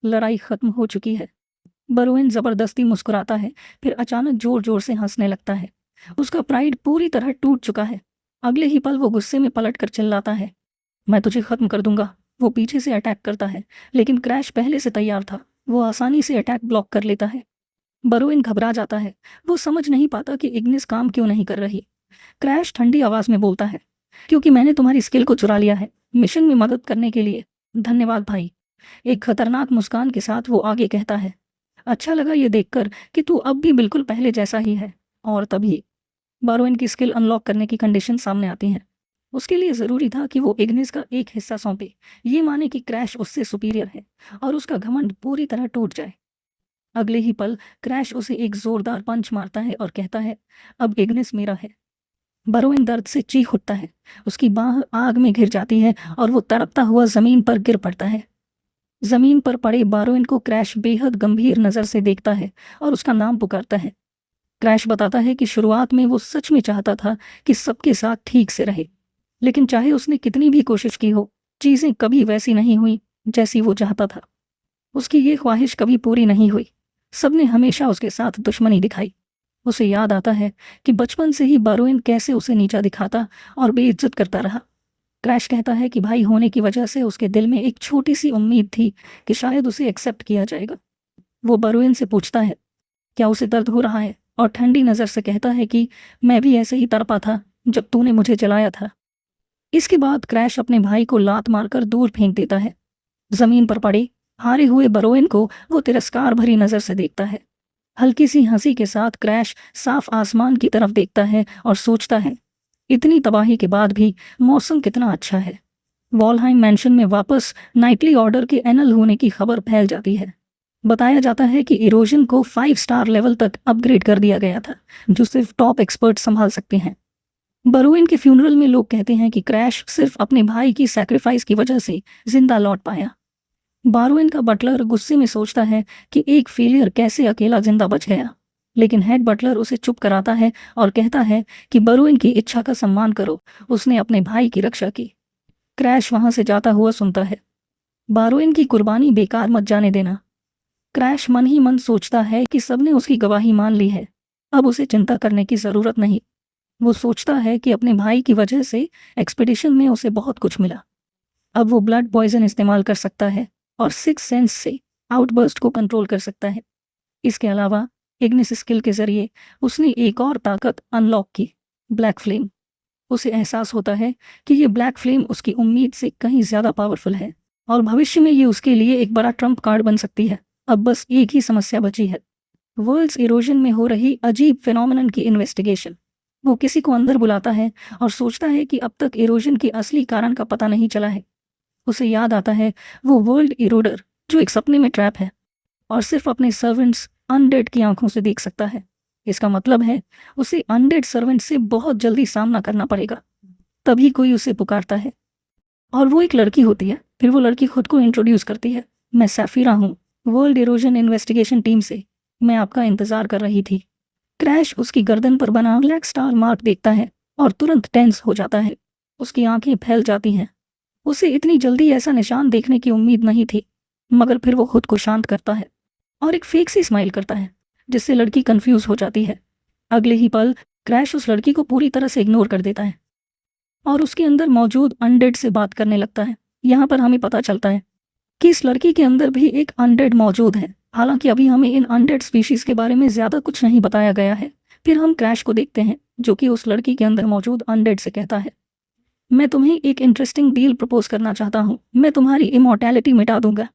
लड़ाई खत्म हो चुकी है। बरोवेन जबरदस्ती मुस्कुराता है, फिर अचानक जोर जोर से हंसने लगता है। उसका प्राइड पूरी तरह टूट चुका है। अगले ही पल वो गुस्से में पलट कर चिल्लाता है, मैं तुझे खत्म कर दूंगा। वो पीछे से अटैक करता है, लेकिन क्रैश पहले से तैयार था। वो आसानी से अटैक ब्लॉक कर लेता है। बरोवेन घबरा जाता है। वो समझ नहीं पाता कि इग्निस काम क्यों नहीं कर रही। क्रैश ठंडी आवाज में बोलता है, क्योंकि मैंने तुम्हारी स्किल को चुरा लिया है, मिशन में मदद करने के लिए। धन्यवाद भाई। एक खतरनाक मुस्कान के साथ वो आगे कहता है, अच्छा लगा ये देखकर कि तू अब भी बिल्कुल पहले जैसा ही है। और तभी बरोवेन की स्किल अनलॉक करने की कंडीशन सामने आती हैं। उसके लिए ज़रूरी था कि वो इग्निस का एक हिस्सा सौंपे, ये माने कि क्रैश उससे सुपीरियर है और उसका घमंड पूरी तरह टूट जाए। अगले ही पल क्रैश उसे एक जोरदार पंच मारता है और कहता है, अब इग्निस मेरा है। बरोवेन दर्द से चीख उठता है। उसकी बाह आग में घिर जाती है और वो तड़पता हुआ जमीन पर गिर पड़ता है। जमीन पर पड़े बरोवेन को क्रैश बेहद गंभीर नज़र से देखता है और उसका नाम पुकारता है। क्रैश बताता है कि शुरुआत में वो सच में चाहता था कि सबके साथ ठीक से रहे, लेकिन चाहे उसने कितनी भी कोशिश की हो, चीज़ें कभी वैसी नहीं हुई जैसी वो चाहता था। उसकी ये ख्वाहिश कभी पूरी नहीं हुई। सबने हमेशा उसके साथ दुश्मनी दिखाई। उसे याद आता है कि बचपन से ही बरोवेन कैसे उसे नीचा दिखाता और बेइज्जत करता रहा। क्रैश कहता है कि भाई होने की वजह से उसके दिल में एक छोटी सी उम्मीद थी कि शायद उसे एक्सेप्ट किया जाएगा। वो बरोवेन से पूछता है, क्या उसे दर्द हो रहा है, और ठंडी नज़र से कहता है कि मैं भी ऐसे ही तड़पा था जब तूने मुझे जलाया था। इसके बाद क्रैश अपने भाई को लात मारकर दूर फेंक देता है। जमीन पर पड़े हारे हुए बरोवेन को वो तिरस्कार भरी नज़र से देखता है। हल्की सी हंसी के साथ क्रैश साफ आसमान की तरफ देखता है और सोचता है, इतनी तबाही के बाद भी मौसम कितना अच्छा है। वॉलहाइम मैंशन में वापस नाइटली ऑर्डर के एनल होने की खबर फैल जाती है। बताया जाता है कि इरोजन को 5 स्टार लेवल तक अपग्रेड कर दिया गया था, जो सिर्फ टॉप एक्सपर्ट संभाल सकते हैं। बरोवेन के फ्यूनरल में लोग कहते हैं कि क्रैश सिर्फ अपने भाई की सैक्रिफाइस की वजह से जिंदा लौट पाया। बारोइन का बटलर गुस्से में सोचता है कि एक फेलियर कैसे अकेला जिंदा बच गया, लेकिन हेड बटलर उसे चुप कराता है और कहता है कि बारोइन की इच्छा का सम्मान करो, उसने अपने भाई की रक्षा की। क्रैश वहां से जाता हुआ सुनता है, बारोइन की कुर्बानी बेकार मत जाने देना। क्रैश मन ही मन सोचता है कि सबने उसकी गवाही मान ली है, अब उसे चिंता करने की ज़रूरत नहीं। वो सोचता है कि अपने भाई की वजह से एक्सपीडिशन में उसे बहुत कुछ मिला। अब वो ब्लड पॉइजन इस्तेमाल कर सकता है और सिक्स सेंस से आउटबर्स्ट को कंट्रोल कर सकता है। इसके अलावा इग्निस स्किल के जरिए उसने एक और ताकत अनलॉक की, ब्लैक फ्लेम। उसे एहसास होता है कि ये ब्लैक फ्लेम उसकी उम्मीद से कहीं ज़्यादा पावरफुल है और भविष्य में ये उसके लिए एक बड़ा ट्रम्प कार्ड बन सकती है। अब बस एक ही समस्या बची है, वर्ल्ड्स इरोजन में हो रही अजीब फिनोमिनन की इन्वेस्टिगेशन। वो किसी को अंदर बुलाता है और सोचता है कि अब तक इरोजन के असली कारण का पता नहीं चला है। उसे याद आता है वो वर्ल्ड इरोडर जो एक सपने में ट्रैप है और सिर्फ अपने सर्वेंट्स अनडेड की आंखों से देख सकता है। इसका मतलब है उसे अनडेड सर्वेंट से बहुत जल्दी सामना करना पड़ेगा। तभी कोई उसे पुकारता है और वो एक लड़की होती है। फिर वो लड़की खुद को इंट्रोड्यूस करती है, मैं सैफीरा हूँ, वर्ल्ड इरोजन इन्वेस्टिगेशन टीम से, मैं आपका इंतज़ार कर रही थी। क्रैश उसकी गर्दन पर बना ब्लैक स्टार मार्क देखता है और तुरंत टेंस हो जाता है। उसकी आंखें फैल जाती हैं। उसे इतनी जल्दी ऐसा निशान देखने की उम्मीद नहीं थी, मगर फिर वो खुद को शांत करता है और एक फेक सी स्माइल करता है जिससे लड़की कंफ्यूज हो जाती है। अगले ही पल क्रैश उस लड़की को पूरी तरह से इग्नोर कर देता है और उसके अंदर मौजूद अनडेड से बात करने लगता है। यहाँ पर हमें पता चलता है कि इस लड़की के अंदर भी एक अनडेड मौजूद है, हालांकि अभी हमें इन अनडेड स्पीशीज के बारे में ज़्यादा कुछ नहीं बताया गया है। फिर हम क्रैश को देखते हैं जो कि उस लड़की के अंदर मौजूद अनडेड से कहता है, मैं तुम्हें एक इंटरेस्टिंग डील प्रपोज करना चाहता हूँ, मैं तुम्हारी इमॉर्टैलिटी मिटा दूंगा।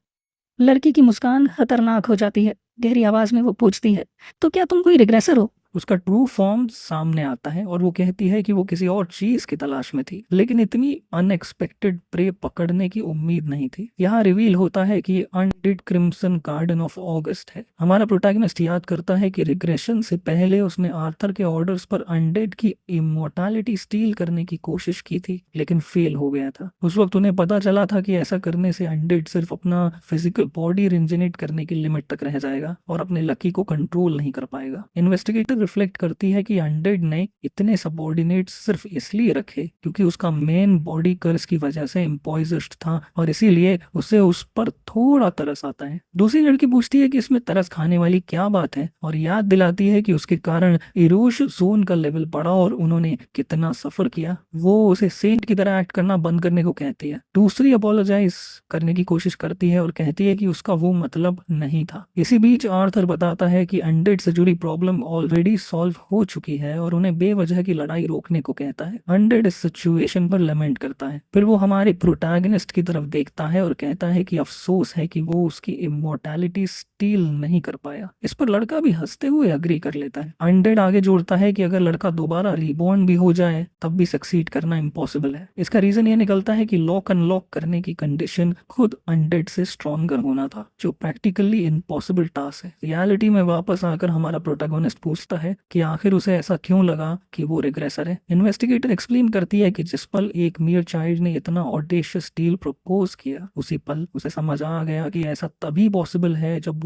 लड़की की मुस्कान खतरनाक हो जाती है। गहरी आवाज में वो पूछती है, तो क्या तुम कोई रिग्रेसर हो? उसका ट्रू फॉर्म सामने आता है और वो कहती है कि वो किसी और चीज की तलाश में थी, लेकिन इतनी अनएक्सपेक्टेड प्रे पकड़ने की उम्मीद नहीं थी। यहाँ रिवील होता है कि ये अनडिड क्रिम्सन गार्डन ऑफ ऑगस्ट है। हमारा प्रोटैगनिस्ट याद करता है कि रिग्रेशन से पहले उसने आर्थर के ऑर्डर्स पर अनडेड की इमोर्टैलिटी स्टील करने की कोशिश की थी, लेकिन फेल हो गया था। उस वक्त उन्हें पता चला था कि ऐसा करने से अनडेड सिर्फ अपना फिजिकल बॉडी रिजनरेट करने की लिमिट तक रह जाएगा और अपने लकी को कंट्रोल नहीं कर पाएगा। इन्वेस्टिगेटर रिफ्लेक्ट करती है कि अनडेड ने इतने सबऑर्डिनेट्स सिर्फ इसलिए रखे क्योंकि उसका मेन बॉडी कर्स की वजह से इम्पॉइज्ड था और इसीलिए उसे उस पर थोड़ा तरस आता है। दूसरी लड़की पूछती है कि इसमें तरस खाने वाली क्या बात है और याद दिलाती है कि उसके कारण इरोश जोन का लेवल बढ़ा और उन्होंने कितना सफर किया। वो उसे सेंट की तरह एक्ट करना बंद करने को कहती है। दूसरी अपोलोजाइज करने की कोशिश करती है और कहती है कि उसका वो मतलब नहीं था। इसी बीच आर्थर बताता है कि अनडेड से जुड़ी प्रॉब्लम ऑलरेडी सॉल्व हो चुकी है और उन्हें बेवजह की लड़ाई रोकने को कहता है। अनडेड इस सिचुएशन पर लमेंट करता है। फिर वो हमारे प्रोटैगनिस्ट की तरफ देखता है और कहता है कि अफसोस है कि वो उसकी इमोर्टैलिटी स्टील नहीं कर पाया। इस पर लड़का भी हंसते हुए अग्री कर लेता है। अनडेड आगे जोड़ता है कि अगर लड़का दोबारा रिबॉर्न भी हो जाए तब भी सक्सीड करना इम्पॉसिबल है। इसका रीजन ये निकलता है कि लॉक अनलॉक करने की कंडीशन खुद अनडेड से स्ट्रॉन्गर होना था, जो प्रैक्टिकली इम्पॉसिबल टास्क है। रियलिटी में वापस आकर हमारा प्रोटैगनिस्ट पूछता है कि आखिर उसे ऐसा क्यों लगा कि वो रिग्रेसर है। इन्वेस्टिगेटर एक्सप्लेन करती है कि जिस पल एक मियर चाइल्ड ने इतना ऑडेशियस डील प्रपोज किया, उसी पल उसे समझ आ गया कि ऐसा तभी पॉसिबल है जब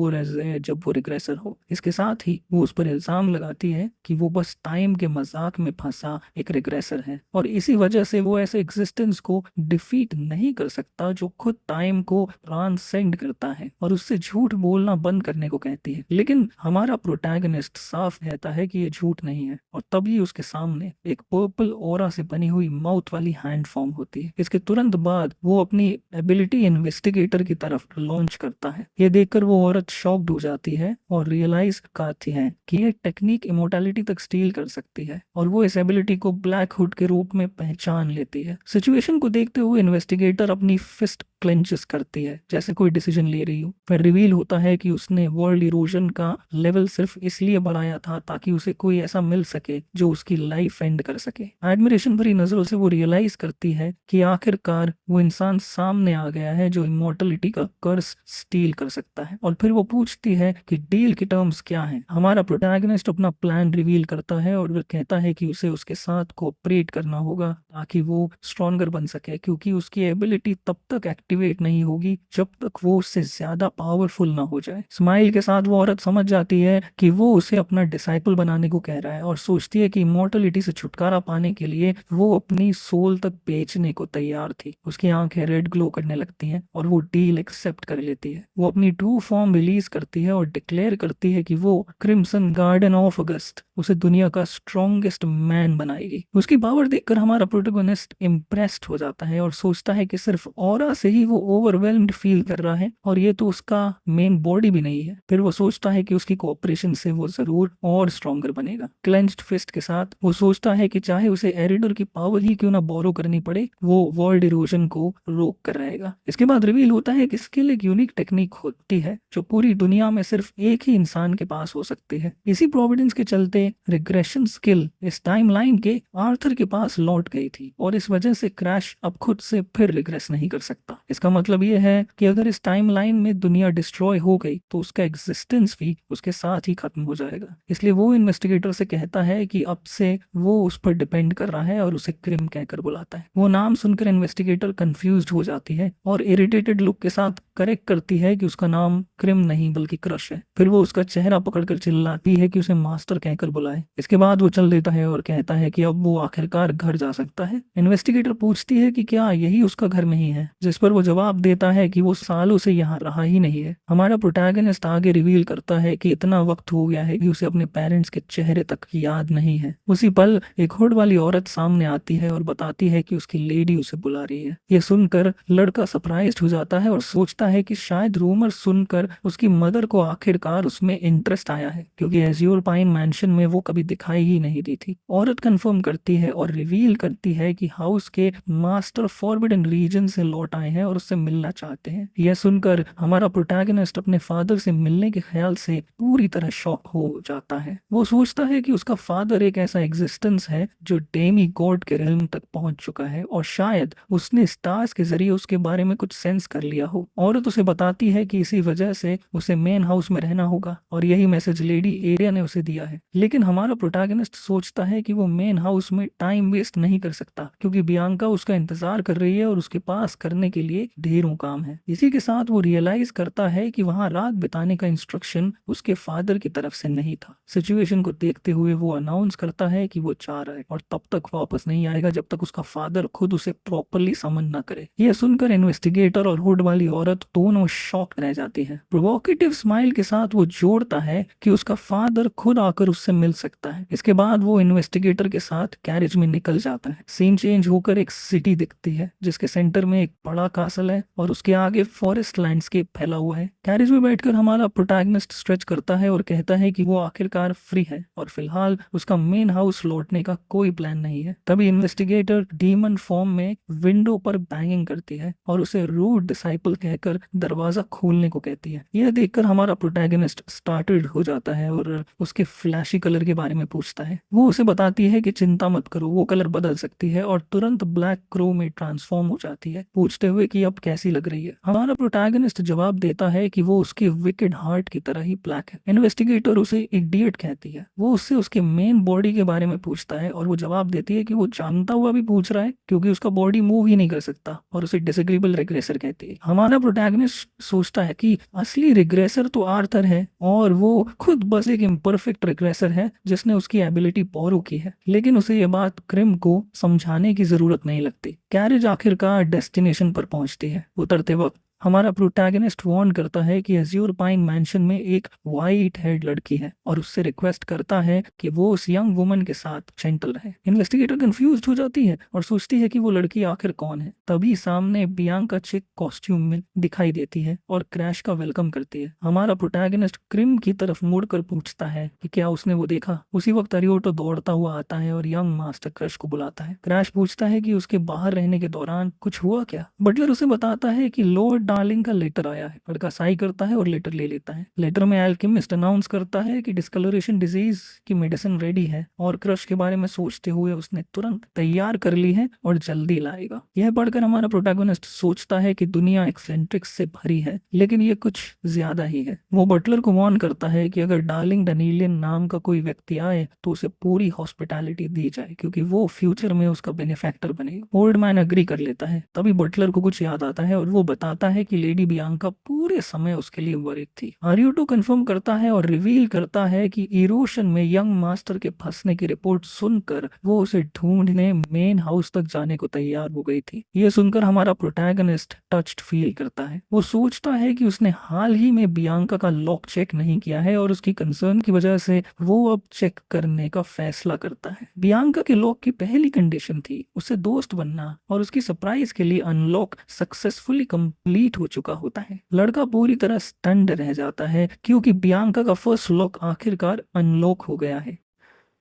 वो रिग्रेसर हो। इसके साथ ही वो उस पर इल्जाम लगाती है कि वो बस टाइम के मजाक में फंसा एक रिग्रेसर है और इसी वजह से वो ऐसे एग्जिस्टेंस को डिफीट नहीं कर सकता जो खुद टाइम को ट्रांसेंड करता है, और उससे झूठ बोलना बंद करने को कहती है। लेकिन हमारा प्रोटैगनिस्ट साफ कहता है कि ये झूठ नहीं है और तभी उसके सामने एक पर्पल ओरा से बनी हुई माउथ वाली हैंड फॉर्म होती है। इसके तुरंत बाद वो अपनी एबिलिटी इन्वेस्टिगेटर की तरफ लॉन्च करता है। ये देखकर वो औरत शॉक्ड हो जाती है और रियलाइज करती है कि ये टेक्निक इमोर्टैलिटी तक स्टील कर सकती है और वो इस एबिलिटी को ब्लैक हुड के रूप में पहचान लेती है। सिचुएशन को देखते हुए इन्वेस्टिगेटर अपनी फिस्ट क्लेंचेस करती है जैसे कोई डिसीजन ले रही हो। फिर रिवील होता है कि उसने वर्ल्ड इरोजन का लेवल सिर्फ इसलिए बढ़ाया था ताकि उसे कोई ऐसा मिल सके जो उसकी लाइफ एंड कर सके। एडमिरेशन भरी नजरों से वो रियलाइज करती है कि आखिरकार वो इंसान सामने आ गया है जो इमोर्टलिटी का कर्स स्टील कर सकता है। और फिर वो पूछती है कि डील की टर्म्स क्या हैं। हमारा प्रोटैगनिस्ट अपना प्लान रिवील करता है और वो कहता है कि उसे उसके साथ कोऑपरेट करना होगा ताकि वो स्ट्रॉन्गर बन सके, क्योंकि उसकी एबिलिटी तब तक एक्टिवेट नहीं होगी जब तक वो उससे ज्यादा पावरफुल ना हो जाए। स्माइल के साथ वो औरत समझ जाती है कि वो उसे अपना डिसाइपल बनाने को कह रहा है और सोचती है कि इमोर्टलिटी से छुटकारा पाने के लिए वो अपनी सोल तक बेचने को तैयार थी। उसकी आंखें रेड ग्लो करने लगती हैं और वो डील एक्सेप्ट कर लेती है। वो अपनी ट्रू फॉर्म रिलीज करती है और डिक्लेयर करती है कि वो क्रिम्सन गार्डन ऑफ अगस्त उसे दुनिया का स्ट्रॉन्गेस्ट मैन बनाएगी। उसकी पावर देखकर हमारा प्रोटोगोनिस्ट इम्प्रेस्ड हो जाता है और सोचता है कि सिर्फ ऑरा से ही वो ओवरवेल्म्ड फील कर रहा है और ये तो उसका मेन बॉडी भी नहीं है। फिर वो सोचता है कि उसकी कोऑपरेशन से वो जरूर और स्ट्रॉन्गर बनेगा। क्लेंच्ड फिस्ट के साथ वो सोचता है कि चाहे उसे एरिडोर की पावर ही क्यों ना बोरो करनी पड़े, वो वर्ल्ड इरोजन को रोक कर रहेगा। इसके बाद रिवील होता है कि स्किल एक यूनिक टेक्निक होती है जो पूरी दुनिया में सिर्फ एक ही इंसान के पास हो सकती है। इसी प्रोविडेंस के चलते रिग्रेशन स्किल इस टाइमलाइन के आर्थर के पास लौट गई थी और इस वजह से क्रैश अब खुद से फिर रिग्रेस नहीं कर सकता। इसका मतलब ये है कि अगर इस टाइमलाइन में दुनिया डिस्ट्रॉय हो गई तो उसका एग्जिस्टेंस भी उसके साथ ही खत्म हो जाएगा। इसलिए वो इन्वेस्टिगेटर से कहता है कि अब से वो उस पर डिपेंड कर रहा है और उसे क्रिम कहकर बुलाता है। वो नाम सुनकर इन्वेस्टिगेटर कंफ्यूज्ड हो जाती है और इरिटेटेड लुक के साथ करेक्ट करती है कि उसका नाम क्रिम नहीं बल्कि क्रश है। फिर वो उसका चेहरा पकड़कर चिल्लाती है कि उसे मास्टर कहकर बुलाए। इसके बाद वो चल देता है और कहता है कि अब वो आखिरकार घर जा सकता है। इन्वेस्टिगेटर पूछती है कि क्या यही उसका घर नहीं है, जिस पर वो जवाब देता है कि वो सालों से यहाँ रहा ही नहीं है। हमारा प्रोटैगनिस्ट आगे रिवील करता है कि इतना वक्त हो गया है कि उसे अपने पेरेंट्स के चेहरे तक याद नहीं है। उसी पल एक हुड वाली औरत सामने आती है और बताती है कि उसकी लेडी उसे बुला रही है। ये सुनकर लड़का सरप्राइज्ड हो जाता है और सोचता है कि शायद रूमर सुनकर उसकी मदर को आखिरकार उसमें इंटरेस्ट आया है, क्योंकि एज्योर पाइन मैंशन में वो कभी दिखाई ही नहीं दी थी। औरत कंफर्म करती है और रिवील करती है कि हाउस के मास्टर फॉरबिडन रीजन से लौट आए हैं और उससे मिलना चाहते हैं। यह सुनकर हमारा प्रोटैगनिस्ट अपने फादर से मिलने के ख्याल से पूरी तरह शॉक हो जाता है। वो सोचता है कि उसका फादर एक ऐसा एग्जिस्टेंस है जो डेमी गॉड के रेल्म तक पहुंच चुका है और शायद उसने स्टार्स के जरिए उसके बारे में कुछ सेंस कर लिया हो। औरत उसे बताती है कि इसी वजह से उसे मेन हाउस में रहना होगा और यही मैसेज लेडी एरिया ने उसे दिया है। लेकिन हमारा प्रोटैगनिस्ट सोचता है कि वो मेन हाउस में टाइम वेस्ट नहीं कर सकता, क्योंकि बियांका उसका इंतजार कर रही है और उसके पास करने के लिए ढेरों काम है। इसी के साथ वो रियलाइज करता है कि वहाँ रात बिताने का इंस्ट्रक्शन उसके फादर की तरफ से नहीं था। सिचुएशन को देखते हुए वो अनाउंस करता है कि वो जा रहा है और तब तक वापस नहीं आएगा जब तक उसका फादर खुद उसे प्रॉपरली समन ना करे। यह सुनकर इन्वेस्टिगेटर और हुड वाली औरत दोनों शॉक्ड रह जाती है। प्रोवोकेटिव स्माइल के साथ वो जोड़ता है कि उसका फादर खुद आकर उससे मिल सकता है। इसके बाद वो इन्वेस्टिगेटर के साथ कैरेज में निकल जाता है। सीन चेंज होकर एक सिटी दिखती है जिसके सेंटर में एक बड़ा कासल है और उसके आगे फॉरेस्ट लैंडस्केप फैला हुआ है। कैरेज में बैठकर हमारा प्रोटैगनिस्ट स्ट्रेच करता है और कहता है कि वो आखिरकार फ्री है और फिलहाल उसका मेन हाउस लौटने का कोई प्लान नहीं है। तभी इन्वेस्टिगेटर डीमन फॉर्म में विंडो पर बैंगिंग करती है और उसे रूड डिसाइपल कहकर दरवाजा खोलने को कहती है। यह देखकर हमारा प्रोटैगनिस्ट स्टार्टेड हो जाता है और उसके फ्लैशी कलर के बारे में पूछता है। वो उसे बताती है कि चिंता मत करो, वो कलर बदल सकती है और तुरंत ब्लैक क्रो में ट्रांसफॉर्म हो जाती है, पूछते हुए कि अब कैसी लग रही है। हमारा प्रोटैगनिस्ट जवाब देता है कि वो उसके विकेड हार्ट की तरह ही ब्लैक है। इन्वेस्टिगेटर उसे इडियट कहती है। वो उससे उसके मेन बॉडी के बारे में पूछता है और वो जवाब देती है कि वो जानता हुआ भी पूछ रहा है क्योंकि उसका बॉडी मूव ही नहीं कर सकता और उसे डिसएग्रीबल रिग्रेसर कहती है। हमारा प्रोटैगनिस्ट सोचता है कि असली रिग्रेसर तो आर्थर है और वो खुद बस एक इम्परफेक्ट रिग्रेसर है जिसने उसकी एबिलिटी बोरो की है। लेकिन उसे ये बात क्रिम को समझाने की जरूरत नहीं लगती। कैरेज आखिरकार डेस्टिनेशन पर पहुंचती है। उतरते वक्त हमारा प्रोटैगनिस्ट वार्न करता है कि एज्योर पाइन मैंशन में एक वाइट हेड लड़की है और उससे रिक्वेस्ट करता है कि वो उस यंग वुमन के साथ जेंटल रहे। इन्वेस्टिगेटर कंफ्यूज्ड हो जाती है और सोचती है कि वो लड़की आखिर कौन है। तभी सामने बियांका चिक कॉस्ट्यूम में दिखाई देती है और क्रैश का वेलकम करती है। हमारा प्रोटैगनिस्ट क्रिम की तरफ मुड़कर पूछता है कि क्या उसने वो देखा। उसी वक्त अरियोटो दौड़ता हुआ आता है और यंग मास्टर क्रश को बुलाता है। क्रैश पूछता है कि उसके बाहर रहने के दौरान कुछ हुआ क्या। बटलर उसे बताता है कि लॉर्ड डार्लिंग का लेटर आया है। लड़का साई करता है और लेटर ले लेता है। लेटर में एल्केमिस्ट अनाउंस करता है कि डिस्कलरेशन डिजीज की मेडिसिन रेडी है और क्रश के बारे में सोचते हुए उसने तुरंत तैयार कर ली है और जल्दी लाएगा। यह पढ़कर हमारा प्रोटैगनिस्ट सोचता है कि दुनिया एक्सेंट्रिक्स से भरी है, लेकिन ये कुछ ज्यादा ही है। वो बटलर को वार्न करता है कि अगर डार्लिंग डैनियलियन नाम का कोई व्यक्ति आए तो उसे पूरी हॉस्पिटैलिटी दी जाए, क्योंकि वो फ्यूचर में उसका बेनिफैक्टर बनेगा। ओल्ड मैन एग्री कर लेता है। तभी बटलर को कुछ याद आता है और वो बताता है कि लेडी बियांका पूरे समय उसके लिए वरित थी। आर्यूटो कंफर्म करता है और रिवील करता है कि इरोशन में यंग मास्टर के फंसने की रिपोर्ट सुनकर वो उसे ढूंढने मेन हाउस तक जाने को तैयार हो गई थी। ये सुनकर हमारा प्रोटैगनिस्ट टच्ड फील करता है। वो सोचता है कि उसने हाल ही में बियांका का लॉक चेक नहीं किया है और उसकी कंसर्न की वजह से वो अब चेक करने का फैसला करता है। बियांका के लॉक की पहली कंडीशन थी उसे दोस्त बनना, और उसकी सरप्राइज के लिए अनलॉक सक्सेसफुली कंप्लीट हो चुका होता है। लड़का पूरी तरह स्टन्ड रह जाता है क्योंकि बियांका का फर्स्ट लॉक आखिरकार अनलॉक हो गया है।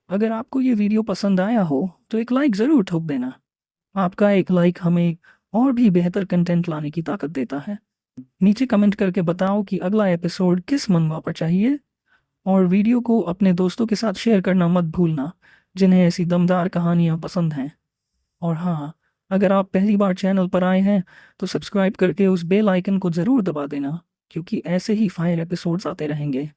अगर आपको ये वीडियो पसंद आया हो तो एक लाइक जरूर ठोक देना। आपका एक लाइक हमें और भी बेहतर कंटेंट लाने की ताकत देता है। नीचे कमेंट करके बताओ कि अगला एपिसोड किस मंगवा पर चाहिए, और वीडियो को अपने दोस्तों के साथ शेयर करना मत भूलना जिन्हें ऐसी दमदार कहानियाँ पसंद हैं। और हाँ, अगर आप पहली बार चैनल पर आए हैं तो सब्सक्राइब करके उस बेल आइकन को ज़रूर दबा देना, क्योंकि ऐसे ही फायर एपिसोड्स आते रहेंगे।